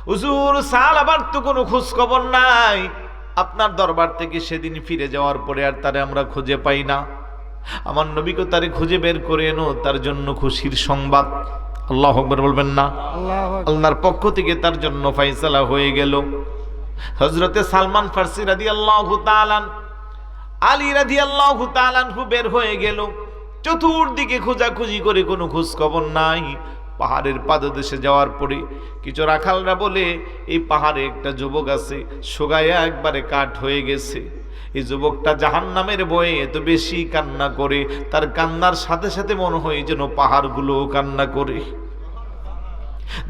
হুজুর, সালাবার তো কোনো খোঁজ খবর নাই, আপনার দরবার থেকে সেদিন ফিরে যাওয়ার পরে আর তারে আমরা খুঁজে পাই না। আমার নবীকে তারে খুঁজে বের করে এনো, তার জন্য খুশির সংবাদ। আল্লাহু আকবার বলবেন না? আল্লাহর পক্ষ থেকে তার জন্য ফয়সালা হয়ে গেল। হযরতে সালমান ফারসি রাদিয়াল্লাহু তাআলা, আলী রাদিয়াল্লাহু তাআলা বের হয়ে গেল। চতুর্দিকে খোঁজাখুঁজি করে কোনো খোঁজ খবর নাই। পাহাড়ের পাদদেশে যাওয়ার পরে কিছু রাখালরা বলে, এই পাহাড়ে একটা যুবক আছে, সোগায়া একবারে কাঠ হয়ে গেছে। এই যুবকটা জাহান্নামের ভয়ে এত বেশি কান্না করে, তার কান্নার সাথে সাথে মনে হয় যেন পাহাড়গুলো কান্না করে।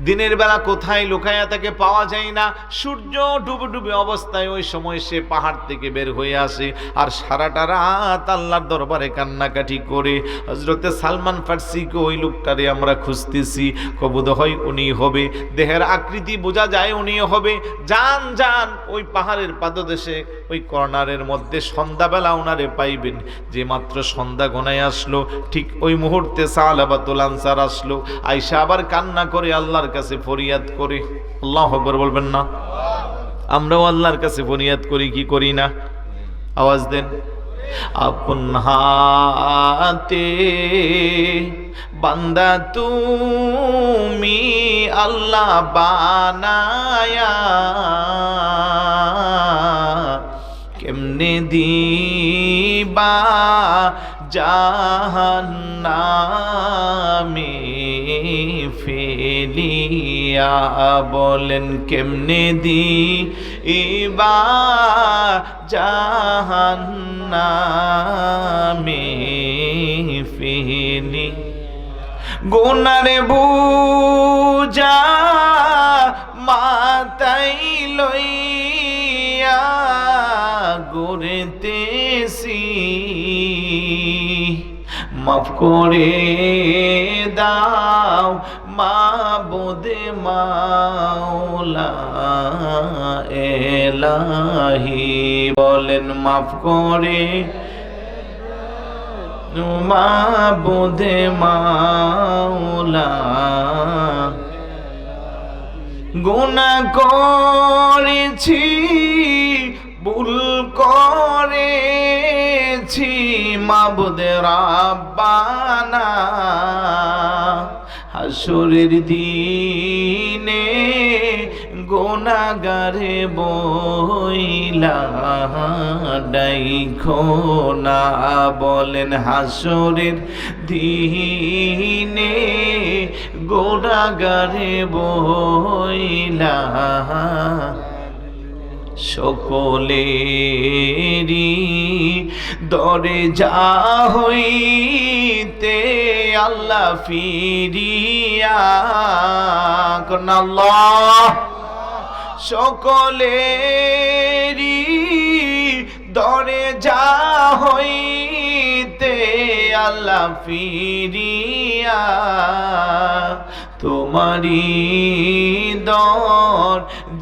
দিনের বেলা কোথায় লুকায়া তাকে পাওয়া যায় না, সূর্য ডুবে ডুবে অবস্থায় ওই সময় সে পাহাড় থেকে বের হয়ে আসে, আর সারাটা রাত আল্লাহর দরবারে কান্নাকাটি করে। হযরতে সালমান ফারসিকে ওই লোকটারে আমরা খুঁজতেছি, কবুদ হয় উনি হবে, দেহের আকৃতি বোঝা যায় উনি হবে। যান যান ওই পাহাড়ের পাদদেশে ওই কর্নারের মধ্যে সন্ধ্যাবেলা ওনারে পাইবেন। যে মাত্র সন্ধ্যা গনায় আসলো, ঠিক ওই মুহূর্তে সালাবাতুল আনসার আসলো, আয়েশা আবার কান্না করে আল্লাহর কাছে ফরিয়াদ করে। আল্লাহু আকবার বলবেন না? আমরাও আল্লাহর কাছে ফরিয়াদ করি কি করি না? আওয়াজ দেন। আপন হাতে বান্দা তুমি আল্লাহ বানায়া, কেমনে দিবা জাহান্নামে ফেলিয়া, বলেন কেমনে দিবা জাহান্নামে ফেলি। গুনারে বুঝা মাতাই লইয়া গড়তেছি মাফ করে দাও মাবুদে মাওলা এলাহি, বলেন মাফ করে মাবুদে মাওলা। গুনাহ করেছি ভুল করেছি মাবুদে রাব্বানা, হাসরের দিনে গুনাহগারে বইলা ডাইখো না, বলেন হাসরের দিনে গুনাহগারে বইলা সকলেরই দরে যা হইতে আল্লাহ ফিরিয়া কোন আল্লাহ, সকলেরই দরে যা হইতে আল্লাহ ফিরিয়া, তোমারি দর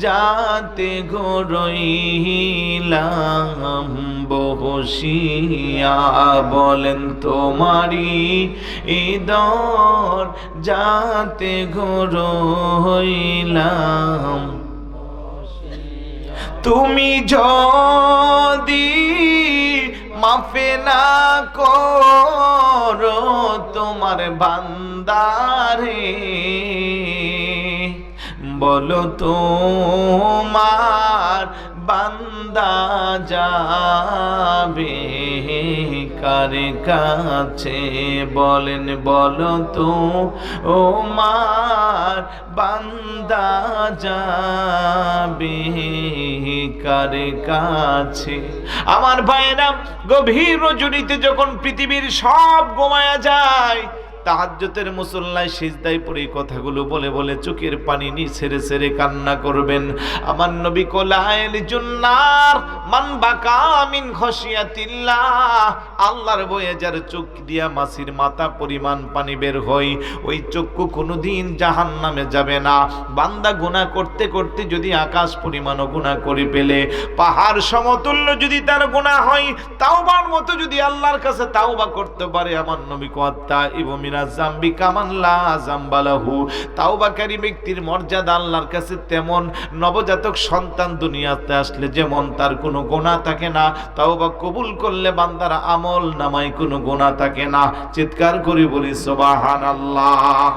যাতে ঘরইলাম বসিয়া, বলেন তোমারি দর যাতে ঘরইলাম। তুমি যদি মাফে না করো তোমার বান্দারে, বলো তোমার বান্দা যাবে কার কাছে, বলেন বলো তো তোমার বান্দা যাবে কার কাছে। আমার ভাইরা, গভীর রজনীতে যখন পৃথিবীর সব ঘুমায়া যায়, তাহাজ্জুদের মুসল্লায় সিজদায় পড়ে কথাগুলো বলে বলে চোখের পানি ছেড়ে ছেড়ে কান্না করবেন। আমার নবী কোলাইল জুন্নার মান বাকা মিন খশিয়াতিল্লাহ, আল্লাহর ভয়ে যার চোখ দিয়া মাছির মাথা পরিমাণ পানি বের হয়, ওই চক্ষু কোনোদিন জাহান্নামে যাবে না। বান্দা গুনাহ করতে করতে যদি আকাশ পরিমাণও গুনাহ করে ফেলে, পাহাড় সমতুল্য যদি তার গুনাহ হয়, তাওবার মতো যদি আল্লাহর কাছে তাওবা করতে পারে, আমার নবী কথা ইবমি জাম্বি কামাল্লা জাম্বালাহু, তাওবাকারী ব্যক্তির মর্যাদা আল্লাহর কাছে তেমন নবজাতক সন্তান দুনিয়াতে আসলে যেমন তার কোনো গুনাহ থাকে না, তাওবা কবুল করলে বান্দার আমল নামায় কোনো গুনাহ থাকে না। চিৎকার করে বলি সুবহানাল্লাহ।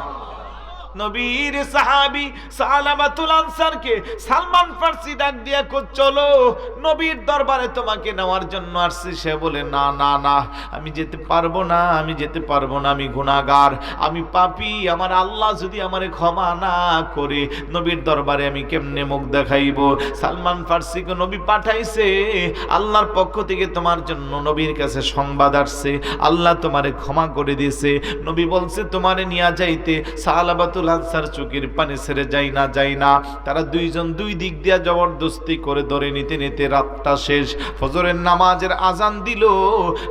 নবীর সাহাবী সালামাতুল আনসারকে সালমান ফারসি ডাক দিয়া কো, চলো নবীর দরবারে তোমাকে নেওয়ার জন্য আসছি। সে বলে, না না না, আমি যেতে পারবো না, আমি যেতে পারবো না, আমি গুনাহগার, আমি পাপী, আমার আল্লাহ যদি আমারে ক্ষমা না করে নবীর দরবারে আমি কেমনে মুখ দেখাইব। সালমান ফারসিকে নবী পাঠাইছে, আল্লাহর পক্ষ থেকে তোমার জন্য নবীর কাছে সংবাদ আসছে, আল্লাহ তোমারে ক্ষমা করে দিয়েছে। নবী বলছে তোমারে নিয়ে যাইতে। সালাবাতুল আনসার চোখের পানি ছেড়ে যাই না। তারা দুইজন দুই দিক দিয়া জবরদস্তি করে ধরে নিতে নিতে রাতটা শেষ। ফজরের নামাজের আজান দিল।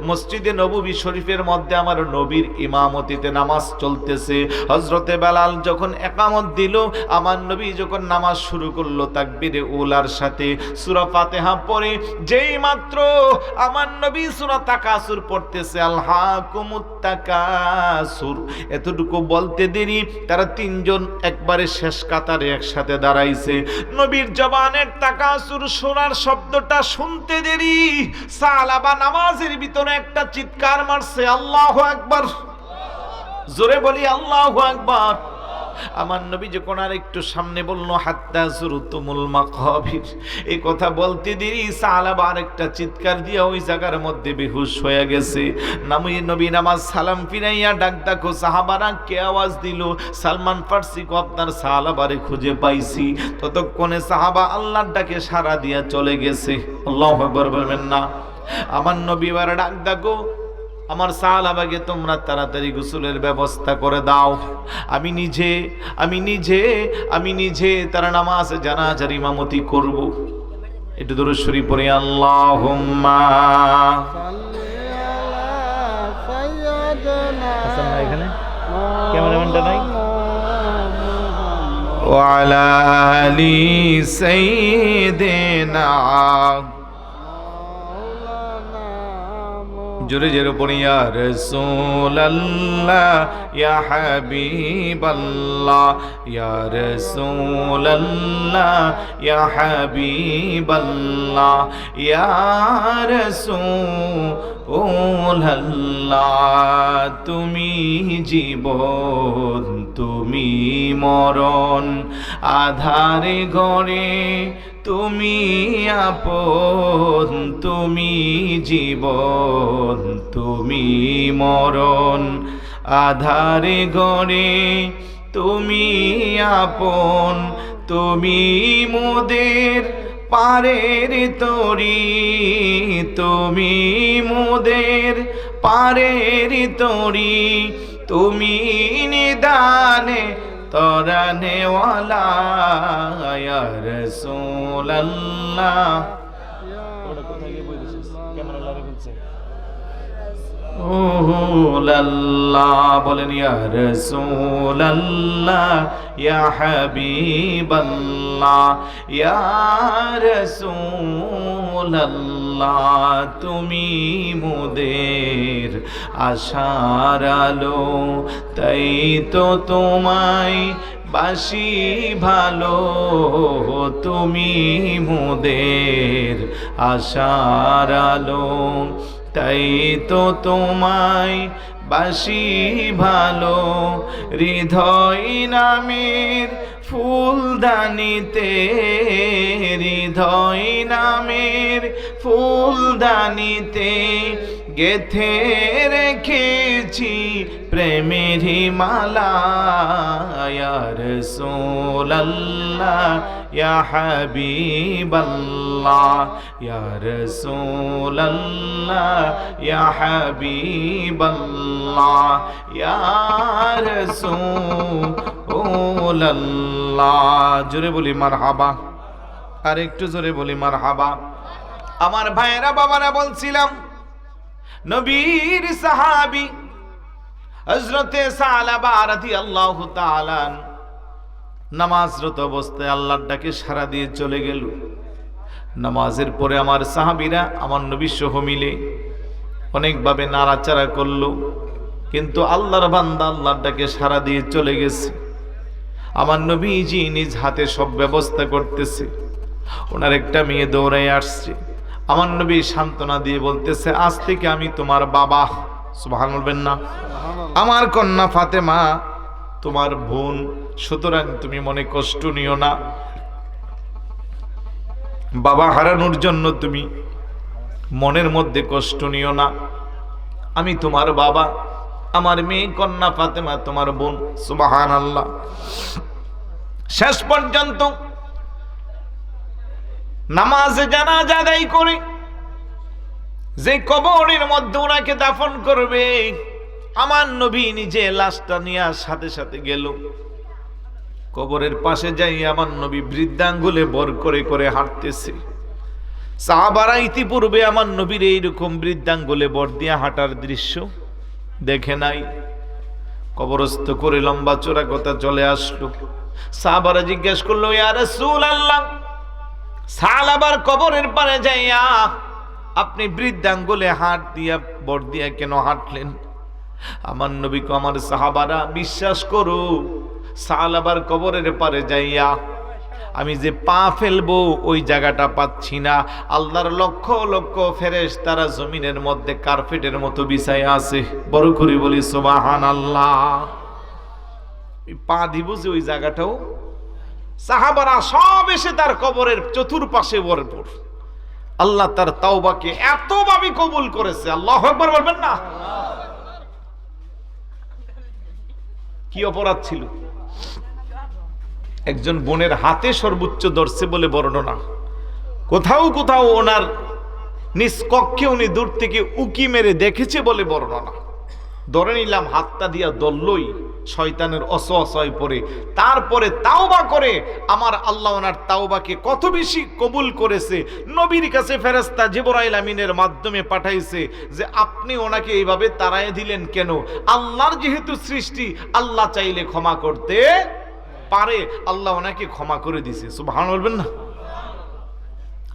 মসজিদে নববী শরীফের মধ্যে আমার নবীর ইমামতিতে নামাজ চলতেছে। হযরতে বেলাল যখন একামত দিল, আমার নবী যখন নামাজ শুরু করলো তাকবীরে উলার সাথে সূরা ফাতিহা পড়ে যেই মাত্র আমার নবী সূরা তাকাসুর পড়তেছে, আলহাকুমুত তাকাসুর, এতটুকু বলতে দেরি তারা তিনজন একবারে শেষ কাতারে একসাথে দাঁড়াইছে। নবীর জবানের তাকাসুর শোনার শব্দটা শুনতে দেরি, সালাবা নামাজের ভিতরে একটা চিৎকার মারছে, আল্লাহু আকবার। জোরে বলি আল্লাহু আকবার। আমার নবী যখন আর একটু সামনে বলল, হাত্তা যুরতুমুল মাকাবির, এই কথা বলতে দেরি সাহাবা আরেকটা চিৎকার দিয়া ওই জায়গার মধ্যে বেহুশ হয়ে গেছে। নামিয়ে নবী নামাজ সালাম ফিরাইয়া ডাক দেখো সাহাবারা কে আওয়াজ দিল? সালমান ফারসি কো আপনার সাহাবারে খুঁজে পাইছি। ততক্ষণে সাহাবা আল্লাহর ডাকে সাড়া দিয়া চলে গেছে। আল্লাহু আকবার বলবেন না? আমার নবী এবার ডাক দেখো, আমার সাহাবাকে তোমরা তাড়াতাড়ি গোসলের ব্যবস্থা করে দাও, আমি নিজে তার নামাজ জানাজার ইমামতি করব। একটু দরুদ শরীফ পড়ে, আল্লাহুম্মা সাল্লি আলা সাইয়্যিদিনা হাসান ভাই এখানে ক্যামেরাম্যানটা নাই وعلى آل سيدنا জোরে জোরে পড়ি ইয়া রাসূলুল্লাহ ইয়া হাবিবাল্লাহ ইয়া রাসূলুল্লাহ ইয়া হাবিবাল্লাহ ইয়া রাসূলুল্লাহ তুমি জীবন তুমি মরণ আধারে ঘরে তুমি আপন তুমি জীবন তুমি মরণ আধারে গড়ে তুমি আপন তুমি মোদের পারের তরি তুমি মোদের পারের তরি তুমি নিদানে তরানে ওয়ালা ইয়া রাসূলুল্লাহ রাসূলুল্লাহ বলেন ইয়া রাসূলুল্লাহ ইয়া হাবিবাল্লাহ ইয়া রাসূলুল্লাহ তুমি মোদের আশার আলো তাই তো তোমায় বাসি ভালো তুমি মোদের আশার আলো তাই তো তোমায় বাসি ভালো হৃদয় নামের ফুলদানিতে হৃদয় নামের ফুলদানিতে গেথে রেখেছি প্রেমের মালা ইয়া রাসূলুল্লাহ ইয়া হাবিবাল্লাহ ইয়া রাসূলুল্লাহ ইয়া হাবিবাল্লাহ ইয়া রাসূলুল্লাহ জোরে বলি মারহাবা আর একটু জোরে বলি মারহাবা আমার ভাইয়েরা বাবারা বলছিলাম নবীর সাহাবী হযরতে সালাবা রাদিয়াল্লাহু তাআলা নামাজরত অবস্থায় আল্লাহর ডাকে সাড়া দিয়ে চলে গেল। নামাজের পরে আমার সাহাবীরা আমার নবী সহ মিলে অনেকভাবে নাড়াচাড়া করলো, কিন্তু আল্লাহর বান্দা আল্লাহর ডাকে সাড়া দিয়ে চলে গেছে। আমার নবীজি নিজ হাতে সব ব্যবস্থা করতেছে। ওনার একটা মেয়ে দৌড়াই আসছে, আমার নবী সান্ত্বনা দিয়ে বলতেছে, আজ থেকে আমি তোমার বাবা। সুবহানাল্লাহ বলবেন না? আমার কন্যা ফাতেমা তোমার বোন, সুতরাং তুমি মনে কষ্ট নিও না। বাবা হারানোর জন্য তুমি মনের মধ্যে কষ্ট নিও না। আমি তোমার বাবা, আমার মেয়ে কন্যা ফাতেমা তোমার বোন। সুবহানাল্লাহ। শেষ পর্যন্ত নামাজে জানাজা আদায় করে যে কবরের মধ্যে ওনাকে দাফন করবে, আমার নবী নিজে লাশটা নিয়ে সাথে সাথে গেল। কবরের পাশে যাই আমার নবী বৃদ্ধাঙ্গুলে বর করে করে হাঁটতেছে। সাহাবারা ইতিপূর্বে আমার নবীর এইরকম বৃদ্ধাঙ্গুলে বর দিয়ে হাঁটার দৃশ্য দেখে নাই। কবরস্থ করে লম্বা চোরা কথা চলে আসলো। সাহাবারা জিজ্ঞেস করলো, ইয়া রাসূলুল্লাহ, সালাবার কবরের পারে যাইয়া আপনি বৃদ্ধাঙ্গুলে হাত দিয়া বর দিয়া কেন হাঁটলেন? আমার নবীকে আমার সাহাবারা, বিশ্বাস করো, সালাবার কবরের পারে যাইয়া আমি যে পা ফেলবো ওই জায়গাটা পাচ্ছি না। আল্লাহর লক্ষ লক্ষ ফেরেশতারা জমিনের মধ্যে কার্পেটের মতো বিছায় আছে। বড় করে বলি সুবহানাল্লাহ। পা দিব যে ওই জায়গাটাও, সাহাবারা সব এসে তার কবরের চতুর্পাশে বরপুর। আল্লাহ তার তাওবাকে এতভাবে কবুল করেছে। আল্লাহু আকবার বলবেন না? কি অপরাধ ছিল? একজন বোনের হাতে সর্বোচ্চ ধরছে বলে বর্ণনা। কোথাও কোথাও ওনার নিজ কক্ষে উনি দূর থেকে উকি মেরে দেখেছে বলে বর্ণনা। ধরে নিলাম হাতটা দিয়া দললই শয়তানের অসওয়াসায় পড়ে, তারপরে তাওবা করে আমার আল্লাহ ওনার তাওবাকে কত বেশি কবুল করেছে। নবীর কাছে ফেরেশতা জিবরাইল আমিনের মাধ্যমে পাঠাইছে যে আপনি ওনাকে এইভাবে তাড়ায় দিলেন কেন? আল্লাহর যেহেতু সৃষ্টি, আল্লাহ চাইলে ক্ষমা করতে পারে, আল্লাহ ওনাকে ক্ষমা করে দিছে। সুবহানাল্লাহ বলবেন না?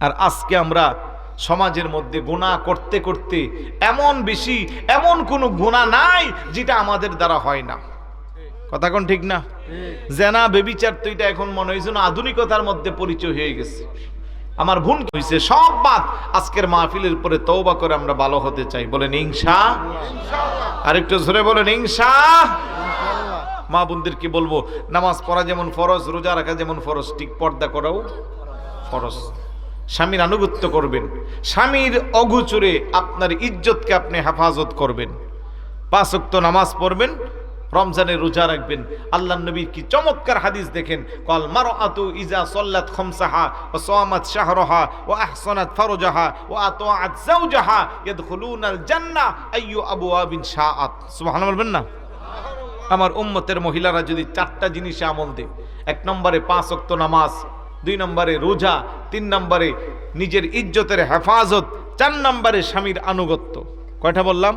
আর আজকে আমরা সমাজের মধ্যে গুনাহ করতে করতে এমন কোনো গুনাহ নাই যেটা আমাদের দ্বারা হয় না। কথা কোন ঠিক না? জেনা বেবিচার তো এটা এখন মনে হয়েছে না আধুনিকতার মধ্যে পরিচয় হয়ে গেছে। আমার ভুল হয়েছে, সব বাদ আজকের মাহফিলের পরে তওবা করে আমরা ভালো হতে চাই। বলেন ইনশাআল্লাহ। আর একটু জোরে বলেন ইনশাআল্লাহ। মা বোনদেরকে বলবো, নামাজ পড়া যেমন ফরজ, রোজা রাখা যেমন ফরজ, ঠিক পর্দা করাও ফরজ। স্বামীর আনুগত্য করবেন, স্বামীর অগোচরে আপনার ইজ্জতকে আপনি হেফাজত করবেন, 5 ওয়াক্ত নামাজ পড়বেন, রমজানের রোজা রাখবেন। আল্লাহর নবীর কি চমৎকার হাদিস দেখেন, কল মারআতু ইজা সাল্লাত খামসাহা ওয়া সামাত শাহরাহা ওয়া আহসানাত ফারজাহা ওয়া আতাআত যাওজাহা ইয়াদখুলুনাল জান্নাহ আইয়ু আবওয়াবিন শাআত। সুবহানাল্লাহ বলবেন না? আমার উম্মতের মহিলারা যদি 4টা জিনিসে আমল দেয়, 1 নম্বরে 5 ওয়াক্ত নামাজ, 2 নম্বরে রোজা, 3 নম্বরে নিজের ইজ্জতের হেফাজত, 4 নম্বরে স্বামীর আনুগত্য। কয়টা বললাম?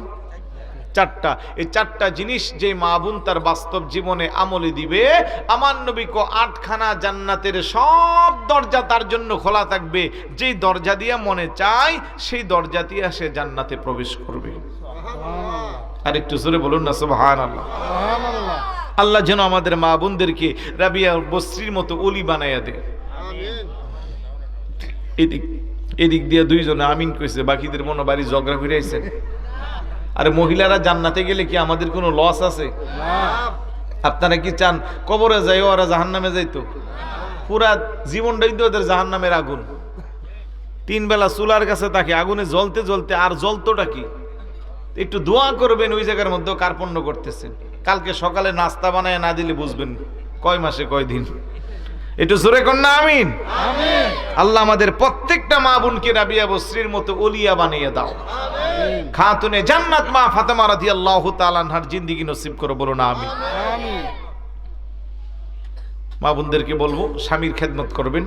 4টা। এই 4টা জিনিস যে মা বোন তার বাস্তব জীবনে আমলে দিবে, আমার নবী কো 8খানা জান্নাতের সব দরজা তার জন্য খোলা থাকবে। যেই দরজা দিয়ে মনে চায় সেই দরজা দিয়ে সে জান্নাতে প্রবেশ করবে। আর একটু জোরে বলুন না সুবহানাল্লাহ। আল্লাহ যেন আমাদের মা বোনদেরকে রাবিয়া বসরির মতো ওলি বানাইয়া দেয়। এদিক দিয়ে 2 জনে আমিন কইছে, বাকিদের মনে বাড়ি ঝগড়া করে আইছে। আরে মহিলারা জান্নাতে গেলে কি আমাদের কোনো লস আছে? আপনারা কি চান কবরে যাইও ওরা জাহান্নামে যাইতো? পুরা জীবনটাই তো ওদের জাহান্নামের আগুন। 3 বেলা চুলার কাছে তাকে আগুনে জ্বলতে জ্বলতে আর জ্বলতোটা কি? একটু দোয়া করবেন ওই জায়গার মধ্যে কার্পণ্য করতেছেন। কালকে সকালে নাস্তা বানায় না দিলে বুঝবেন কয় মাসে কয় দিন। একটু জোরে কর না আমিন। আল্লাহ আমাদের প্রত্যেকটা মা বোনকে রাবিয়া বসরির মতো ওলিয়া বানিয়ে দাও। খাতুনে জান্নাত মা ফাতেমা রাদিয়াল্লাহু তাআলা আনহার জিন্দেগি নসিব করো, বলো না আমিন। মা বোনদেরকে বলবো স্বামীর খেদমত করবেন,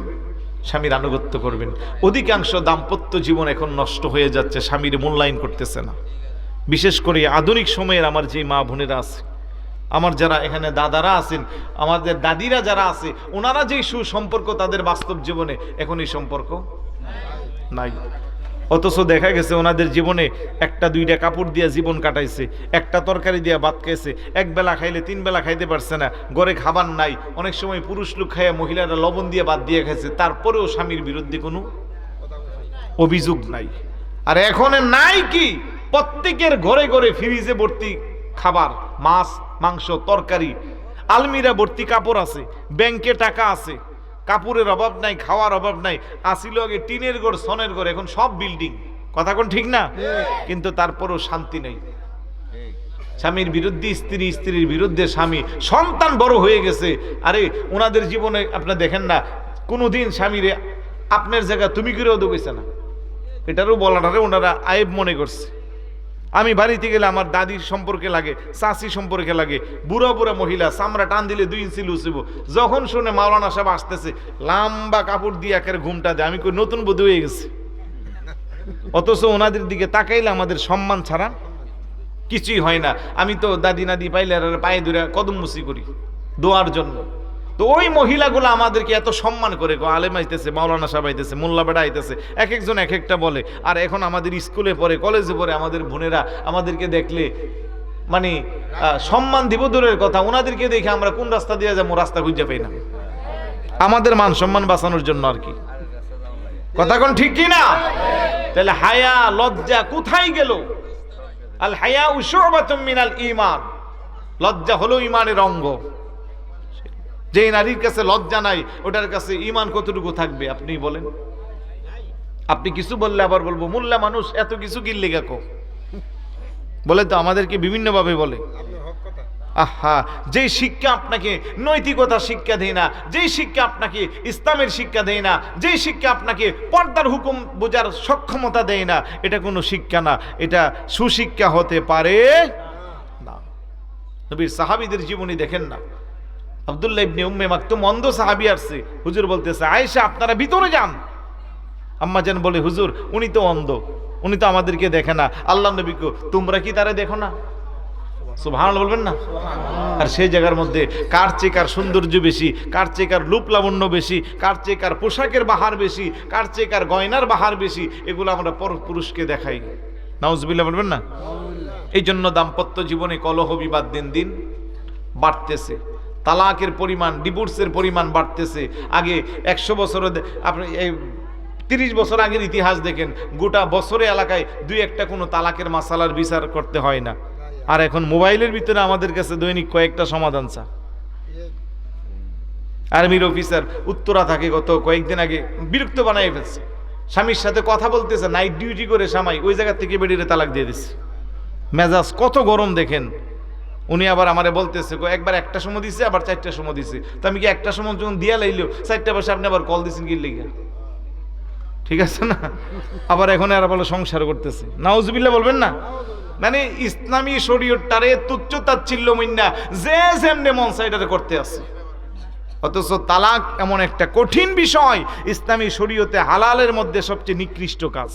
স্বামীর আনুগত্য করবেন। অধিকাংশ দাম্পত্য জীবন এখন নষ্ট হয়ে যাচ্ছে, স্বামীর মূল্যায়ন করতেছে না। বিশেষ করে আধুনিক সময়ের আমার যে মা বোনেরা আছে, আমার যারা এখানে দাদারা আছেন, আমাদের দাদিরা যারা আছে, ওনারা যে সুসম্পর্ক তাদের বাস্তব জীবনে এখন এই সম্পর্ক নাই। অথচ দেখা গেছে ওনাদের জীবনে 1-2টা কাপড় দিয়ে জীবন কাটাইছে, 1টা তরকারি দিয়ে ভাত খাইছে, 1 বেলা খাইলে 3 বেলা খাইতে পারছে না, ঘরে খাবার নাই। অনেক সময় পুরুষ লোক খাইয়া মহিলারা লবণ দিয়ে ভাত দিয়ে খাইছে, তারপরেও স্বামীর বিরুদ্ধে কোনো অভিযোগ নাই। আর এখন নাই কি, প্রত্যেকের ঘরে ঘরে ফ্রিজে ভর্তি খাবার, মাছ মাংস তরকারি, আলমিরা ভর্তি কাপড় আছে, ব্যাংকে টাকা আছে, কাপড়ের অভাব নাই, খাওয়ার অভাব নাই। আসিল আগে টিনের ঘর, সনের ঘর, এখন সব বিল্ডিং। কথা কোন ঠিক না? কিন্তু তারপরও শান্তি নেই। স্বামীর বিরুদ্ধে স্ত্রী, স্ত্রীর বিরুদ্ধে স্বামী, সন্তান বড় হয়ে গেছে। আরে ওনাদের জীবনে আপনারা দেখেন না কোনোদিন স্বামীরে আপনার জায়গা তুমি করেও দেখেছে না, এটারও বলাটারে ওনারা আয়েব মনে করছে। আমি বাড়িতে গেলে আমার দাদির সম্পর্কে লাগে, চাষি সম্পর্কে লাগে, বুড়া বুড়া মহিলা চামড়া টান দিলে 2 ইঞ্চি লুচিব। যখন শুনে মাওলানা সাহেব আসতেছে, লম্বা কাপড় দিয়ে একের ঘুমটা দেয়, আমি কই নতুন বধূ হয়ে গেছে। অথচ ওনাদের দিকে তাকাইলে আমাদের সম্মান ছাড়া কিছুই হয় না। আমি তো দাদি নাদি পাইলে পায়ে ধরে কদম মুসি করি দোয়ার জন্য। তো ওই মহিলাগুলো আমাদেরকে এত সম্মান করে, আলেম আইতেছে, মাওলানা সাহেব আইতেছে, মোল্লা বেড়া আইতেছে, এক একজন এক একটা বলে। আর এখন আমাদের স্কুলে পড়ে, কলেজে পড়ে আমাদের বোনেরা আমাদেরকে দেখলে মানে সম্মান দিব দূরের কথা, ওনাদেরকে দেখে আমরা কোন রাস্তা দিয়ে যাবো রাস্তা খুঁজে পাই না, আমাদের মান সম্মান বাঁচানোর জন্য আর কি। কথা কোন ঠিক কি না? তাহলে হায়া লজ্জা কোথায় গেল? আল হায়া শুবাতুম মিনাল ঈমান, লজ্জা হলো ঈমানের অঙ্গ। যে নারীর কাছে লজ্জা নাই, ওটার কাছে ঈমান কতটুকু থাকবে আপনি বলেন? আপনি কিছু বললে আবার বলবো মোল্লা মানুষ এত কিছু কিনলে গেকো বলে, তো আমাদেরকে বিভিন্ন ভাবে বলে। আহা, যেই শিক্ষা আপনাকে নৈতিকতা শিক্ষা দেয় না, যেই শিক্ষা আপনাকে ইসলামের শিক্ষা দেয় না, যেই শিক্ষা আপনাকে পর্দার হুকুম বোঝার সক্ষমতা দেয় না, এটা কোনো শিক্ষা না, এটা সুশিক্ষা হতে পারে না। নবীর সাহাবীদের জীবনী দেখেন না। আব্দুল্লাহ ইবনে উম্মে মাকতুম অন্ধ সাহাবী আসছে, হুজুর বলতেছে আয়েশা আপনারা ভিতরে যান। আম্মা জান বলে হুজুর উনি তো অন্ধ, উনি তো আমাদেরকে দেখে না। আল্লাহ নবীকে তোমরা কি তারা দেখো না? সুবহানাল্লাহ বলবেন না? আর সেই জায়গার মধ্যে কার চেয়ে কার সৌন্দর্য বেশি, কার চেয়ে কার রূপ লাবণ্য বেশি, কার চেয়ে কার পোশাকের বাহার বেশি, কার চেয়ে কার গয়নার বাহার বেশি, এগুলো আমরা পুরুষকে দেখাই। নাউজুবিল্লাহ বলবেন না? এই জন্য দাম্পত্য জীবনে কলহ বিবাদ দিন দিন বাড়তেছে, তালাকের পরিমাণ, ডিভোর্সের পরিমাণ বাড়তেছে। আগে 100 বছর আপনি 30 বছর আগের ইতিহাস দেখেন, গোটা বছরে এলাকায় 2-1টা কোনো তালাকের মাসালার বিচার করতে হয় না। আর এখন মোবাইলের ভিতরে আমাদের কাছে দৈনিক কয়েকটা সমাধান চা। আর্মির অফিসার উত্তরা থাকে, গত কয়েকদিন আগে বিরক্ত বানাই ফেলছে, স্বামীর সাথে কথা বলতেছে, নাইট ডিউটি করে স্বামী ওই জায়গা থেকে বেরিয়ে তালাক দিয়ে দিচ্ছে। মেজাজ কত গরম দেখেন। উনি আবার আমারে বলতেছে একবার 1টার সময় দিছে, আবার 4টার সময় দিছে। তো আমি কি 1টার সময় যখন দিয়া লাইলো 4টা বসে আপনি আবার কল দিচ্ছেন কি লিগা? ঠিক আছে না? আবার এখন আর বলে সংসার করতেছে। নাউজুবিল্লাহ বলবেন না? মানে ইসলামী শরীয়তটারে তুচ্ছ তাচ্ছিল্য মইন্না যে যেমনে মন চাইটারে করতে আছে। অথচ তালাক এমন একটা কঠিন বিষয়, ইসলামী শরীয়তে হালালের মধ্যে সবচেয়ে নিকৃষ্ট কাজ।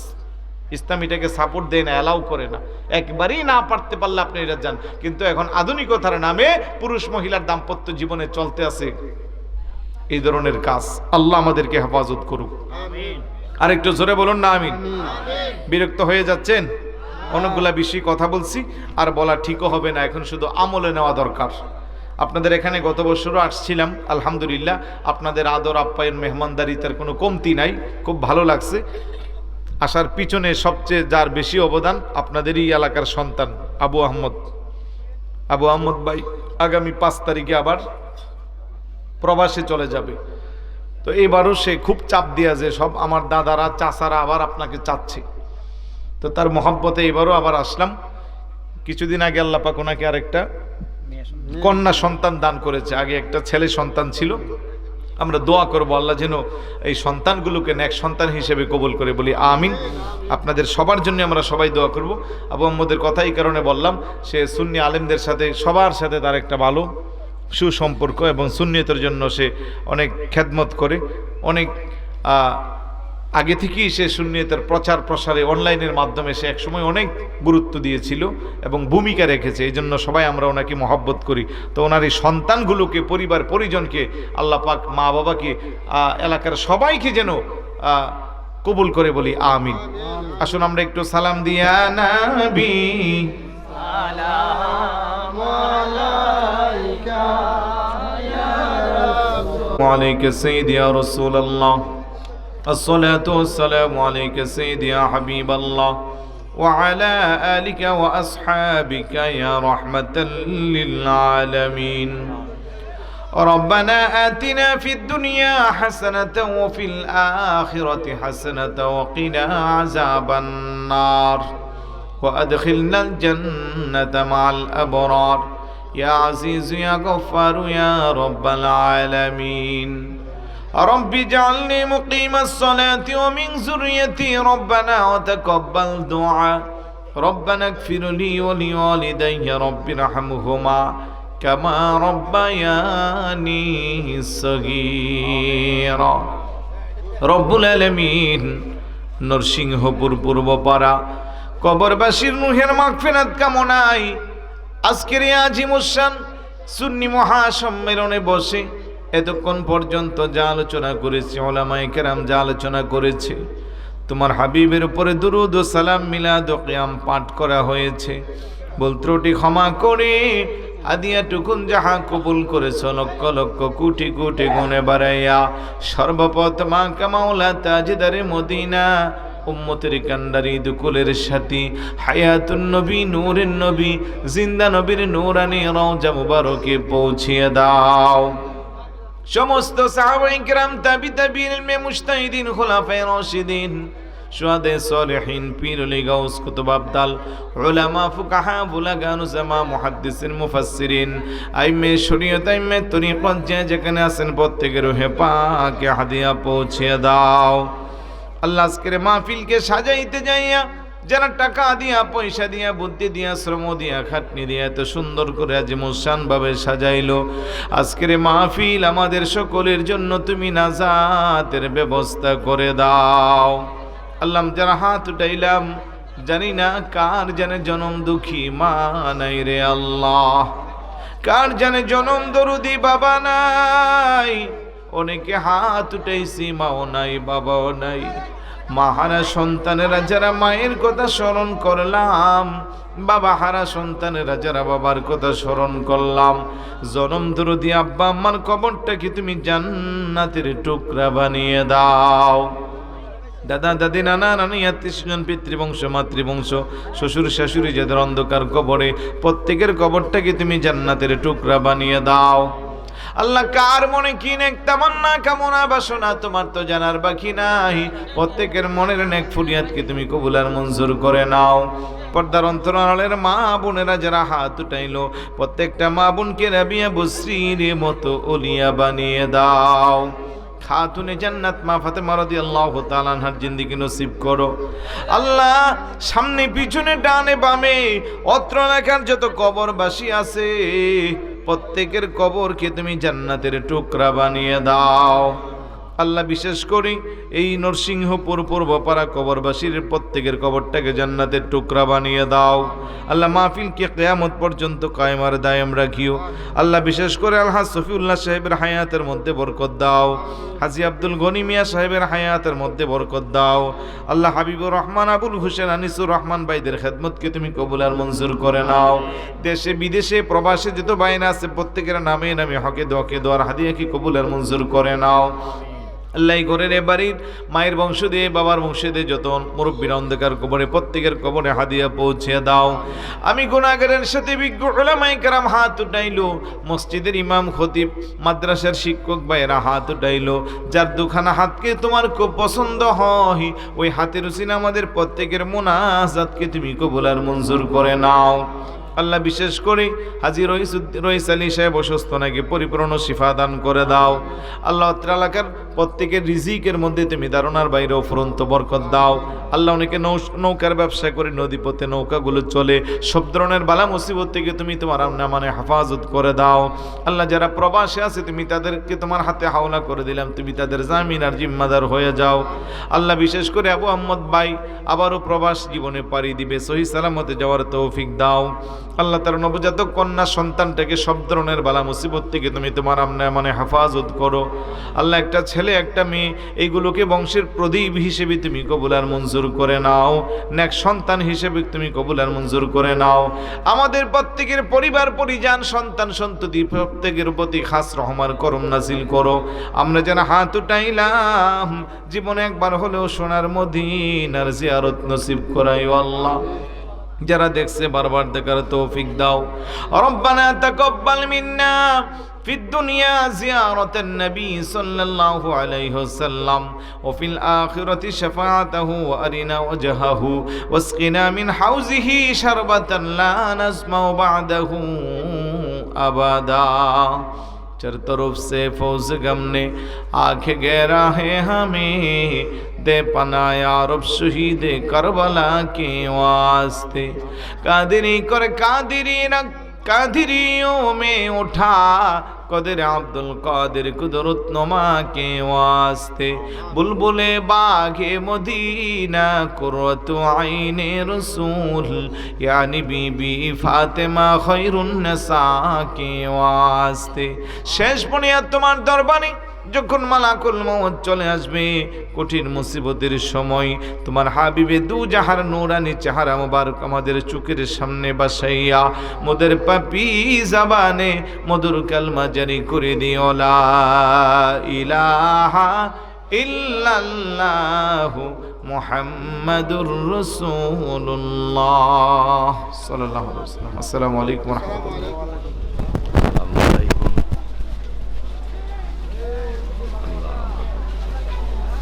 ইসলাম এটাকে সাপোর্ট দেয় না, অ্যালাউ করে না। একবারেই না পারতে পারলে আপনি এটা যান। কিন্তু এখন আধুনিকতার নামে পুরুষ মহিলার দাম্পত্য জীবনে চলতে আছে এই ধরনের কাজ। আল্লাহ আমাদেরকে হেফাজত করুক। আরেকটু জোরে বলুন না আমিন। বিরক্ত হয়ে যাচ্ছেন? অনেকগুলা বিষয় কথা বলছি, আর বলা ঠিকও হবে না, এখন শুধু আমলে নেওয়া দরকার। আপনাদের এখানে গত বছরও আসছিলাম, আলহামদুলিল্লাহ আপনাদের আদর আপ্যায়ন মেহমানদারিতার কোনো কমতি নাই, খুব ভালো লাগছে। আসার পিছনে সবচেয়ে যার বেশি অবদান আপনাদেরই এলাকার সন্তান আবু আহমদ ভাই আগামী 5 তারিখে আবার প্রবাসে চলে যাবে। তো এবারও সে খুব চাপ দিয়া যে সব আমার দাদারা চাচারা আবার আপনাকে চাচ্ছে। তো তার মহব্বতে এবারও আবার আসলাম। কিছুদিন আগে আল্লাহ পাক ওনাকে আরেকটা কন্যা সন্তান দান করেছে। আগে একটা ছেলে সন্তান ছিল। আমরা দোয়া করবো আল্লাহ যেন এই সন্তানগুলোকে নেক সন্তান হিসেবে কবুল করে, বলি আমিন। আপনাদের সবার জন্য আমরা সবাই দোয়া করব। আবু আহমদের কথা এই কারণে বললাম, সে সুন্নি আলেমদের সাথে সবার সাথে তার একটা ভালো সুসম্পর্ক, এবং সুন্নিয়তের জন্য সে অনেক খেদমত করে। অনেক আগে থেকেই সে সুন্নিয়তের প্রচার প্রসারে অনলাইনের মাধ্যমে সে একসময় অনেক গুরুত্ব দিয়েছিল এবং ভূমিকা রেখেছে। এই জন্য সবাই আমরা ওনাকে মহব্বত করি। তো ওনার এই সন্তানগুলোকে, পরিবার পরিজনকে আল্লাহ পাক, মা বাবাকে, এলাকার সবাইকে যেন কবুল করে, বলি আমিন। আসুন আমরা একটু সালাম দিয়া নবী আলাইকা সাইয়্যিদি ইয়া রাসূলুল্লাহ, الصلاة والسلام عليك سيدي يا حبيب الله وعلى آلك وأصحابك يا رحمة للعالمين. ربنا آتنا في الدنيا حسنة وفي الآخرة حسنة وقنا عذاب النار وأدخلنا الجنة مع الأبرار يا عزيز يا غفار يا رب العالمين. رب اجعلني مقيم الصلاة ومن ذريتي ربنا وتقبل دعاء ربنا اغفر لي ولوالدي رب ارحمهما كما ربياني صغيرا. رب العالمين নরসিংহপুর পূর্বপাড়া কবরবাসীর রূহের মাগফিরাত কামনায় আজকের এই আজিমুশান সুন্নি মহাসম্মেলনে বসে এতক্ষণ পর্যন্ত যা আলোচনা করেছে, উলামায়ে কেরাম যা আলোচনা করেছে, তোমার হাবিবের উপরে দুরূদ ও সালাম, মিলাদ ও কিয়াম পাঠ করা হয়েছে, ভুল ত্রুটি ক্ষমা করে হাদিয়াটুকুন যাহা কবুল করেছ লক্ষ লক্ষ কোটি কোটি গুণে বাড়াইয়া সর্বপ্রথম কামাউলা তাজদারে মদিনা উম্মতের কান্ডারি দুকুলের সাথী হায়াতুন নবী নূরের নবী জিন্দা নবীর নূরানি রওজা মুবারকে পৌঁছিয়ে দাও। সমস্ত সাহাবায়ে কিরাম, তাবিঈন, ইলমে মুজতাহিদিন, খুলাফায়ে রাশিদিন, শুহাদায়ে সালিহিন, পীর ওলি গাউস কুতুব আবদাল, উলামা ফুকাহা, বুলাগা, নুজামা, মুহাদ্দিসিন, মুফাসসিরিন, আইম্মে শরীয়ত, আইম্মে তরিকত, যে যেখানে আছেন প্রত্যেকের রূহে পাকে হাদিয়া পৌঁছে দাও। আল্লাহ আজকের মাহফিলকে সাজাইতে যাইয়া যারা টাকা দিয়া, পয়সা দিয়া, বুদ্ধি দিয়া, শ্রম দিয়া, খাটনি দিয়া এত সুন্দর করে আজ মুসান ভাবে সাজাইলো আজকের মাহফিল, আমাদের সকলের জন্য তুমি নাজাতের ব্যবস্থা করে দাও। আল্লাহ, যারা হাত উঠাইলাম জানি না কার জানে জনম দুঃখী মা নাই রে আল্লাহ, কার জানে জনম দরুদি বাবা নাই। অনেকে হাত উঠাইছি, মাও নাই, বাবাও নাই। মাহারা সন্তানেরা যারা মায়ের কথা স্মরণ করলাম, বাবা হারা সন্তানেরা যারা বাবার কথা স্মরণ করলাম, জনম দরুদি আব্বা আম্মার কবরটাকে তুমি জান্নাতের টুকরা বানিয়ে দাও। দাদা দাদি, নানা নানি, আত্মীয়স্বজন, পিতৃবংশ, মাতৃবংশ, শ্বশুর শাশুড়ি যাদের অন্ধকার কবরে, প্রত্যেকের কবরটাকে তুমি জান্নাতের টুকরা বানিয়ে দাও। আল্লাহ, কার মনে কি নেক তামান্না, কামনা, বাসনা তোমার তো জানার বাকি নাই। প্রত্যেকের মনের নেক ফুরিয়াদকে তুমি কবুল আর মঞ্জুর করে নাও। পর্দার অন্তরালের মা বোনেরা যারা হাত উঠাইলো, প্রত্যেকটা মা বোনকে রাবিয়া বসরির মতো ওলিয়া বানিয়ে দাও। খাতুনে জান্নাত মা ফাতেমা রাদিয়াল্লাহু তাআলা আনহার জিন্দেগি নসিব করো। আল্লাহ, সামনে পিছনে ডানে বামে অত্র এলাকার যত কবরবাসী আছে, প্রত্যেকের কবরকে তুমি জান্নাতের টুকরা বানিয়ে দাও। আল্লাহ, বিশেষ করে এই নরসিংহপুর পূর্বপাড়া কবরবাসীর প্রত্যেকের কবরটাকে জান্নাতের টুকরা বানিয়ে দাও। আল্লাহ, মাহফিলকে কিয়ামত পর্যন্ত কায়েম আর দায়েম রাখিও। আল্লাহ, বিশেষ করে আলহাজ সফিউল্লাহ সাহেবের হায়াতের মধ্যে বরকত দাও। হাজী আব্দুল গনি মিয়া সাহেবের হায়াতের মধ্যে বরকত দাও। আল্লাহ, হাবিবুর রহমান, আবুল হোসেন, আনিসুর রহমান ভাইদের খেদমতকে তুমি কবুল আর মঞ্জুর করে নাও। দেশে বিদেশে প্রবাসে যত বাইনা আছে প্রত্যেকের নামে নামে হকে দোয়ার হাদিয়াকে কবুল আর মঞ্জুর করে নাও। আল্লাহ, ঘরের এ বাড়ির মায়ের বংশ দিয়ে, বাবার বংশ দিয়ে যত মুরব্বীর অন্ধকার কবরে, প্রত্যেকের কবরে হাদিয়া পৌঁছে দাও। আমি গুনাহগারের সাথে বিজ্ঞ উলামায়ে কেরাম হাত উঠাইলো, মসজিদের ইমাম, খতিব, মাদ্রাসার শিক্ষক ভাইয়েরা হাত উঠাইলো। যার দুখানা হাতকে তোমার খুব পছন্দ হয়, ওই হাতের উসিলা আমাদের প্রত্যেকের মুনাজাতকে তুমি কবুল আর মঞ্জুর করে নাও। আল্লাহ, বিশেষ করে হাজী রইস আলী সাহেব অসুস্থ, নাকি পরিপূর্ণ শিফা দান করে দাও। আল্লাহ, এলাকার প্রত্যেকের রিজিকের মধ্যে তুমি ধারণার বাইরে অফুরন্ত বরকত দাও। আল্লাহ, অনেকে নৌকার ব্যবসা করে, নদীপথে নৌকাগুলো চলে, সব ধরনের বালা মুসিবত থেকে তুমি তোমার মানে হেফাজত করে দাও। আল্লাহ, যারা প্রবাসে আছে তুমি তাদেরকে তোমার হাতে হাওলা করে দিলাম, তুমি তাদের জামিন আর জিম্মাদার হয়ে যাও। আল্লাহ, বিশেষ করে আবু আহমদ ভাই আবারও প্রবাস জীবনে পাড়ি দিবে, সহি সালামতে যাওয়ার তৌফিক দাও। আল্লাহ, তার নবজাতক কন্যা সন্তানটাকে সব ধরনের বালা মুসিবত থেকে তুমি তোমার মানে হেফাজত করো। আল্লাহ, একটা ছেলে একটা মেয়ে, এইগুলোকে বংশের প্রদীপ হিসেবে তুমি কবুল আর মঞ্জুর করে নাও। নেক সন্তান হিসেবে তুমি কবুল আর মঞ্জুর করে নাও। আমাদের প্রত্যেকের পরিবার পরিজন, সন্তান সন্ততি প্রত্যেকের প্রতি খাস রহমান করম নাজিল করো। আমরা যারা হাত উঠাইলাম, জীবনে একবার হলেও সোনার মদিনার জিয়ারত নসিব করাইও আল্লাহ। যারা দেখছে বারবার দেখার তৌফিক দাও। রব্বানা তাকাব্বাল মিন্না ফিদ দুনিয়া জিয়ারাতান নবী সাল্লাল্লাহু আলাইহি ওয়াসাল্লাম ওয়া ফিল আখিরাতি শাফাআতাহু ওয়া আরিনা ওয়াজহাহু ওয়াসকিনা মিন হাউজিহি শারবাতান লা নাসমাউ বা'দাহু আবাদা। चार तरफ से फौज गम ने आंख गहरा है हमें, दे पना या रब शहीद करबला के वास्ते। कादिरी कर कादिरी न कादिरियों में उठा, कदर अब्दुल कादिर कुदरत नुमा के वास्ते। बुलबुले बागे मदीना कुर्रतु आईने रसूल, यानी बीबी फातिमा खैरुन नसा के वास्ते। शेष बुनियाद तुम्हार दरबानी যখন মালাকুল মউত চলে আসবে, কঠিন মুসিবতের সময়, তোমার হাবিবে দু জাহার নূরানি চেহারা মুবারক আমাদের চোখের সামনে বাসাইয়া মোদের পাপি জবানে মধুর কালমা জারি করে দিও, লা ইলাহা ইল্লাল্লাহু মুহাম্মাদুর রাসূলুল্লাহ সাল্লাল্লাহু আলাইহি ওয়াসাল্লাম। আসসালামু আলাইকুম ওয়া রাহমাতুল্লাহ।